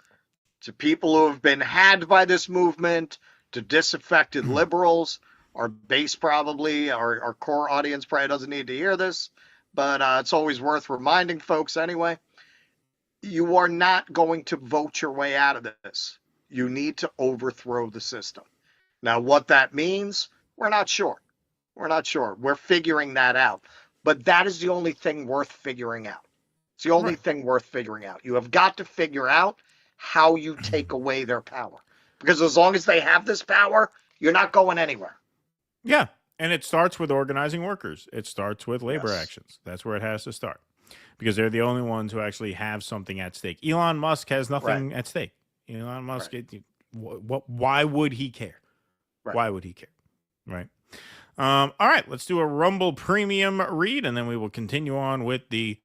to people who have been had by this movement, to disaffected liberals, our base probably, our core audience probably doesn't need to hear this, but it's always worth reminding folks anyway. You are not going to vote your way out of this. You need to overthrow the system. Now, what that means, we're not sure. We're figuring that out. But that is the only thing worth figuring out. It's the only thing worth figuring out. You have got to figure out how you take away their power. Because as long as they have this power, you're not going anywhere. Yeah. And it starts with organizing workers. It starts with labor actions. That's where it has to start. Because they're the only ones who actually have something at stake. Elon Musk has nothing at stake. Elon Musk, why would he care? Why would he care? Right. All right, let's do a Rumble Premium read, and then we will continue on with the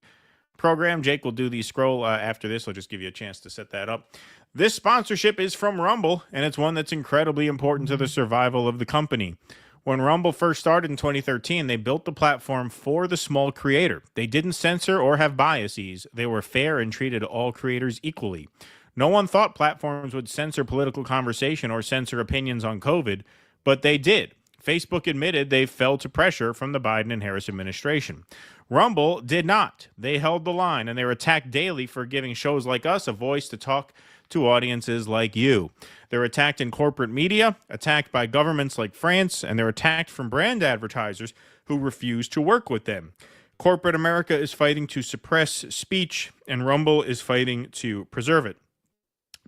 program. Jake will do the scroll after this. I'll just give you a chance to set that up. This sponsorship is from Rumble, and it's one that's incredibly important to the survival of the company. When Rumble first started in 2013, they built the platform for the small creator. They didn't censor or have biases. They were fair and treated all creators equally. No one thought platforms would censor political conversation or censor opinions on COVID, but they did. Facebook admitted they fell to pressure from the Biden and Harris administration. Rumble did not. They held the line, and they were attacked daily for giving shows like us a voice to talk to audiences like you. They're attacked in corporate media, attacked by governments like France, and they're attacked from brand advertisers who refuse to work with them. Corporate America is fighting to suppress speech, and Rumble is fighting to preserve it.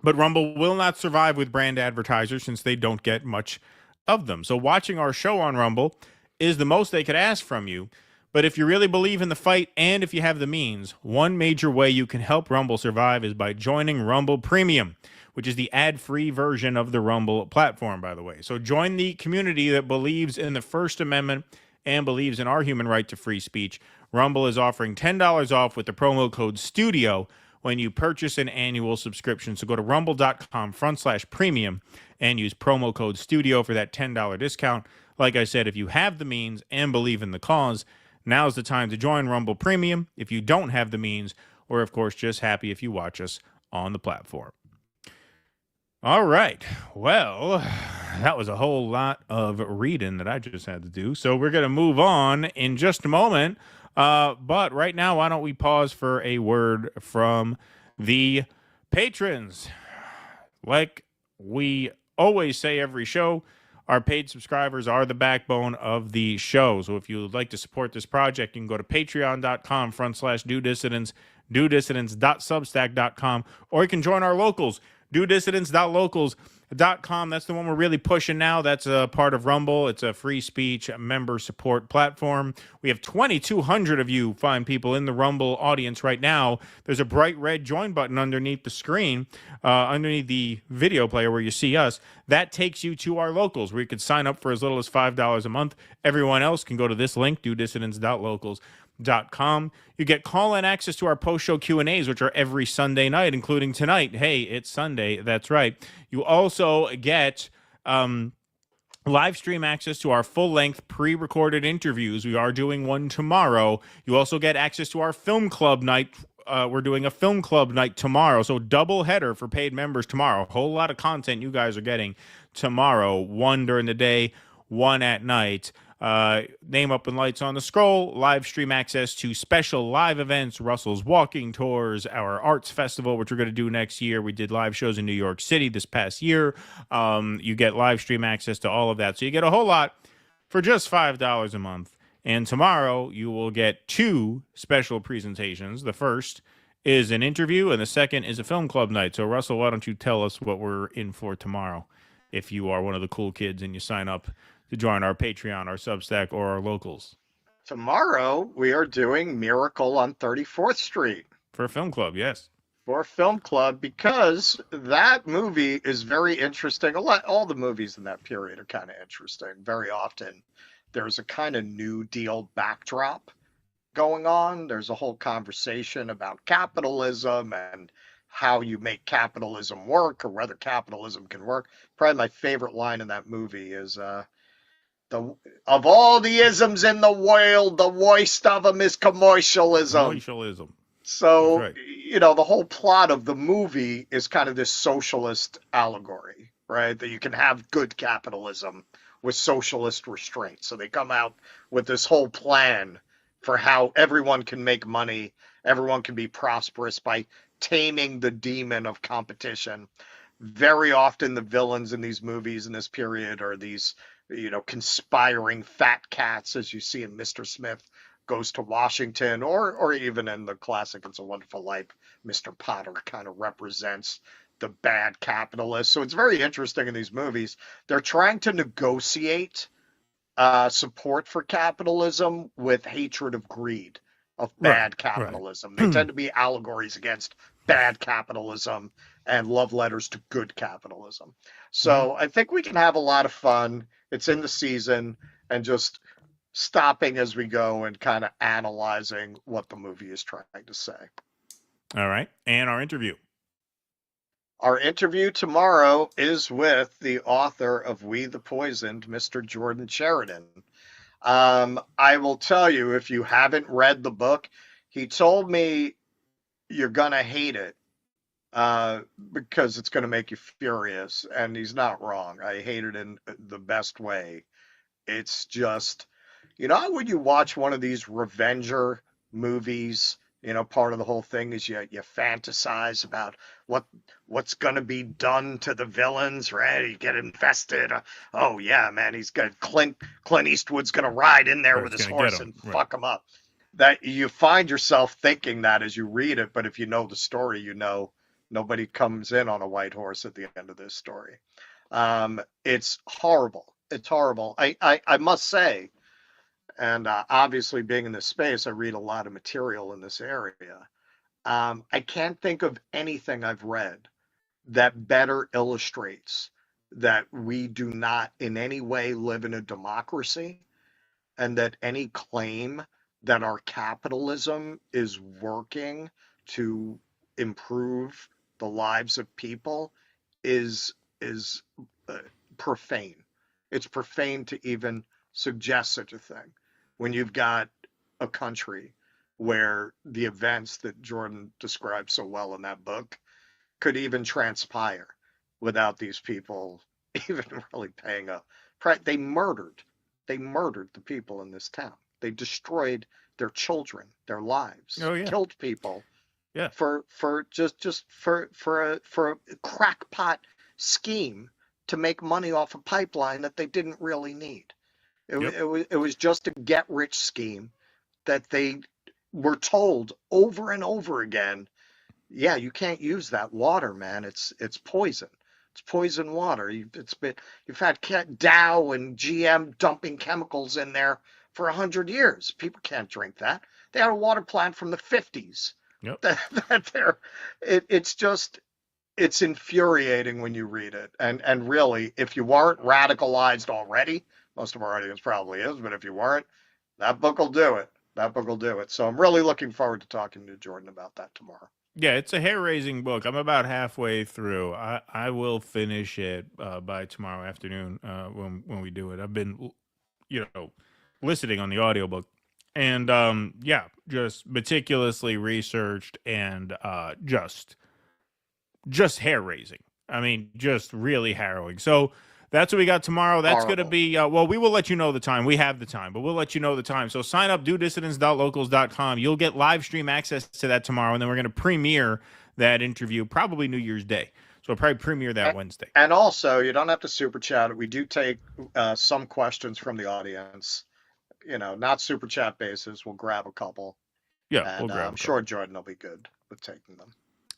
But Rumble will not survive with brand advertisers since they don't get much of them. So watching our show on Rumble is the most they could ask from you. But if you really believe in the fight and if you have the means, one major way you can help Rumble survive is by joining Rumble Premium, which is the ad-free version of the Rumble platform, by the way. So join the community that believes in the First Amendment and believes in our human right to free speech. Rumble is offering $10 off with the promo code STUDIO when you purchase an annual subscription. So go to rumble.com/premium and use promo code STUDIO for that $10 discount. Like I said, if you have the means and believe in the cause, now's the time to join Rumble Premium. If you don't have the means, or of course just happy if you watch us on the platform. All right. Well, that was a whole lot of reading that I just had to do. So we're going to move on in just a moment. But right now, why don't we pause for a word from the patrons? Like we always say every show, our paid subscribers are the backbone of the show. So if you would like to support this project, you can go to patreon.com/DoDissidents, DoDissidents.substack.com, or you can join our locals, DoDissidents.locals.com. That's the one we're really pushing now. That's a part of Rumble. It's a free speech member support platform. We have 2,200 of you fine people in the Rumble audience right now. There's a bright red join button underneath the screen, underneath the video player where you see us. That takes you to our locals, where you can sign up for as little as $5 a month. Everyone else can go to this link, DoDissidents.locals.com. You get call-in access to our post-show Q&As, which are every Sunday night, including tonight. Hey, it's Sunday. That's right. You also get live stream access to our full-length pre-recorded interviews. We are doing one tomorrow. You also get access to our film club night. We're doing a film club night tomorrow, so double header for paid members tomorrow. A whole lot of content you guys are getting tomorrow. One during the day, one at night. Name up and lights on the scroll, live stream access to special live events, Russell's Walking Tours, our arts festival, which we're going to do next year. We did live shows in New York City this past year. You get live stream access to all of that. So you get a whole lot for just $5 a month. And tomorrow you will get 2 special presentations. The first is an interview, and the second is a film club night. So Russell, why don't you tell us what we're in for tomorrow if you are one of the cool kids and you sign up to join our Patreon, our Substack, or our locals. Tomorrow, we are doing Miracle on 34th Street. For a film club, yes. For a film club, because that movie is very interesting. All the movies in that period are kind of interesting. Very often, there's a kind of New Deal backdrop going on. There's a whole conversation about capitalism and how you make capitalism work, or whether capitalism can work. Probably my favorite line in that movie is... of all the isms in the world, the worst of them is commercialism. Commercialism. So, right. The whole plot of the movie is kind of this socialist allegory, right? That you can have good capitalism with socialist restraints. So they come out with this whole plan for how everyone can make money, everyone can be prosperous by taming the demon of competition. Very often the villains in these movies in this period are these conspiring fat cats, as you see in Mr. Smith, goes to Washington, or even in the classic It's a Wonderful Life, Mr. Potter kind of represents the bad capitalist. So it's very interesting in these movies. They're trying to negotiate support for capitalism with hatred of greed, of bad capitalism. They tend to be allegories against bad capitalism and love letters to good capitalism. So I think we can have a lot of fun. It's in the season, and just stopping as we go and kind of analyzing what the movie is trying to say. All right. And our interview. Our interview tomorrow is with the author of We the Poisoned, Mr. Jordan Sheridan. I will tell you, if you haven't read the book, he told me you're going to hate it because it's going to make you furious. And he's not wrong. I hate it in the best way. It's just, you know, when you watch one of these Revenger movies, you know, part of the whole thing is you fantasize about what's going to be done to the villains, right? You get invested. Oh, yeah, man, he's got Clint Eastwood's going to ride in there with his horse and fuck him up. That you find yourself thinking that as you read it, but if you know the story, you know nobody comes in on a white horse at the end of this story. It's horrible. It's horrible. I must say, and obviously being in this space, I read a lot of material in this area. I can't think of anything I've read that better illustrates that we do not in any way live in a democracy, and that any claim that our capitalism is working to improve the lives of people is profane. It's profane to even suggest such a thing when you've got a country where the events that Jordan describes so well in that book could even transpire without these people even really paying a price. They murdered the people in this town. They destroyed their children, their lives, killed people for a crackpot scheme to make money off a pipeline that they didn't really need. It was just a get-rich scheme that they were told over and over again, yeah, you can't use that water, man. It's poison. It's poison water. You've had Dow and GM dumping chemicals in there for 100 years. People can't drink that. They had a water plant from the 50s. It's infuriating when you read it. And really, if you weren't radicalized already, most of our audience probably is, but if you weren't, that book will do it. That book will do it. So I'm really looking forward to talking to Jordan about that tomorrow. Yeah, it's a hair-raising book. I'm about halfway through. I will finish it by tomorrow afternoon when we do it. I've been, listening on the audiobook. And, just meticulously researched and just hair-raising. I mean, just really harrowing. So that's what we got tomorrow. That's going to be, we will let you know the time. We have the time, but we'll let you know the time. So sign up, dodissidents.locals.com. You'll get live stream access to that tomorrow, and then we're going to premiere that interview probably New Year's Day. So we'll probably premiere that Wednesday. And also, you don't have to super chat it. We do take some questions from the audience, not super chat basis. We'll grab a couple. Yeah, and, I'm sure Jordan will be good with taking them.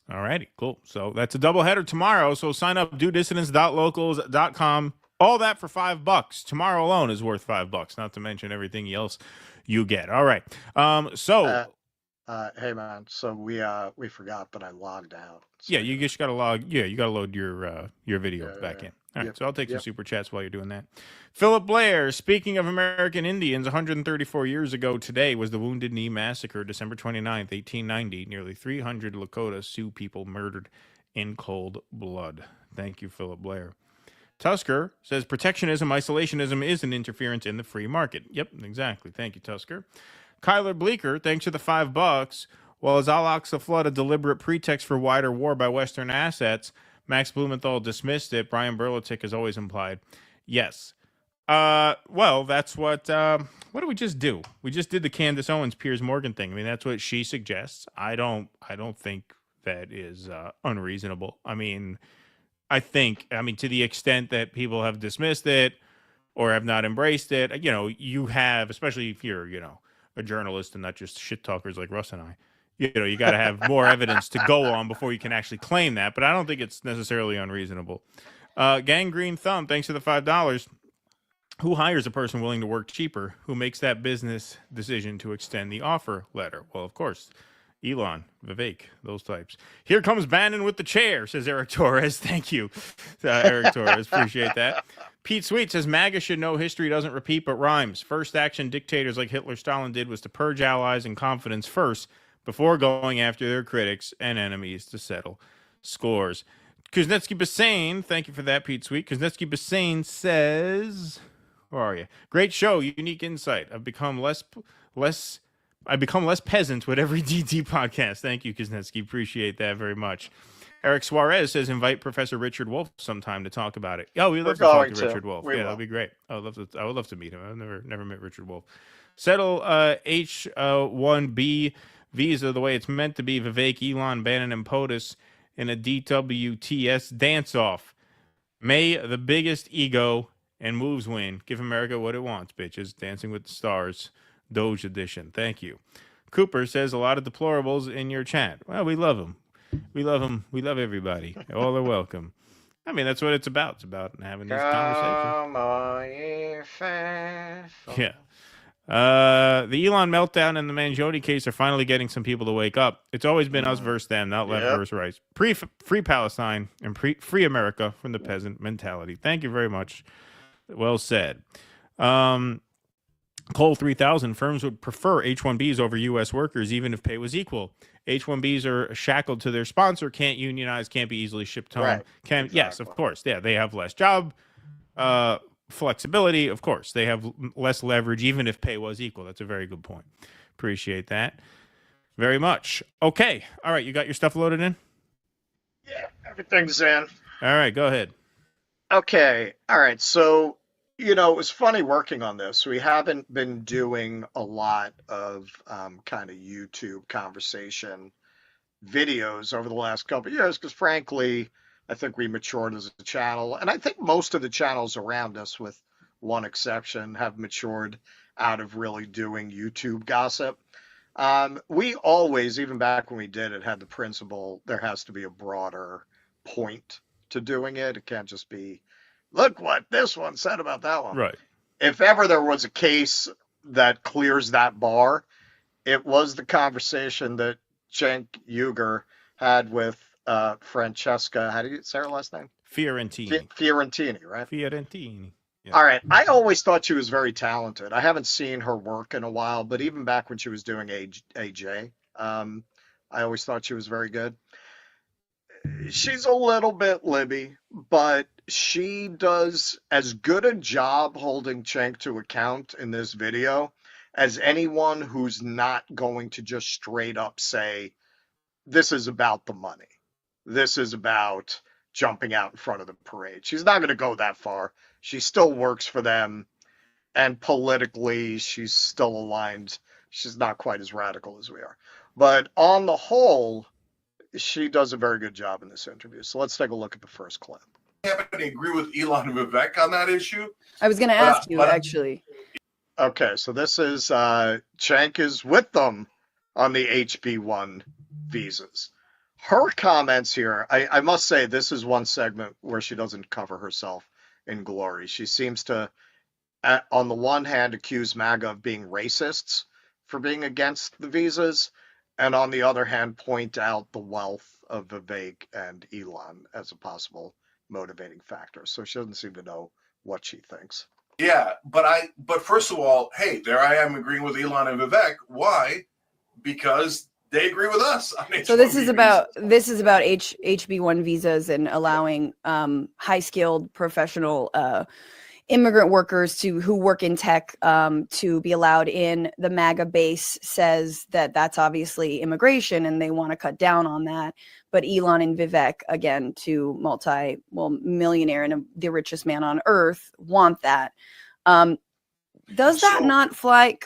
All righty, cool. So that's a doubleheader tomorrow. So sign up, dodissidents.locals.com. All that for $5. Tomorrow alone is worth $5, not to mention everything else you get. All right. Hey man, so we forgot, but I logged out. So yeah, you just got to log. Yeah, you got to load your video back in. All right, so I'll take some super chats while you're doing that. Philip Blair, speaking of American Indians, 134 years ago today was the Wounded Knee Massacre, December 29th, 1890. Nearly 300 Lakota Sioux people murdered in cold blood. Thank you, Philip Blair. Tusker says protectionism, isolationism is an interference in the free market. Yep, exactly. Thank you, Tusker. Kyler Bleeker, thanks for the $5. While is Al-Aqsa flood a deliberate pretext for wider war by Western assets? Max Blumenthal dismissed it. Brian Berlitic has always implied. Yes. Well, that's what did we just do? We just did the Candace Owens Piers Morgan thing. I mean, that's what she suggests. I don't think that is unreasonable. I mean, to the extent that people have dismissed it or have not embraced it, you have, especially if you're, a journalist and not just shit talkers like Russ and I. You know, you got to have more evidence to go on before you can actually claim that. But I don't think it's necessarily unreasonable. Gangrene Thumb, thanks for the $5. Who hires a person willing to work cheaper? Who makes that business decision to extend the offer letter? Well, of course, Elon, Vivek, those types. Here comes Bannon with the chair, says Eric Torres. Thank you, Eric Torres. Appreciate that. Pete Sweet says MAGA should know history doesn't repeat but rhymes. First action dictators like Hitler, Stalin did was to purge allies and confidence first before going after their critics and enemies to settle scores. Kuznetsky Bassane, thank you for that, Pete Sweet. Kuznetsky Bassane says, where are you? Great show, unique insight. I've become less peasant with every DT podcast. Thank you, Kuznetsky. Appreciate that very much. Eric Suarez says, invite Professor Richard Wolff sometime to talk about it. Oh, we'd love to talk to Richard Wolff. Yeah, that'd be great. I would love to meet him. I've never met Richard Wolff. Settle H1B visa the way it's meant to be. Vivek, Elon, Bannon, and POTUS in a DWTS dance-off. May the biggest ego and moves win. Give America what it wants, bitches. Dancing with the Stars, Doge edition. Thank you. Cooper says, a lot of deplorables in your chat. Well, we love them. We love them. We love everybody. All are welcome. I mean, that's what it's about. It's about having these conversations. Yeah. The Elon meltdown and the Mangione case are finally getting some people to wake up. It's always been us versus them, not left versus right. Free Palestine and free America from the peasant mentality. Thank you very much. Well said. Cole 3000, firms would prefer H-1Bs over U.S. workers, even if pay was equal. H-1Bs are shackled to their sponsor, can't unionize, can't be easily shipped home. Right. Yes, of course. Yeah, they have less job flexibility. Of course, they have less leverage, even if pay was equal. That's a very good point. Appreciate that very much. Okay. All right. You got your stuff loaded in? Yeah, everything's in. All right. Go ahead. Okay. All right. So, it was funny working on this. We haven't been doing a lot of kind of YouTube conversation videos over the last couple of years because, frankly, I think we matured as a channel. And I think most of the channels around us, with one exception, have matured out of really doing YouTube gossip. We always, even back when we did it, had the principle there has to be a broader point to doing it. It can't just be, look what this one said about that one. Right. If ever there was a case that clears that bar, it was the conversation that Cenk Uygur had with Francesca. How do you say her last name? Fiorentini. Fiorentini, right? Fiorentini. Yeah. All right. I always thought she was very talented. I haven't seen her work in a while, but even back when she was doing AJ, I always thought she was very good. She's a little bit Libby, but she does as good a job holding Cenk to account in this video as anyone who's not going to just straight up say, this is about the money. This is about jumping out in front of the parade. She's not going to go that far. She still works for them. And politically, she's still aligned. She's not quite as radical as we are. But on the whole, she does a very good job in this interview. So let's take a look at the first clip. I happen to agree with Elon and Vivek on that issue. I was going to ask you, actually. Okay, so this is Cenk is with them on the HB1 visas. Her comments here, I must say, this is one segment where she doesn't cover herself in glory. She seems to, on the one hand, accuse MAGA of being racists for being against the visas, and on the other hand, point out the wealth of Vivek and Elon as a possible motivating factor. So she doesn't seem to know what she thinks. Yeah, but first of all, hey, there I am agreeing with Elon and Vivek. Why? Because they agree with us on H-1B So this is about HB1 visas and allowing high-skilled professional immigrant workers who work in tech to be allowed in. The MAGA base says that that's obviously immigration and they want to cut down on that. But Elon and Vivek, again, two millionaire and the richest man on earth, want that. Does that not fly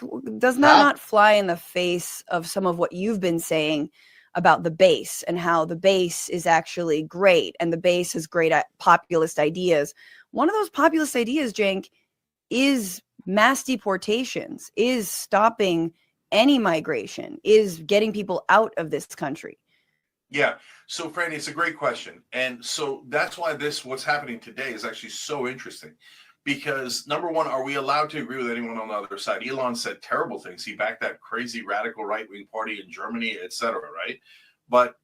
in the face of some of what you've been saying about the base and how the base is actually great and the base is great at populist ideas? One of those populist ideas, Cenk, is mass deportations, is stopping any migration is getting people out of this country. Yeah. So, Franny, it's a great question. And so that's why what's happening today is actually so interesting. Because number one, are we allowed to agree with anyone on the other side? Elon said terrible things. He backed that crazy radical right-wing party in Germany, et cetera, right? But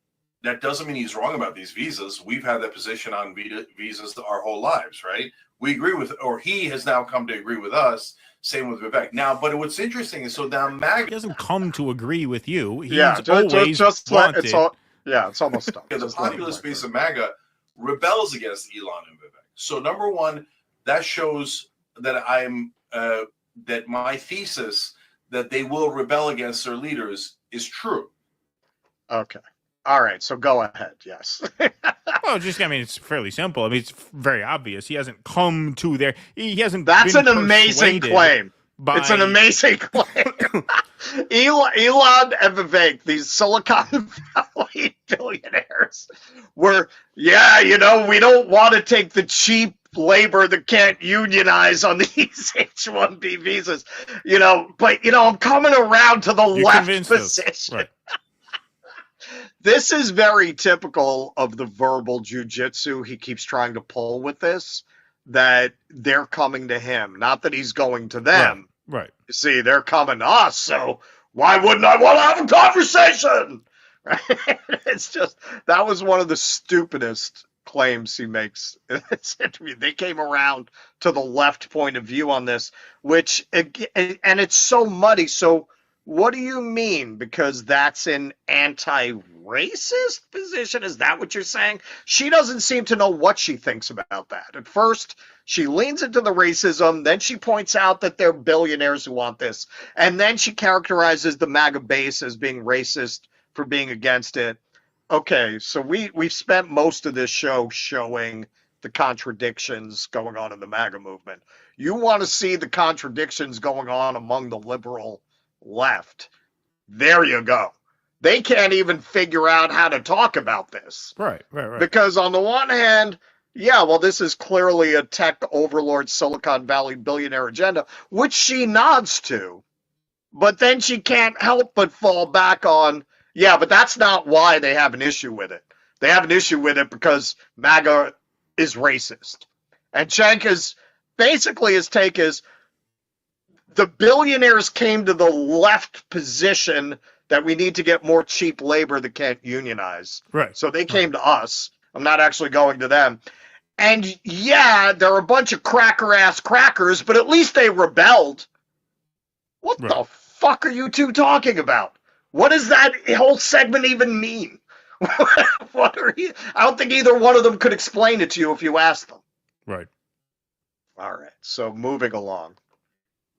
that doesn't mean he's wrong about these visas. We've had that position on visas our whole lives, right? We agree with, or he has now come to agree with us. Same with Vivek. Now, but what's interesting is, so now MAGA... He doesn't come to agree with you. He's always just wanted... it's almost done. The populist base of MAGA rebels against Elon and Vivek. So number one, that shows that that my thesis that they will rebel against their leaders is true. Okay. All right. So go ahead. Yes. Well, it's fairly simple. I mean, it's very obvious. He hasn't come to their. He hasn't. That's been an amazing claim. It's an amazing claim. Elon and Vivek, these Silicon Valley billionaires, were, we don't want to take the cheap labor that can't unionize on these H-1B visas, but I'm coming around to the left position. Right. This is very typical of the verbal jujitsu he keeps trying to pull with this, that they're coming to him, not that he's going to them. Right. You see, they're coming to us, so why wouldn't I want to have a conversation? Right? It's just, that was one of the stupidest claims he makes in this interview. They came around to the left point of view on this, and it's so muddy. So what do you mean? Because that's an anti-racist position? Is that what you're saying? She doesn't seem to know what she thinks about that. At first, she leans into the racism, then she points out that they're billionaires who want this, and then she characterizes the MAGA base as being racist for being against it. Okay, so we've spent most of this show showing the contradictions going on in the MAGA movement. You want to see the contradictions going on among the liberal left. There you go. They can't even figure out how to talk about this. Right. Because on the one hand, this is clearly a tech overlord Silicon Valley billionaire agenda, which she nods to. But then she can't help but fall back on, but that's not why they have an issue with it. They have an issue with it because MAGA is racist. And Cenk is basically, his take is, the billionaires came to the left position that we need to get more cheap labor that can't unionize. Right. So they came to us. I'm not actually going to them. And they're a bunch of cracker-ass crackers, but at least they rebelled. What the fuck are you two talking about? What does that whole segment even mean? What are you? I don't think either one of them could explain it to you if you asked them. Right. All right. So moving along.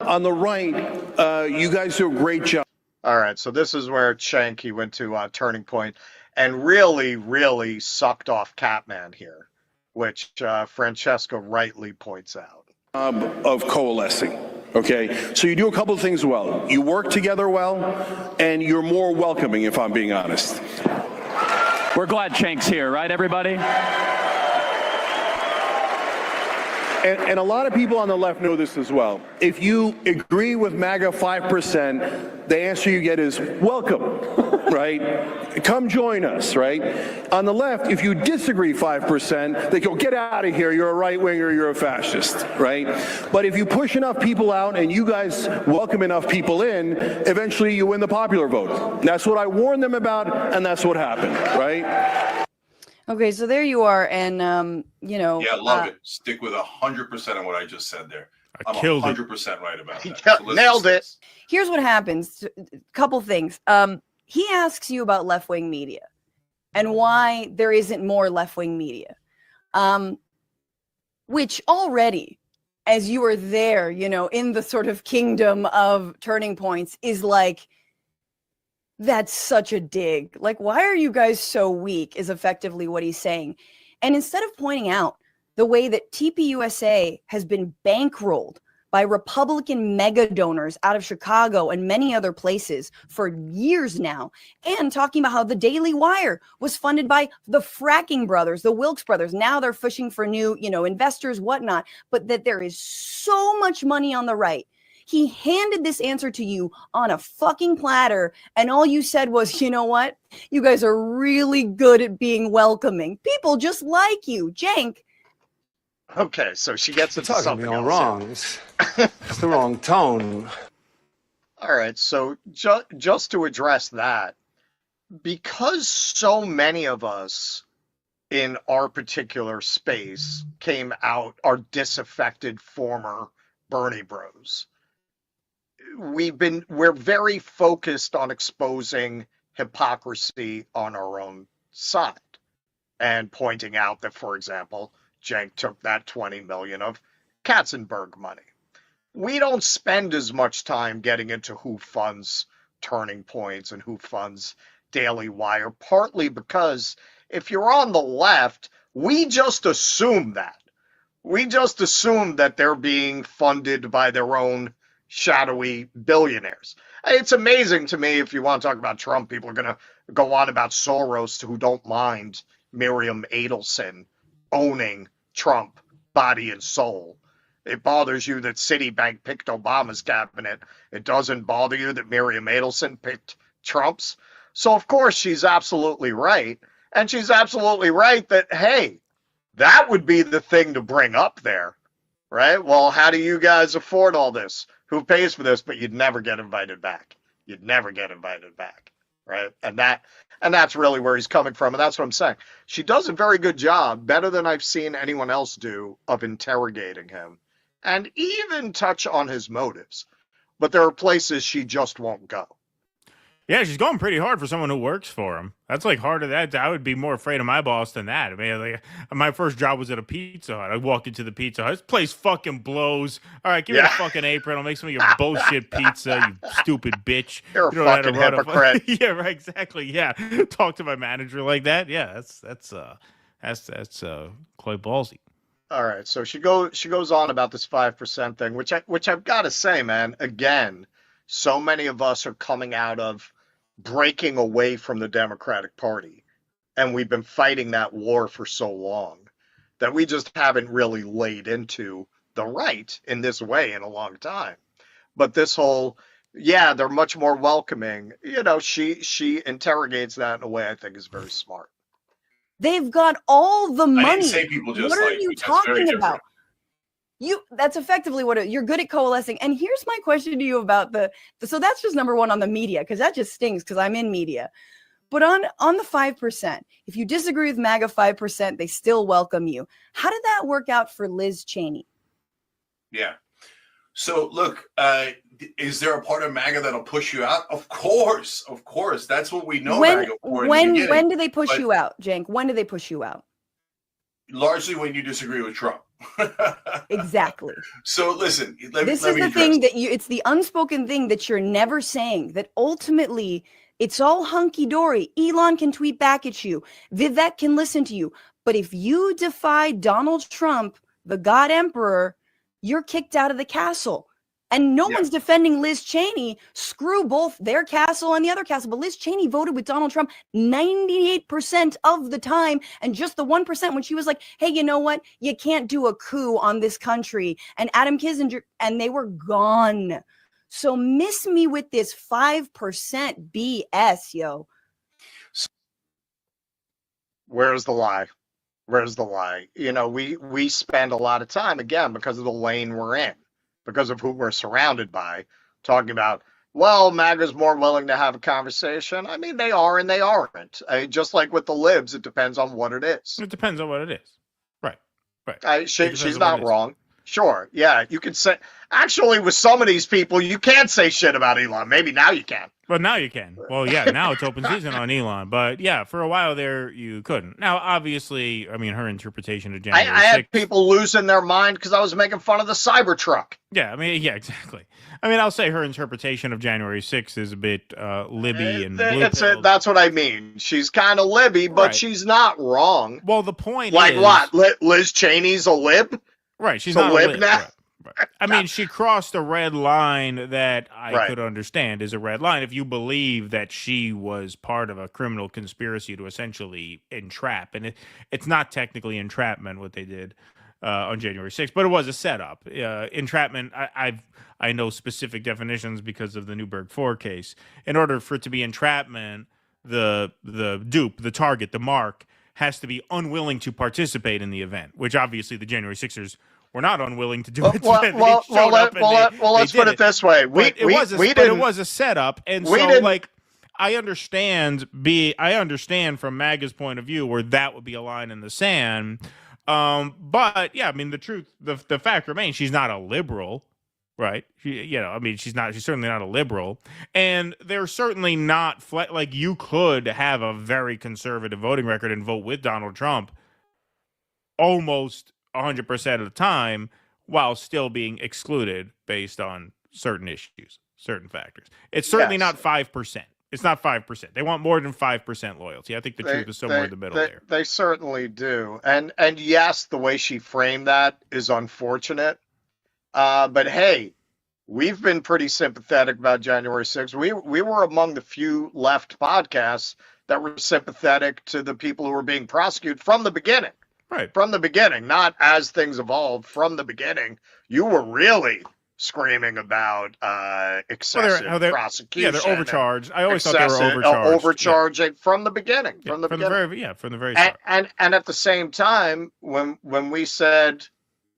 On the right, you guys do a great job. All right, so this is where Cenk, he went to Turning Point and really, really sucked off Catman here, which Francesca rightly points out. Of coalescing, okay? So you do a couple of things well. You work together well, and you're more welcoming, if I'm being honest. We're glad Cenk's here, right, everybody? And a lot of people on the left know this as well. If you agree with MAGA 5%, the answer you get is welcome, right? Come join us, right? On the left, if you disagree 5%, they go, get out of here, you're a right-winger, you're a fascist, right? But if you push enough people out and you guys welcome enough people in, eventually you win the popular vote. That's what I warned them about, and that's what happened, right? Okay, so there you are, and Yeah, love it. Stick with 100% of what I just said there. I'm 100% right about that. So nailed it. Here's what happens. A couple things. He asks you about left-wing media and why there isn't more left-wing media, which already, as you are there, in the sort of kingdom of turning points, is like, that's such a dig. Like, why are you guys so weak is effectively what he's saying. And instead of pointing out the way that TPUSA has been bankrolled by Republican mega donors out of Chicago and many other places for years now, and talking about how the Daily Wire was funded by the fracking brothers, the Wilkes brothers. Now they're fishing for new, investors, whatnot, but that there is so much money on the right. He handed this answer to you on a fucking platter, and all you said was, you know what? You guys are really good at being welcoming. People just like you. Cenk. Okay, so she gets into You're talking something to me all else. wrong. It's the wrong tone. All right, so just to address that, because so many of us in our particular space came out, are disaffected former Bernie bros, we're very focused on exposing hypocrisy on our own side and pointing out that, for example, Cenk took that 20 million of Katzenberg money. We don't spend as much time getting into who funds Turning Points and who funds Daily Wire, partly because if you're on the left, we just assume that. We just assume that they're being funded by their own shadowy billionaires. It's amazing to me, if you want to talk about Trump, people are going to go on about Soros, who don't mind Miriam Adelson owning Trump body and soul. It bothers you that Citibank picked Obama's cabinet. It doesn't bother you that Miriam Adelson picked Trump's. So, of course, she's absolutely right. And she's absolutely right that, hey, that would be the thing to bring up there, right? Well, how do you guys afford all this? Who pays for this? But you'd never get invited back. You'd never get invited back, right? And that's really where he's coming from. And that's what I'm saying. She does a very good job, better than I've seen anyone else do, of interrogating him and even touch on his motives. But there are places she just won't go. Yeah, she's going pretty hard for someone who works for him. That's like harder. That I would be more afraid of my boss than that. I mean, like, my first job was at a Pizza Hut. I walk into the Pizza Hut. This place fucking blows. All right, give me a fucking apron. I'll make some of your bullshit pizza, you stupid bitch. You're you a fucking hypocrite. Yeah, right. Exactly. Yeah, talk to my manager like that. Yeah, that's quite ballsy. All right, so she goes on about this 5% thing, which I've got to say, man. Again, so many of us are coming out of breaking away from the Democratic Party, and we've been fighting that war for so long that we just haven't really laid into the right in this way in a long time. But this whole, yeah, they're much more welcoming. You know, she interrogates that in a way I think is very smart. They've got all the money. I didn't say people just what are like you me. That's very talking about? That's effectively what you're good at coalescing. And here's my question to you about so that's just number one on the media, because that just stings because I'm in media. But on the 5%, if you disagree with MAGA 5%, they still welcome you. How did that work out for Liz Cheney? Yeah. So look, is there a part of MAGA that'll push you out? Of course. That's what we know MAGA for. When do they push you out, Cenk? When do they push you out? Largely when you disagree with Trump. Exactly. So listen, this is the thing that it's the unspoken thing that you're never saying, that ultimately it's all hunky-dory. Elon can tweet back at you. Vivek can listen to you. But if you defy Donald Trump, the God Emperor, you're kicked out of the castle. And no one's defending Liz Cheney. Screw both their castle and the other castle. But Liz Cheney voted with Donald Trump 98% of the time. And just the 1% when she was like, hey, you know what? You can't do a coup on this country. And Adam Kissinger, and they were gone. So miss me with this 5% BS, yo. Where's the lie? Where's the lie? You know, we spend a lot of time, again, because of the lane we're in, because of who we're surrounded by, talking about, well, MAGA's more willing to have a conversation. I mean, they are and they aren't. Just like with the libs, it depends on what it is. It depends on what it is. Right. She's not wrong. Sure. Yeah, you can say, actually, with some of these people, you can't say shit about Elon. Maybe now you can. But now you can. Well, yeah, now it's open season on Elon. But yeah, for a while there, you couldn't. Now, obviously, I mean, her interpretation of January 6th. I had people losing their mind because I was making fun of the Cybertruck. Yeah, I mean, yeah, exactly. I mean, I'll say her interpretation of January 6th is a bit Libby and blue-pilled. That's what I mean. She's kind of Libby, but she's not wrong. Well, the point like is... Like what? Liz Cheney's a lib? Right, she's not a lib now. Right. I mean, she crossed a red line that I could understand is a red line if you believe that she was part of a criminal conspiracy to essentially entrap. And it's not technically entrapment what they did. on January 6th, but it was a setup. Entrapment, I know specific definitions because of the Newburgh 4 case. In order for it to be entrapment, the dupe, the target, the mark has to be unwilling to participate in the event, which obviously the January 6ers were not unwilling to do it. Let's put it this way. It was a setup, and so like I understand from MAGA's point of view where that would be a line in the sand. But yeah, I mean the fact remains she's not a liberal, right? She's certainly not a liberal, and they're certainly not like you could have a very conservative voting record and vote with Donald Trump almost 100% of the time while still being excluded based on certain issues, certain factors. It's certainly not 5%. It's not 5%. They want more than 5% loyalty. I think the truth is somewhere in the middle there. They certainly do. And yes, the way she framed that is unfortunate. But hey, we've been pretty sympathetic about January 6th. We were among the few left podcasts that were sympathetic to the people who were being prosecuted from the beginning. Right. From the beginning, not as things evolved. From the beginning, you were really screaming about excessive prosecution. Yeah, they're overcharged. I always thought they were overcharged. Overcharging from the beginning. From the very start. And at the same time, when we said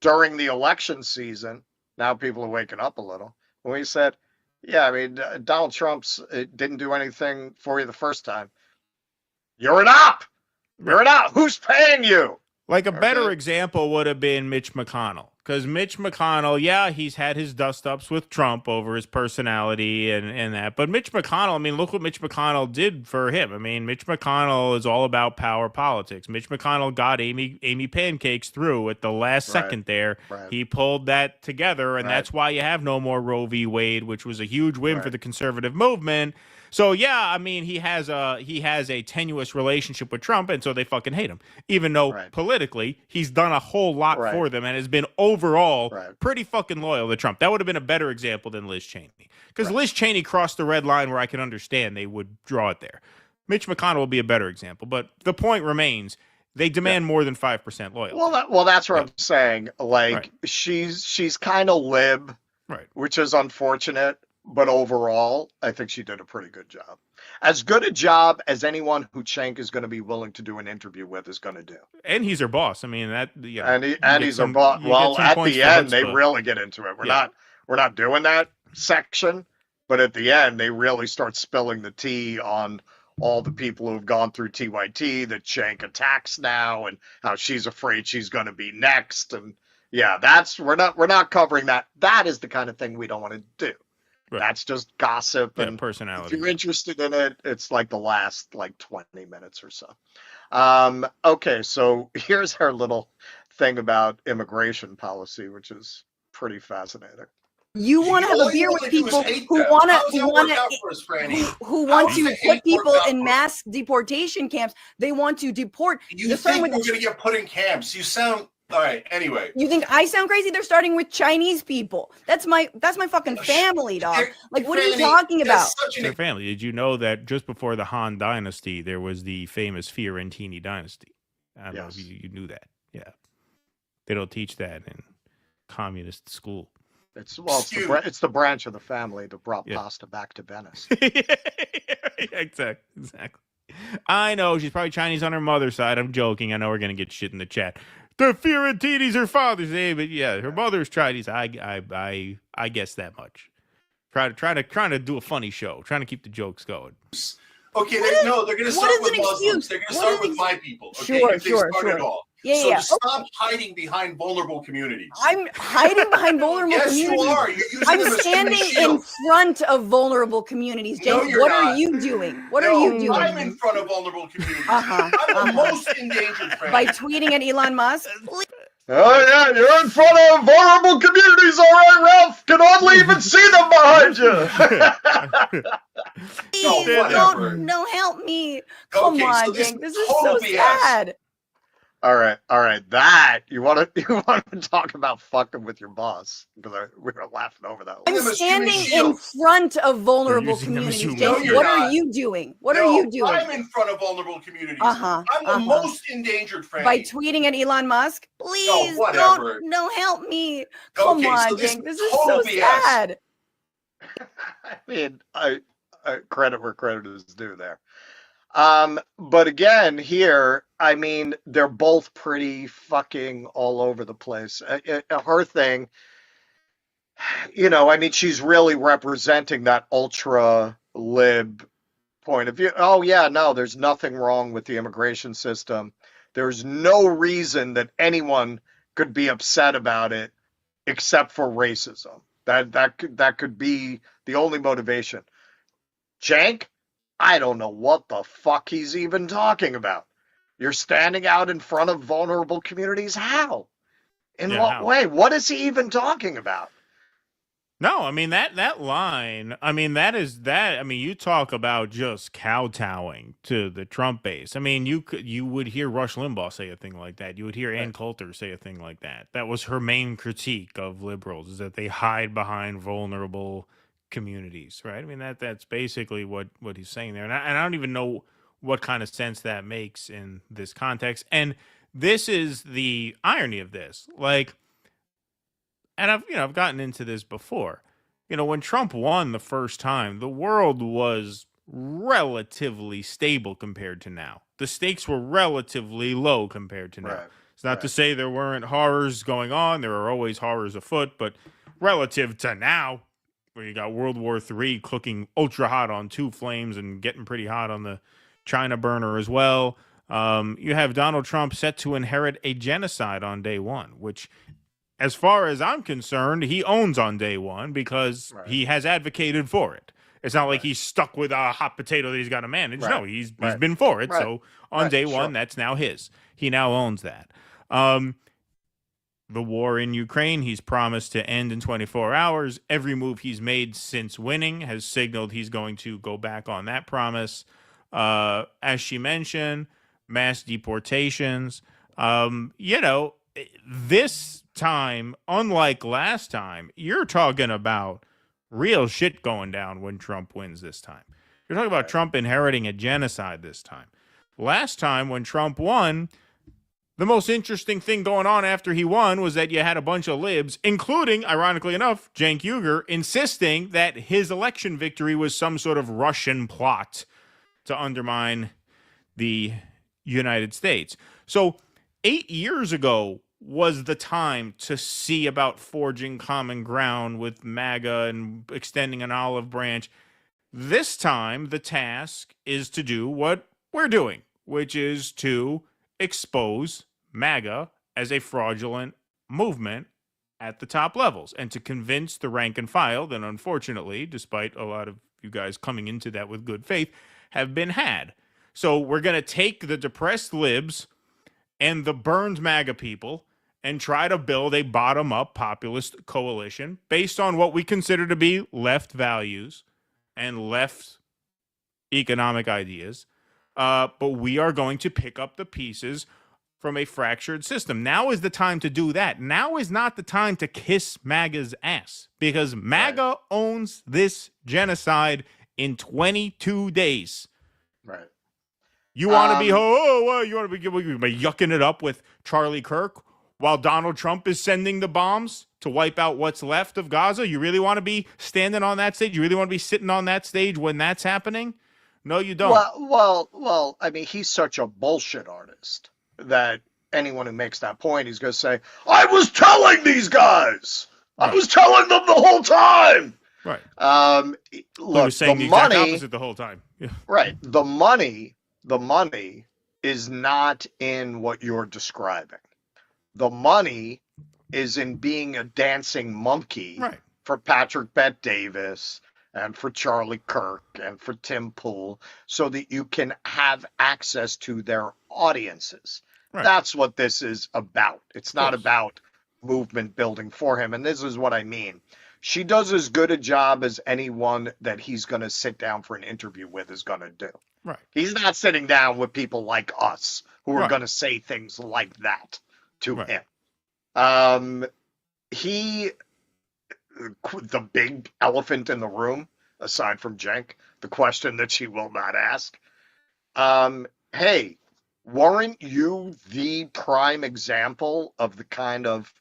during the election season, now people are waking up a little. When we said, yeah, I mean, Donald Trump's didn't do anything for you the first time. You're an op. You're an op. Who's paying you? Like a better example would have been Mitch McConnell. Because Mitch McConnell, yeah, he's had his dust-ups with Trump over his personality and that. But Mitch McConnell, I mean, look what Mitch McConnell did for him. I mean, Mitch McConnell is all about power politics. Mitch McConnell got Amy Pancakes through at the last second there. Right. He pulled that together, and that's why you have no more Roe v. Wade, which was a huge win for the conservative movement. So yeah, I mean, he has a tenuous relationship with Trump, and so they fucking hate him. Even though politically he's done a whole lot for them and has been overall pretty fucking loyal to Trump. That would have been a better example than Liz Cheney, because Liz Cheney crossed the red line where I can understand they would draw it there. Mitch McConnell will be a better example, but the point remains: they demand more than 5% loyalty. Well, that's what I'm saying. Like she's kind of lib, which is unfortunate. But overall, I think she did a pretty good job. As good a job as anyone who Cenk is going to be willing to do an interview with is going to do. And he's her boss. I mean, that. Yeah, and he's her boss. Well, at the end, they really get into it. We're not doing that section, but at the end, they really start spilling the tea on all the people who have gone through TYT that Cenk attacks now, and how she's afraid she's going to be next. And yeah, we're not covering that. That is the kind of thing we don't want to do. That's just gossip and personality. If you're interested in it, it's like the last 20 minutes or so. Okay, so here's our little thing about immigration policy, which is pretty fascinating. You want to have a beer with people who want to put people in mass deportation camps. They want to deport. You think we're going to get put in camps? You sound. All right. Anyway, you think I sound crazy? They're starting with Chinese people. That's my fucking family, dog. Like, what are you talking about? Their family. Did you know that just before the Han Dynasty, there was the famous Fiorentini Dynasty? I don't know if you knew that. Yeah, they don't teach that in communist school. It's the branch of the family that brought pasta back to Venice. Exactly. I know she's probably Chinese on her mother's side. I'm joking. I know we're gonna get shit in the chat. The Fiorentini's her father's name, but yeah, her mother's Chinese. I guess that much. Trying to do a funny show, trying to keep the jokes going. Okay, they're going to start with Muslims. They're going to start with my people. Okay, if they start at all. Yeah, stop hiding behind vulnerable communities. I'm hiding behind vulnerable communities. Yes, you are. You're using I'm them as standing in front of vulnerable communities. James, what are you doing? What are you doing? I'm in front of vulnerable communities. I'm the most endangered friend. By tweeting at Elon Musk? Oh, yeah, you're in front of vulnerable communities, all right, Ralph. Can hardly even see them behind you. Please, don't help me. Come on, James. This is so sad. All right. That you want to talk about fucking with your boss, because we were laughing over that. I'm standing in front of vulnerable communities. Jason, what are you doing? What are you doing? I'm in front of vulnerable communities. I'm the most endangered, Franny. By tweeting at Elon Musk? Please don't help me. Come on, Jake. This is so sad. I mean, I credit where credit is due there. But again, here, I mean, they're both pretty fucking all over the place. Her thing, I mean, she's really representing that ultra lib point of view. Oh yeah, no, there's nothing wrong with the immigration system. There's no reason that anyone could be upset about it except for racism. That could be the only motivation. Cenk, I don't know what the fuck he's even talking about. You're standing out in front of vulnerable communities. How? In what way? What is he even talking about? No, I mean that line. I mean you talk about just kowtowing to the Trump base. I mean, you would hear Rush Limbaugh say a thing like that. You would hear Ann Coulter say a thing like that. That was her main critique of liberals, is that they hide behind vulnerable communities, right? I mean that's basically what he's saying there, and I don't even know what kind of sense that makes in this context. And this is the irony of this, like. And I've gotten into this before. When Trump won the first time, the world was relatively stable compared to now. The stakes were relatively low compared to now. Right. It's not to say there weren't horrors going on. There are always horrors afoot, but relative to now, where you got World War III cooking ultra hot on two flames and getting pretty hot on the China burner as well, you have Donald Trump set to inherit a genocide on day one, which, as far as I'm concerned, he owns on day one because he has advocated for it. It's not like he's stuck with a hot potato that he's got to manage. No, he's been for it. So on day one, that's now his. He now owns that. The war in Ukraine, he's promised to end in 24 hours. Every move he's made since winning has signaled he's going to go back on that promise. As she mentioned, mass deportations. This time, unlike last time, you're talking about real shit going down when Trump wins this time. You're talking about Trump inheriting a genocide this time. Last time when Trump won, the most interesting thing going on after he won was that you had a bunch of libs, including, ironically enough, Cenk Uygur, insisting that his election victory was some sort of Russian plot to undermine the United States. So 8 years ago was the time to see about forging common ground with MAGA and extending an olive branch. This time, the task is to do what we're doing, which is to expose MAGA as a fraudulent movement at the top levels and to convince the rank and file that, unfortunately, despite a lot of you guys coming into that with good faith, have been had. So we're going to take the depressed libs and the burned MAGA people and try to build a bottom-up populist coalition based on what we consider to be left values and left economic ideas. But we are going to pick up the pieces from a fractured system. Now is the time to do that. Now is not the time to kiss MAGA's ass, because MAGA owns this genocide in 22 days. Right. You want to be, you want to be yucking it up with Charlie Kirk while Donald Trump is sending the bombs to wipe out what's left of Gaza? You really want to be standing on that stage? You really want to be sitting on that stage when that's happening? No, you don't. Well, I mean, he's such a bullshit artist that anyone who makes that point, he's going to say, I was telling these guys. I was telling them the whole time. Right. Look, was saying the exact opposite the whole time. Yeah. Right. The money is not in what you're describing. The money is in being a dancing monkey for Patrick Bet-Davis and for Charlie Kirk and for Tim Pool, so that you can have access to their audiences. Right. That's what this is about. It's not about movement building for him. And this is what I mean. she does as good a job as anyone that he's going to sit down for an interview with is going to do. Right. He's not sitting down with people like us who are Right. going to say things like that to Right. him. The big elephant in the room, aside from Cenk, the question that she will not ask. Hey, weren't you the prime example of the kind of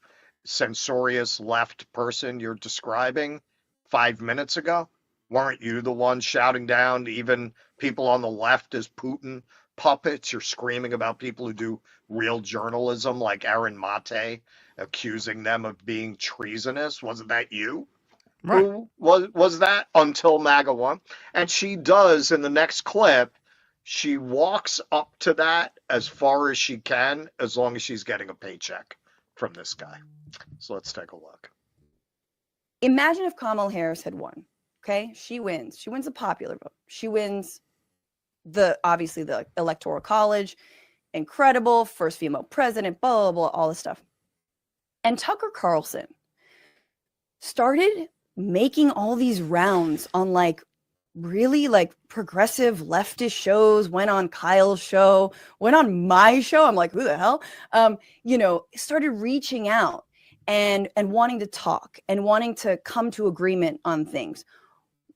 censorious left person you're describing 5 minutes ago? Weren't you the one shouting down even people on the left as Putin puppets? You're screaming about people who do real journalism like Aaron Mate, accusing them of being treasonous. Wasn't that you? Right. Who was that until MAGA won? And she does in the next clip. She walks up to that as far as she can, as long as she's getting a paycheck from this guy. So let's take a look. Imagine if Kamala Harris had won. Okay, she wins. She wins the popular vote. She wins obviously the Electoral College. Incredible, first female president, blah, blah, blah, all this stuff. And Tucker Carlson started making all these rounds on really progressive leftist shows, went on Kyle's show, went on my show. I'm like, who the hell? Started reaching out and wanting to talk and wanting to come to agreement on things.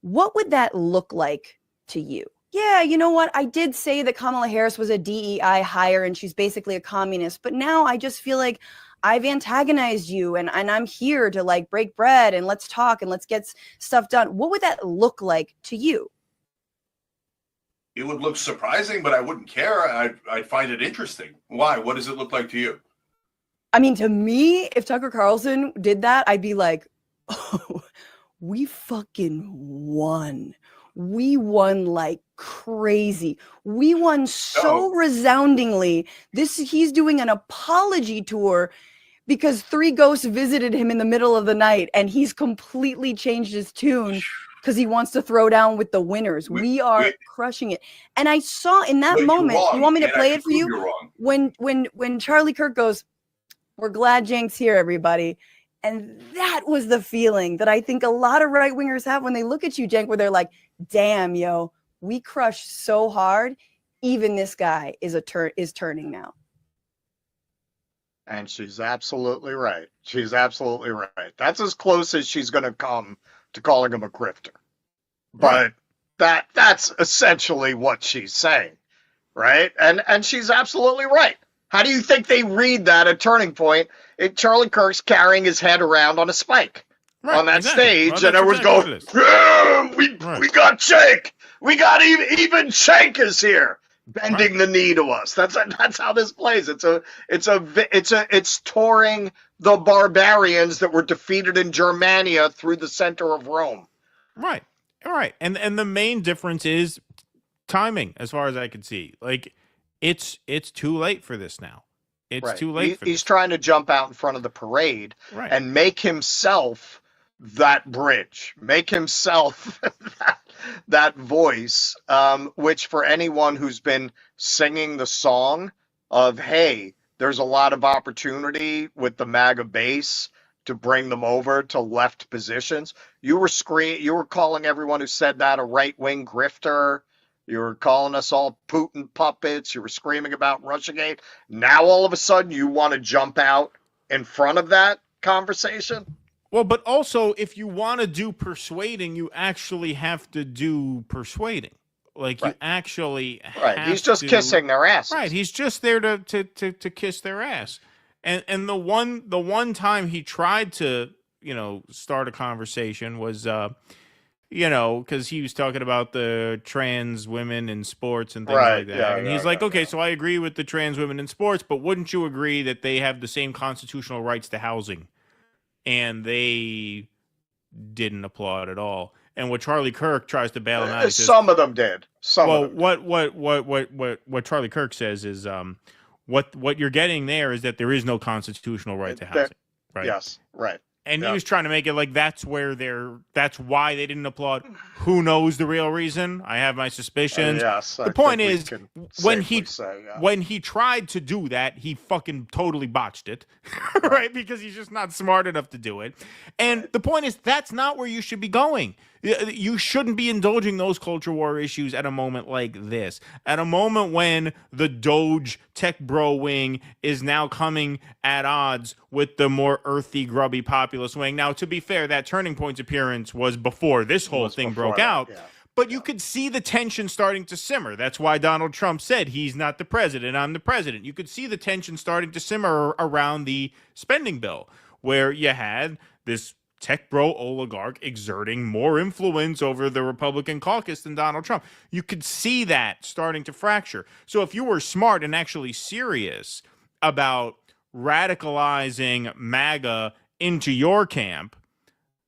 What would that look like to you? Yeah, you know what? I did say that Kamala Harris was a DEI hire and she's basically a communist, but now I just feel like I've antagonized you and I'm here to break bread and let's talk and let's get stuff done. What would that look like to you? It would look surprising, but I wouldn't care. I'd find it interesting. Why? What does it look like to you? I mean, to me, if Tucker Carlson did that, I'd be like, oh, we fucking won. We won like crazy. We won so resoundingly. He's doing an apology tour because 3 ghosts visited him in the middle of the night and he's completely changed his tune because he wants to throw down with the winners. We are crushing it. And I saw in that moment, you want me to play it for you? When Charlie Kirk goes, "We're glad Cenk's here, everybody." And that was the feeling that I think a lot of right-wingers have when they look at you, Cenk, where they're like, damn, yo, we crushed so hard. Even this guy is turning now. And she's absolutely right. She's absolutely right. That's as close as she's going to come to calling him a grifter. But that's essentially what she's saying, right? And she's absolutely right. How do you think they read that at Turning Point? Charlie Kirk's carrying his head around on a spike on that stage, and everyone's going, yeah, we got Cenk. We got even Cenk is here, bending the knee to us. That's how this plays. It's touring the barbarians that were defeated in Germania through the center of Rome. Right. And the main difference is timing, as far as I can see. It's too late for this now. It's too late for this. He's trying to jump out in front of the parade and make himself that bridge, make himself that voice, which for anyone who's been singing the song of, hey, there's a lot of opportunity with the MAGA base to bring them over to left positions. You were calling everyone who said that a right-wing grifter. You were calling us all Putin puppets. You were screaming about Russiagate. Now, all of a sudden, you want to jump out in front of that conversation? Well, but also, if you want to do persuading, you actually have to do persuading. You actually have He's just kissing their ass. Right. He's just there to kiss their ass. And the one time he tried to, start a conversation was because he was talking about the trans women in sports and things like that. Yeah, and he's like, okay, so I agree with the trans women in sports, but wouldn't you agree that they have the same constitutional rights to housing? And they didn't applaud at all. And what Charlie Kirk tries to bail him out, some of them did. What Charlie Kirk says is, what you're getting there is that there is no constitutional right to housing. Right. Yes. Right. And he was trying to make it like that's why they didn't applaud. Who knows the real reason? I have my suspicions. The point is, when he tried to do that, he fucking totally botched it, right? Because he's just not smart enough to do it. And the point is, that's not where you should be going. You shouldn't be indulging those culture war issues at a moment like this. At a moment when the Doge tech bro wing is now coming at odds with the more earthy, grubby populist wing. Now, to be fair, that Turning Point's appearance was before this whole thing broke out. But you could see the tension starting to simmer. That's why Donald Trump said he's not the president, I'm the president. You could see the tension starting to simmer around the spending bill, where you had this tech bro oligarch exerting more influence over the Republican caucus than Donald Trump. You could see that starting to fracture. So if you were smart and actually serious about radicalizing MAGA into your camp,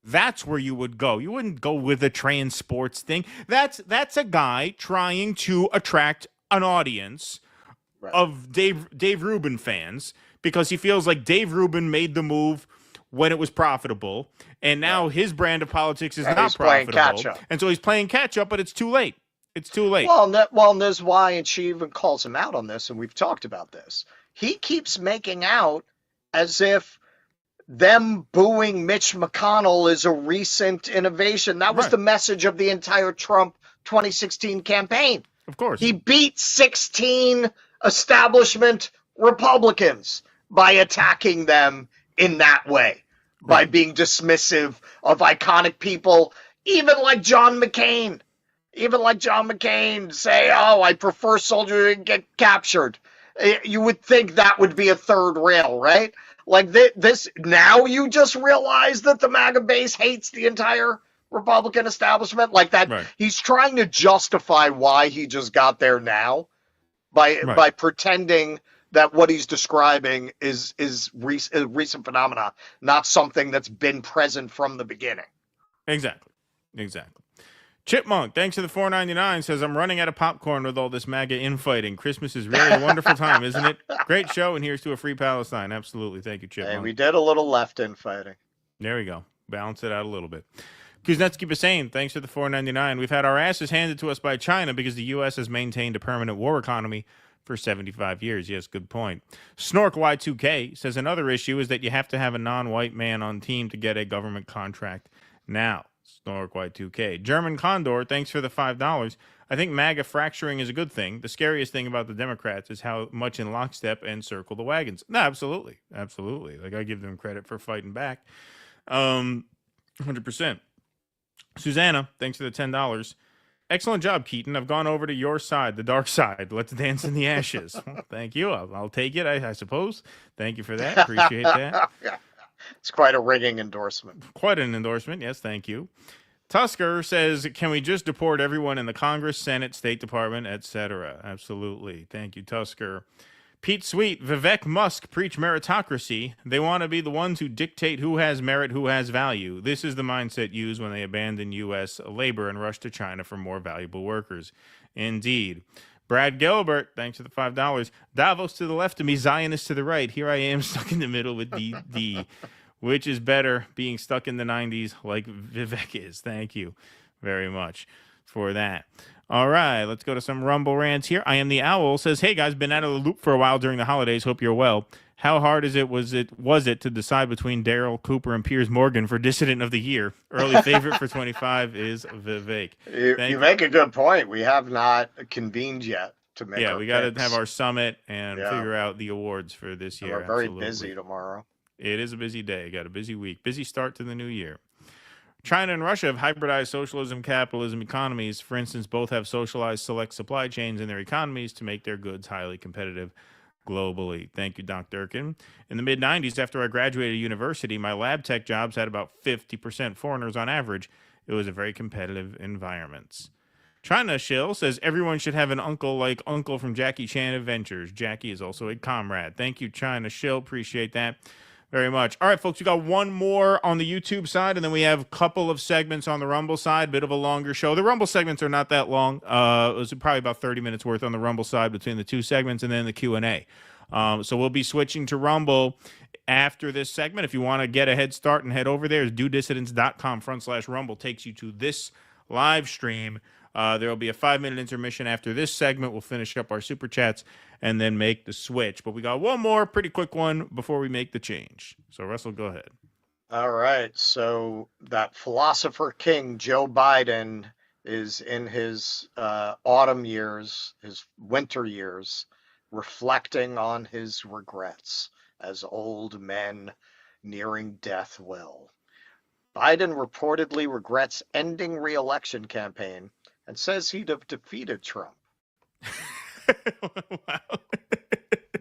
that's where you would go. You wouldn't go with a trans sports thing. That's a guy trying to attract an audience of Dave Rubin fans because he feels like Dave Rubin made the move when it was profitable, and now his brand of politics is not profitable, and so he's playing catch up. But it's too late. It's too late. Well, and there's why, and she even calls him out on this, and we've talked about this. He keeps making out as if them booing Mitch McConnell is a recent innovation. That was the message of the entire Trump 2016 campaign. Of course, he beat 16 establishment Republicans by attacking them in that way. By being dismissive of iconic people, even like John McCain. Say, oh, I prefer soldiers to get captured. You would think that would be a third rail, right? Like this, now you just realize that the MAGA base hates the entire Republican establishment? Like that, he's trying to justify why he just got there now by pretending that what he's describing is a recent phenomena, not something that's been present from the beginning. Exactly. Chipmunk, thanks to the $4.99, says, I'm running out of popcorn with all this MAGA infighting. Christmas is really a wonderful time, isn't it? Great show, and here's to a free Palestine. Absolutely. Thank you, Chipmunk. Hey, we did a little left infighting. There we go. Balance it out a little bit. Kuznetsky Bassane, thanks to the $4.99. We've had our asses handed to us by China because the U.S. has maintained a permanent war economy for 75 years. Yes, good point. Snork Y2K says another issue is that you have to have a non-white man on team to get a government contract. Now, Snork Y2K. German Condor, thanks for the $5. I think MAGA fracturing is a good thing. The scariest thing about the Democrats is how much in lockstep and circle the wagons. No, absolutely. Like, I give them credit for fighting back. 100%. Susanna, thanks for the $10. Excellent job, Keaton. I've gone over to your side, the dark side. Let's dance in the ashes. Well, thank you. I'll take it, I suppose. Thank you for that. Appreciate that. It's quite a ringing endorsement. Quite an endorsement. Yes, thank you. Tusker says, can we just deport everyone in the Congress, Senate, State Department, etc.? Absolutely. Thank you, Tusker. Pete Sweet, Vivek Musk preach meritocracy. They want to be the ones who dictate who has merit, who has value. This is the mindset used when they abandon U.S. labor and rush to China for more valuable workers. Indeed. Brad Gilbert, thanks for the $5. Davos to the left of me, Zionist to the right. Here I am stuck in the middle with D. Which is better, being stuck in the 90s like Vivek is? Thank you very much for that. All right, let's go to some Rumble rants here. I am the Owl says, hey guys, been out of the loop for a while during the holidays. Hope you're well. How hard was it to decide between Daryl Cooper and Piers Morgan for Dissident of the Year? Early favorite for 25 is Vivek. You make a good point. We have not convened yet to make. Yeah, we got to have our summit and figure out the awards for this year. We're very busy tomorrow. It is a busy day. Got a busy week. Busy start to the new year. China and Russia have hybridized socialism, capitalism economies. For instance, both have socialized select supply chains in their economies to make their goods highly competitive globally. Thank you, Doc Durkin. In the mid-90s, after I graduated university, my lab tech jobs had about 50% foreigners on average. It was a very competitive environment. China Shill says everyone should have an uncle like Uncle from Jackie Chan Adventures. Jackie is also a comrade. Thank you, China Shill. Appreciate that very much. All right, folks, we got one more on the YouTube side, and then we have a couple of segments on the Rumble side, bit of a longer show. The Rumble segments are not that long. It was probably about 30 minutes worth on the Rumble side between the two segments and then the Q&A. So we'll be switching to Rumble after this segment. If you want to get a head start and head over there, dodissidents.com/rumble takes you to this live stream. There will be a 5-minute intermission after this segment. We'll finish up our super chats and then make the switch. But we got one more pretty quick one before we make the change. So, Russell, go ahead. All right. So that philosopher king, Joe Biden, is in his autumn years, his winter years, reflecting on his regrets as old men nearing death will. Biden reportedly regrets ending re-election campaign and says he'd have defeated Trump. Wow.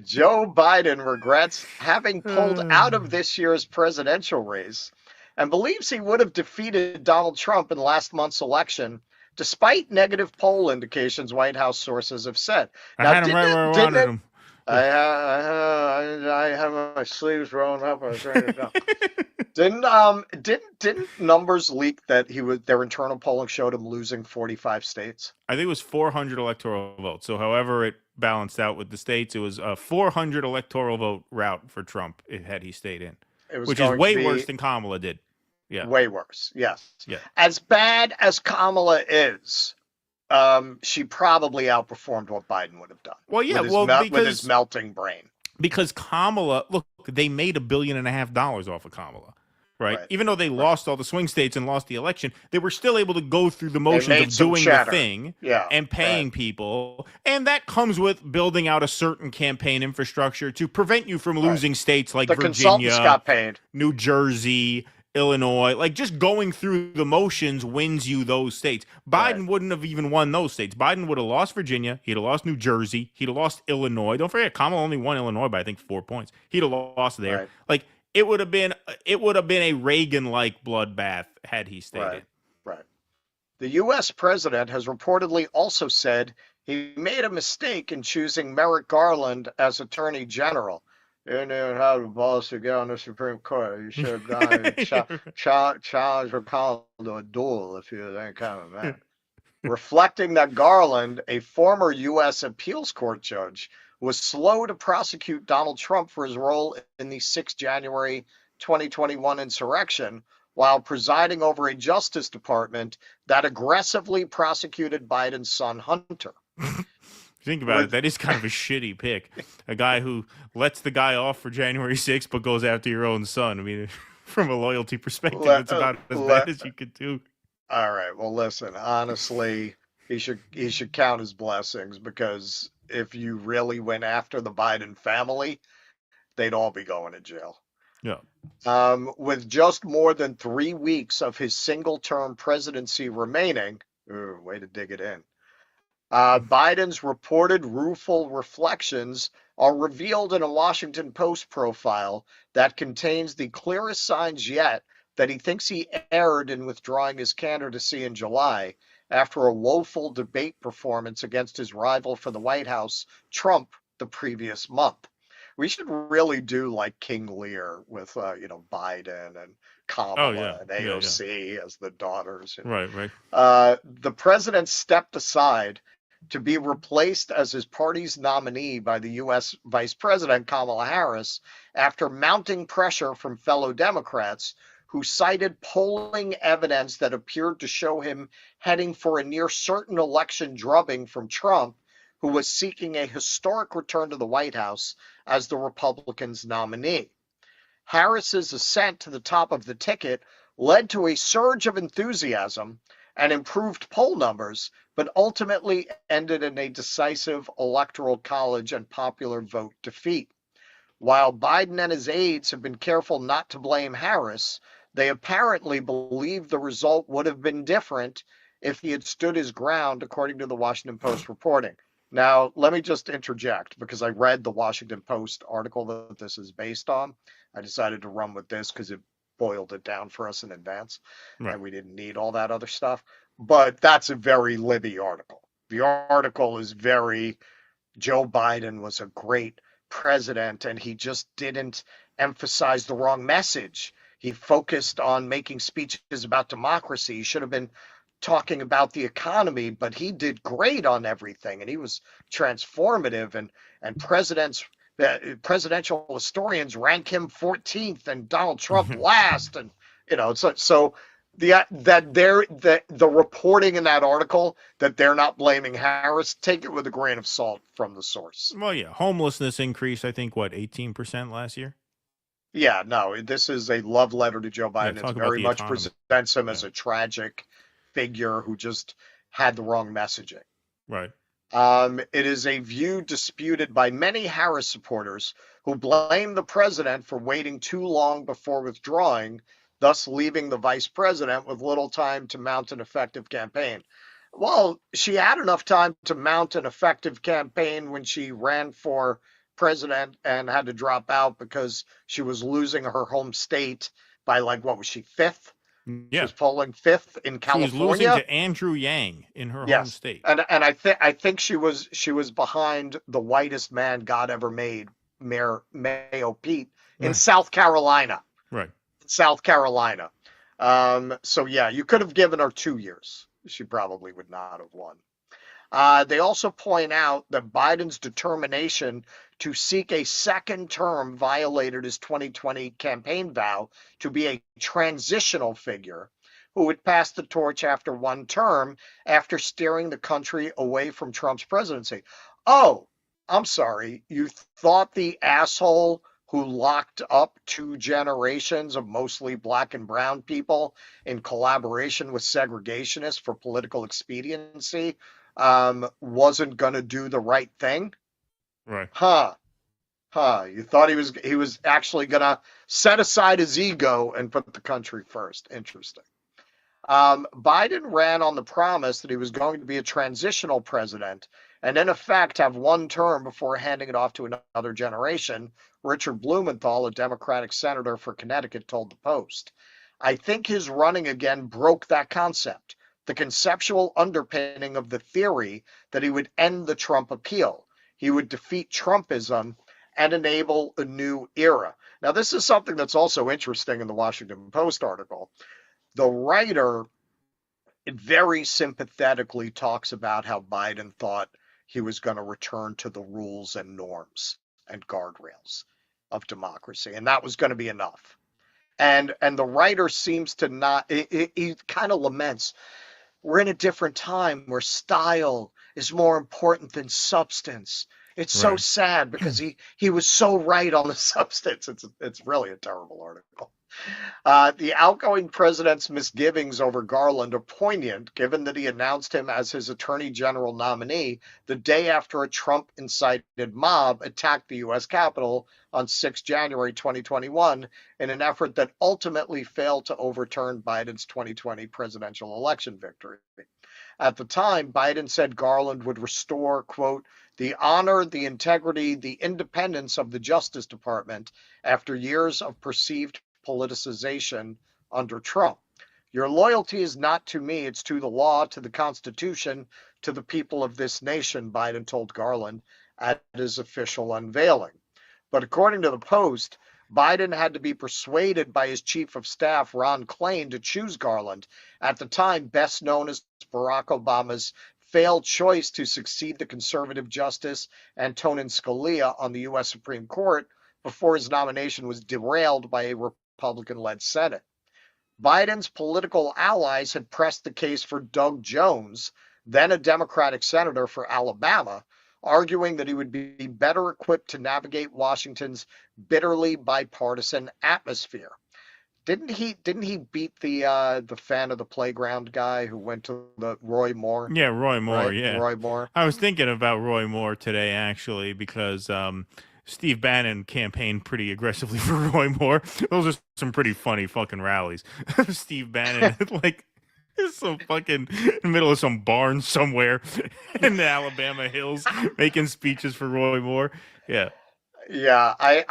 Joe Biden regrets having pulled out of this year's presidential race and believes he would have defeated Donald Trump in last month's election, despite negative poll indications White House sources have said. I had him right where I wanted him. I have my sleeves rolled up. I was ready to go. Didn't numbers leak that their internal polling showed him losing 45 states? I think it was 400 electoral votes. So however it balanced out with the states, it was a 400 electoral vote route for Trump had he stayed in, which is way worse than Kamala did. Yeah, way worse. Yes. Yeah. As bad as Kamala is, she probably outperformed what Biden would have done. Well, yeah, with his melting brain. Because Kamala, look, they made $1.5 billion off of Kamala, right? Even though they lost all the swing states and lost the election, they were still able to go through the motions of doing the thing and paying people. And that comes with building out a certain campaign infrastructure to prevent you from losing states like the consultants Virginia, got paid. New Jersey, Illinois. Like, just going through the motions wins you those states. Biden wouldn't have even won those states. Biden would have lost Virginia. He'd have lost New Jersey. He'd have lost Illinois. Don't forget, Kamala only won Illinois by, I think, 4 points. He'd have lost there. Like, it would have been a Reagan-like bloodbath had he stayed in. Right. The U.S. president has reportedly also said he made a mistake in choosing Merrick Garland as Attorney General. You didn't even have the balls to get on the Supreme Court. You should have gone challenge McConnell to a duel if you were that kind of man. Reflecting that Garland, a former U.S. appeals court judge, was slow to prosecute Donald Trump for his role in the 6 January 2021 insurrection, while presiding over a Justice Department that aggressively prosecuted Biden's son, Hunter. Think about it. That is kind of a shitty pick. A guy who lets the guy off for January 6th but goes after your own son. I mean, from a loyalty perspective, it's about as bad as you could do. All right. Well, listen, honestly, he should count his blessings, because if you really went after the Biden family, they'd all be going to jail. Yeah. With just more than 3 weeks of his single-term presidency remaining, way to dig it in. Biden's reported rueful reflections are revealed in a Washington Post profile that contains the clearest signs yet that he thinks he erred in withdrawing his candidacy in July after a woeful debate performance against his rival for the White House, Trump, the previous month. We should really do like King Lear with, Biden and Kamala and AOC as the daughters. Right. The president stepped aside to be replaced as his party's nominee by the U.S. Vice President Kamala Harris after mounting pressure from fellow Democrats who cited polling evidence that appeared to show him heading for a near certain election drubbing from Trump, who was seeking a historic return to the White House as the Republicans' nominee. Harris's ascent to the top of the ticket led to a surge of enthusiasm and improved poll numbers, but ultimately ended in a decisive electoral college and popular vote defeat. While Biden and his aides have been careful not to blame Harris, they apparently believe the result would have been different if he had stood his ground, according to the Washington Post reporting. Now, let me just interject, because I read the Washington Post article that this is based on. I decided to run with this because it boiled it down for us in advance, and we didn't need all that other stuff. But that's a very Libby article. The article is very, Joe Biden was a great president, and he just didn't emphasize the wrong message. He focused on making speeches about democracy. He should have been talking about the economy, but he did great on everything, and he was transformative. And presidents presidential historians rank him 14th and Donald Trump last, and so the reporting in that article that they're not blaming Harris, take it with a grain of salt from the source. Well, yeah, homelessness increased, I think, 18% last year? Yeah, no, this is a love letter to Joe Biden. It very much presents him as a tragic figure who just had the wrong messaging. Right. It is a view disputed by many Harris supporters who blame the president for waiting too long before withdrawing, thus leaving the vice president with little time to mount an effective campaign. Well, she had enough time to mount an effective campaign when she ran for president and had to drop out because she was losing her home state by what was she, fifth? Yeah. She was polling fifth in California. She was losing to Andrew Yang in her home state. And I think she was behind the whitest man God ever made, Mayo Pete, in South Carolina. Right. South Carolina. So yeah, you could have given her 2 years. She probably would not have won. They also point out that Biden's determination to seek a second term violated his 2020 campaign vow to be a transitional figure who would pass the torch after one term after steering the country away from Trump's presidency. Oh, I'm sorry. You thought the asshole who locked up 2 generations of mostly black and brown people in collaboration with segregationists for political expediency wasn't going to do the right thing? Right. You thought he was actually going to set aside his ego and put the country first. Interesting. Biden ran on the promise that he was going to be a transitional president and in effect have one term before handing it off to another generation. Richard Blumenthal, a Democratic senator for Connecticut, told the Post. I think his running again broke that concept, the conceptual underpinning of the theory that he would end the Trump appeal. He would defeat Trumpism and enable a new era. Now, this is something that's also interesting in the Washington Post article. The writer very sympathetically talks about how Biden thought he was going to return to the rules and norms and guardrails of democracy, and that was going to be enough. And the writer seems to not, he kind of laments, we're in a different time where style is more important than substance. It's so sad because he was so right on the substance. It's really a terrible article. The outgoing president's misgivings over Garland are poignant, given that he announced him as his attorney general nominee the day after a Trump-incited mob attacked the U.S. Capitol on 6 January 2021 in an effort that ultimately failed to overturn Biden's 2020 presidential election victory. At the time, Biden said Garland would restore, quote, the honor, the integrity, the independence of the Justice Department after years of perceived politicization under Trump. Your loyalty is not to me, it's to the law, to the Constitution, to the people of this nation, Biden told Garland at his official unveiling. But according to the Post, Biden had to be persuaded by his chief of staff, Ron Klain, to choose Garland, at the time best known as Barack Obama's failed choice to succeed the conservative Justice Antonin Scalia on the U.S. Supreme Court before his nomination was derailed by a Republican-led Senate. Biden's political allies had pressed the case for Doug Jones, then a Democratic senator for Alabama, arguing that he would be better equipped to navigate Washington's bitterly bipartisan atmosphere. Didn't he beat the fan of the playground guy who went to the Roy Moore? Yeah, Roy Moore, right? yeah. Roy Moore. I was thinking about Roy Moore today, actually, because Steve Bannon campaigned pretty aggressively for Roy Moore. Those are some pretty funny fucking rallies. Steve Bannon, is so fucking in the middle of some barn somewhere in the Alabama hills making speeches for Roy Moore. Yeah. Yeah, I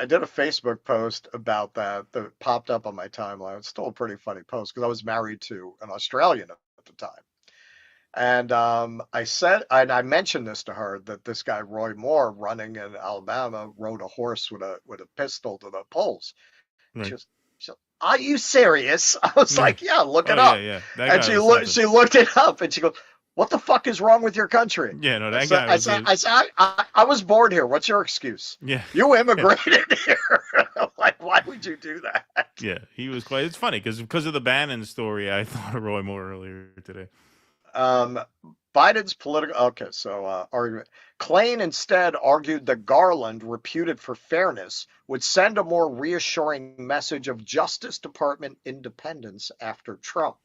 did a Facebook post about that popped up on my timeline. It's still a pretty funny post because I was married to an Australian at the time. And I said, and I mentioned this to her, that this guy, Roy Moore, running in Alabama, rode a horse with a pistol to the polls. Right. She said, are you serious? I was like, yeah, look it up. Yeah. And she looked it up and she goes, What the fuck is wrong with your country? Yeah, no, that guy was I was born here. What's your excuse? Yeah. You immigrated here. Like, why would you do that? Yeah, he was quite. It's funny because of the Bannon story. I thought of Roy Moore earlier today. Biden's political. Okay, so argument. Klain instead argued that Garland, reputed for fairness, would send a more reassuring message of Justice Department independence after Trump.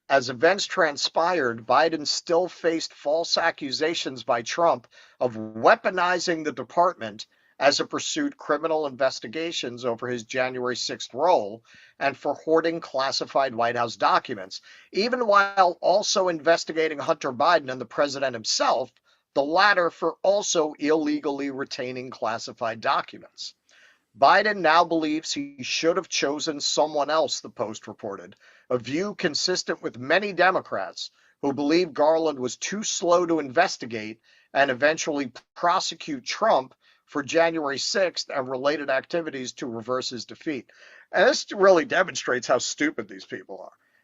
As events transpired, Biden still faced false accusations by Trump of weaponizing the department as it pursued criminal investigations over his January 6th role and for hoarding classified White House documents, even while also investigating Hunter Biden and the president himself, the latter for also illegally retaining classified documents. Biden now believes he should have chosen someone else, the Post reported, a view consistent with many Democrats who believe Garland was too slow to investigate and eventually prosecute Trump for January 6th and related activities to reverse his defeat. And this really demonstrates how stupid these people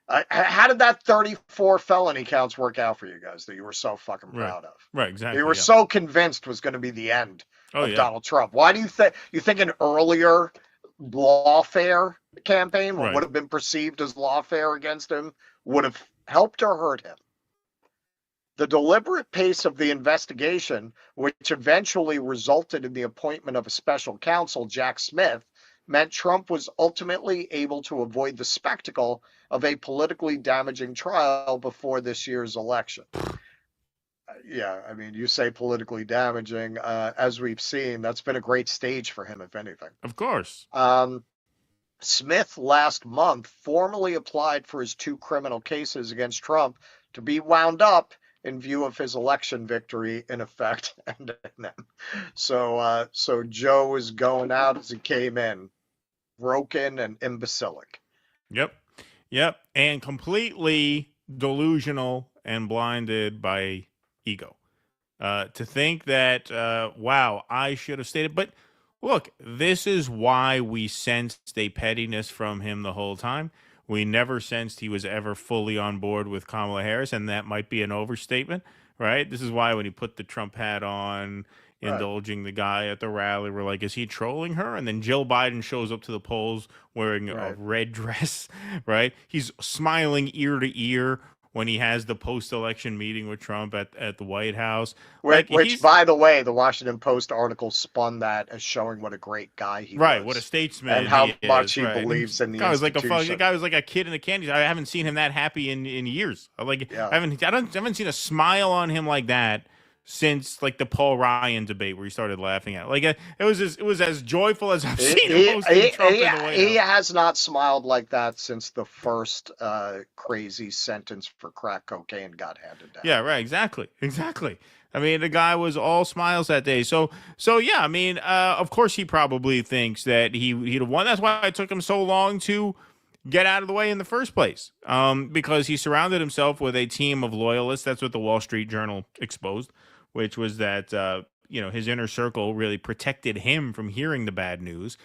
are. How did that 34 felony counts work out for you guys that you were so fucking proud of? Right, exactly. You were so convinced was going to be the end of Donald Trump. Why do you think an earlier lawfare campaign would have been perceived as lawfare against him would have helped or hurt him? The deliberate pace of the investigation, which eventually resulted in the appointment of a special counsel, Jack Smith, meant Trump was ultimately able to avoid the spectacle of a politically damaging trial before this year's election. Yeah, I mean, you say politically damaging. As we've seen, that's been a great stage for him, if anything. Of course. Smith last month formally applied for his 2 criminal cases against Trump to be wound up in view of his election victory, in effect, ending them. So Joe is going out as he came in, broken and imbecilic. Yep, and completely delusional and blinded by ego. To think that, wow, I should have stated. But look, this is why we sensed a pettiness from him the whole time. We never sensed he was ever fully on board with Kamala Harris, and that might be an overstatement, right? This is why when he put the Trump hat on, indulging the guy at the rally, we're like, is he trolling her? And then Jill Biden shows up to the polls wearing a red dress, right? He's smiling ear to ear when he has the post-election meeting with Trump at the White House. Which, by the way, the Washington Post article spun that as showing what a great guy he was. Right, what a statesman and how he much he is, believes in the guy institution. The guy was like a kid in a candy. I haven't seen him that happy in years. I haven't seen a smile on him like that since like the Paul Ryan debate where he started laughing at. Like it was as joyful as I've seen him hosting Trump in the White House. He has not smiled like that since the first crazy sentence for crack cocaine got handed down. Yeah, right. Exactly. I mean, the guy was all smiles that day. So yeah. I mean, of course, he probably thinks that he'd have won. That's why it took him so long to get out of the way in the first place, because he surrounded himself with a team of loyalists. That's what the Wall Street Journal exposed, which was that his inner circle really protected him from hearing the bad news,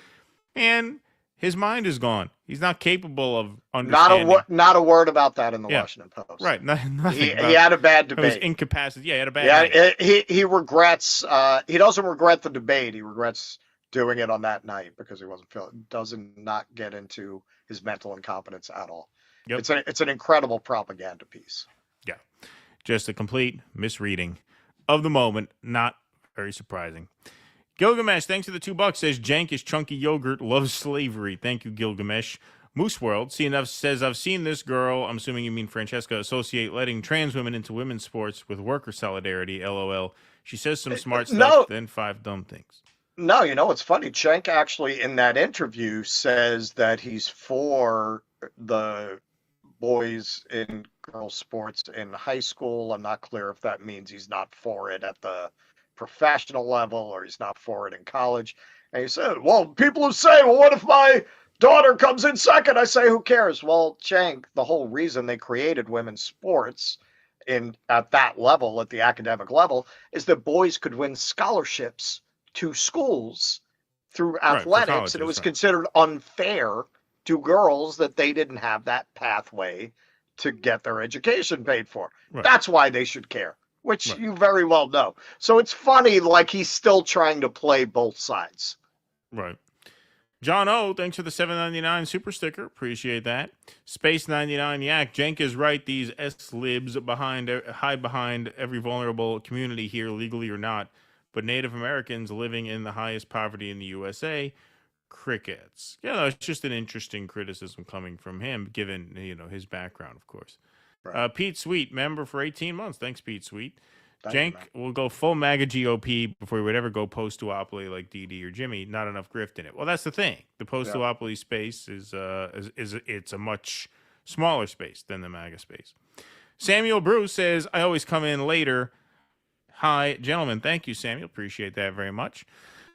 and his mind is gone. He's not capable of understanding. Not a word about that in the Washington Post. Right, nothing. He had a bad debate. He was incapacitated. Yeah, he had a bad night. He regrets. He doesn't regret the debate. He regrets doing it on that night because he doesn't not get into his mental incompetence at all. Yep. It's an incredible propaganda piece. Yeah, just a complete misreading of the moment. Not very surprising. Gilgamesh, thanks for the $2. Says Jank is chunky yogurt, loves slavery. Thank you, Gilgamesh. Moose World says I've seen this girl, I'm assuming you mean Francesca, associate letting trans women into women's sports with worker solidarity. LOL. She says some smart stuff, then 5 dumb things. No, you know what's funny? Cenk actually in that interview says that he's for the boys in girls sports in high school. I'm not clear if that means he's not for it at the professional level or he's not for it in college. And he said, well, people who say, well, what if my daughter comes in second? I say, who cares? Well, Cenk, the whole reason they created women's sports at that level, at the academic level, is that boys could win scholarships to schools through athletics, and it was considered unfair to girls that they didn't have that pathway to get their education paid for. Right. That's why they should care, which you very well know. So it's funny, like he's still trying to play both sides. Right. John O, thanks for the $7.99 super sticker. Appreciate that. Space 99 Yak. Jenk is right. These S-libs hide behind every vulnerable community here, legally or not. But Native Americans living in the highest poverty in the USA, crickets. Yeah, no, it's just an interesting criticism coming from him, given his background, of course. Right. Pete Sweet, member for 18 months. Thanks, Pete Sweet. Jenk will go full MAGA GOP before he would ever go post-duopoly like DD or Jimmy. Not enough grift in it. Well, that's the thing. The post-duopoly space is it's a much smaller space than the MAGA space. Samuel Bruce says, I always come in later. Hi, gentlemen. Thank you, Samuel. Appreciate that very much.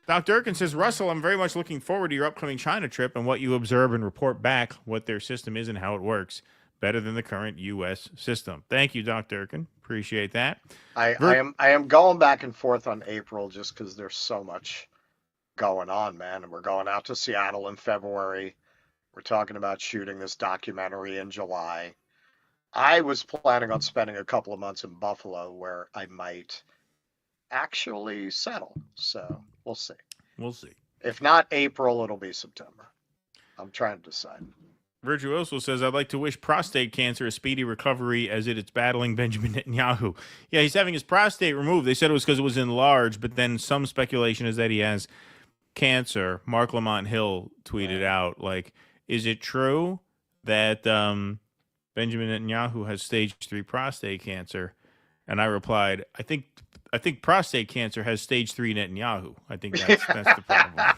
Dr. Erkin says, Russell, I'm very much looking forward to your upcoming China trip and what you observe and report back what their system is and how it works. Better than the current U.S. system. Thank you, Dr. Erkin. Appreciate that. I am going back and forth on April just because there's so much going on, man. And we're going out to Seattle in February. We're talking about shooting this documentary in July. I was planning on spending a couple of months in Buffalo where I might actually settle. So we'll see. We'll see. If not April, it'll be September. I'm trying to decide. Virtuoso says, I'd like to wish prostate cancer a speedy recovery as it is battling Benjamin Netanyahu. Yeah, he's having his prostate removed. They said it was because it was enlarged, but then some speculation is that he has cancer. Mark Lamont Hill tweeted out, like, is it true that Benjamin Netanyahu has stage 3 prostate cancer? And I replied, I think prostate cancer has stage 3 Netanyahu. I think that's the problem. I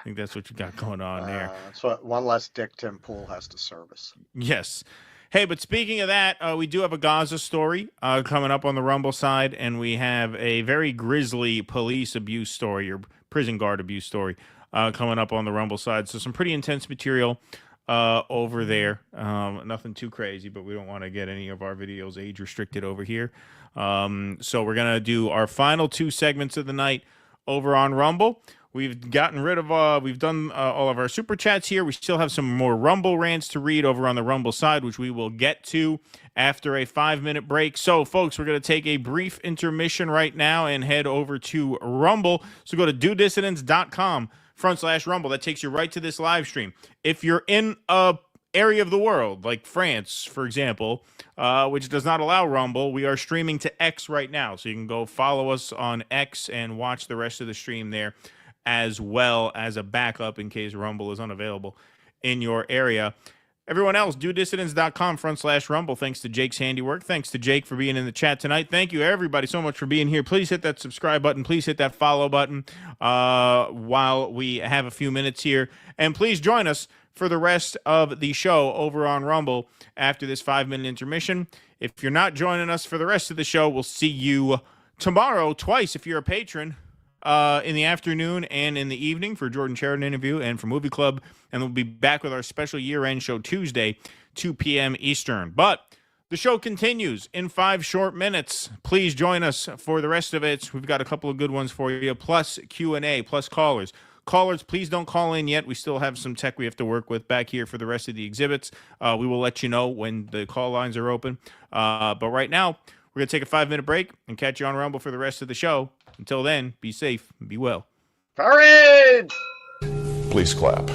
think that's what you got going on there. So one less dick Tim Pool has to service. Yes. Hey, but speaking of that, we do have a Gaza story coming up on the Rumble side, and we have a very grisly police abuse story or prison guard abuse story coming up on the Rumble side. So some pretty intense material over there. Nothing too crazy, but we don't want to get any of our videos age restricted over here. So we're going to do our final 2 segments of the night over on Rumble. We've gotten rid of, we've done all of our super chats here. We still have some more Rumble rants to read over on the Rumble side, which we will get to after a 5-minute break. So, folks, we're going to take a brief intermission right now and head over to Rumble. So go to dodissidents.com/Rumble. That takes you right to this live stream. If you're in a area of the world, like France, for example, which does not allow Rumble, we are streaming to X right now. So you can go follow us on X and watch the rest of the stream there, as well as a backup in case Rumble is unavailable in your area. Everyone else, dodissidents.com/Rumble. Thanks to Jake's handiwork. Thanks to Jake for being in the chat tonight. Thank you, everybody, so much for being here. Please hit that subscribe button. Please hit that follow button while we have a few minutes here. And please join us for the rest of the show over on Rumble after this 5-minute intermission. If you're not joining us for the rest of the show, we'll see you tomorrow twice if you're a patron. In the afternoon and in the evening for Jordan Sheridan interview and for Movie Club. And we'll be back with our special year-end show Tuesday, 2 p.m. Eastern. But the show continues in 5 short minutes. Please join us for the rest of it. We've got a couple of good ones for you, plus Q&A, plus callers. Callers, please don't call in yet. We still have some tech we have to work with back here for the rest of the exhibits. We will let you know when the call lines are open. But right now, we're going to take a 5-minute break and catch you on Rumble for the rest of the show. Until then, be safe and be well. Courage! Please clap.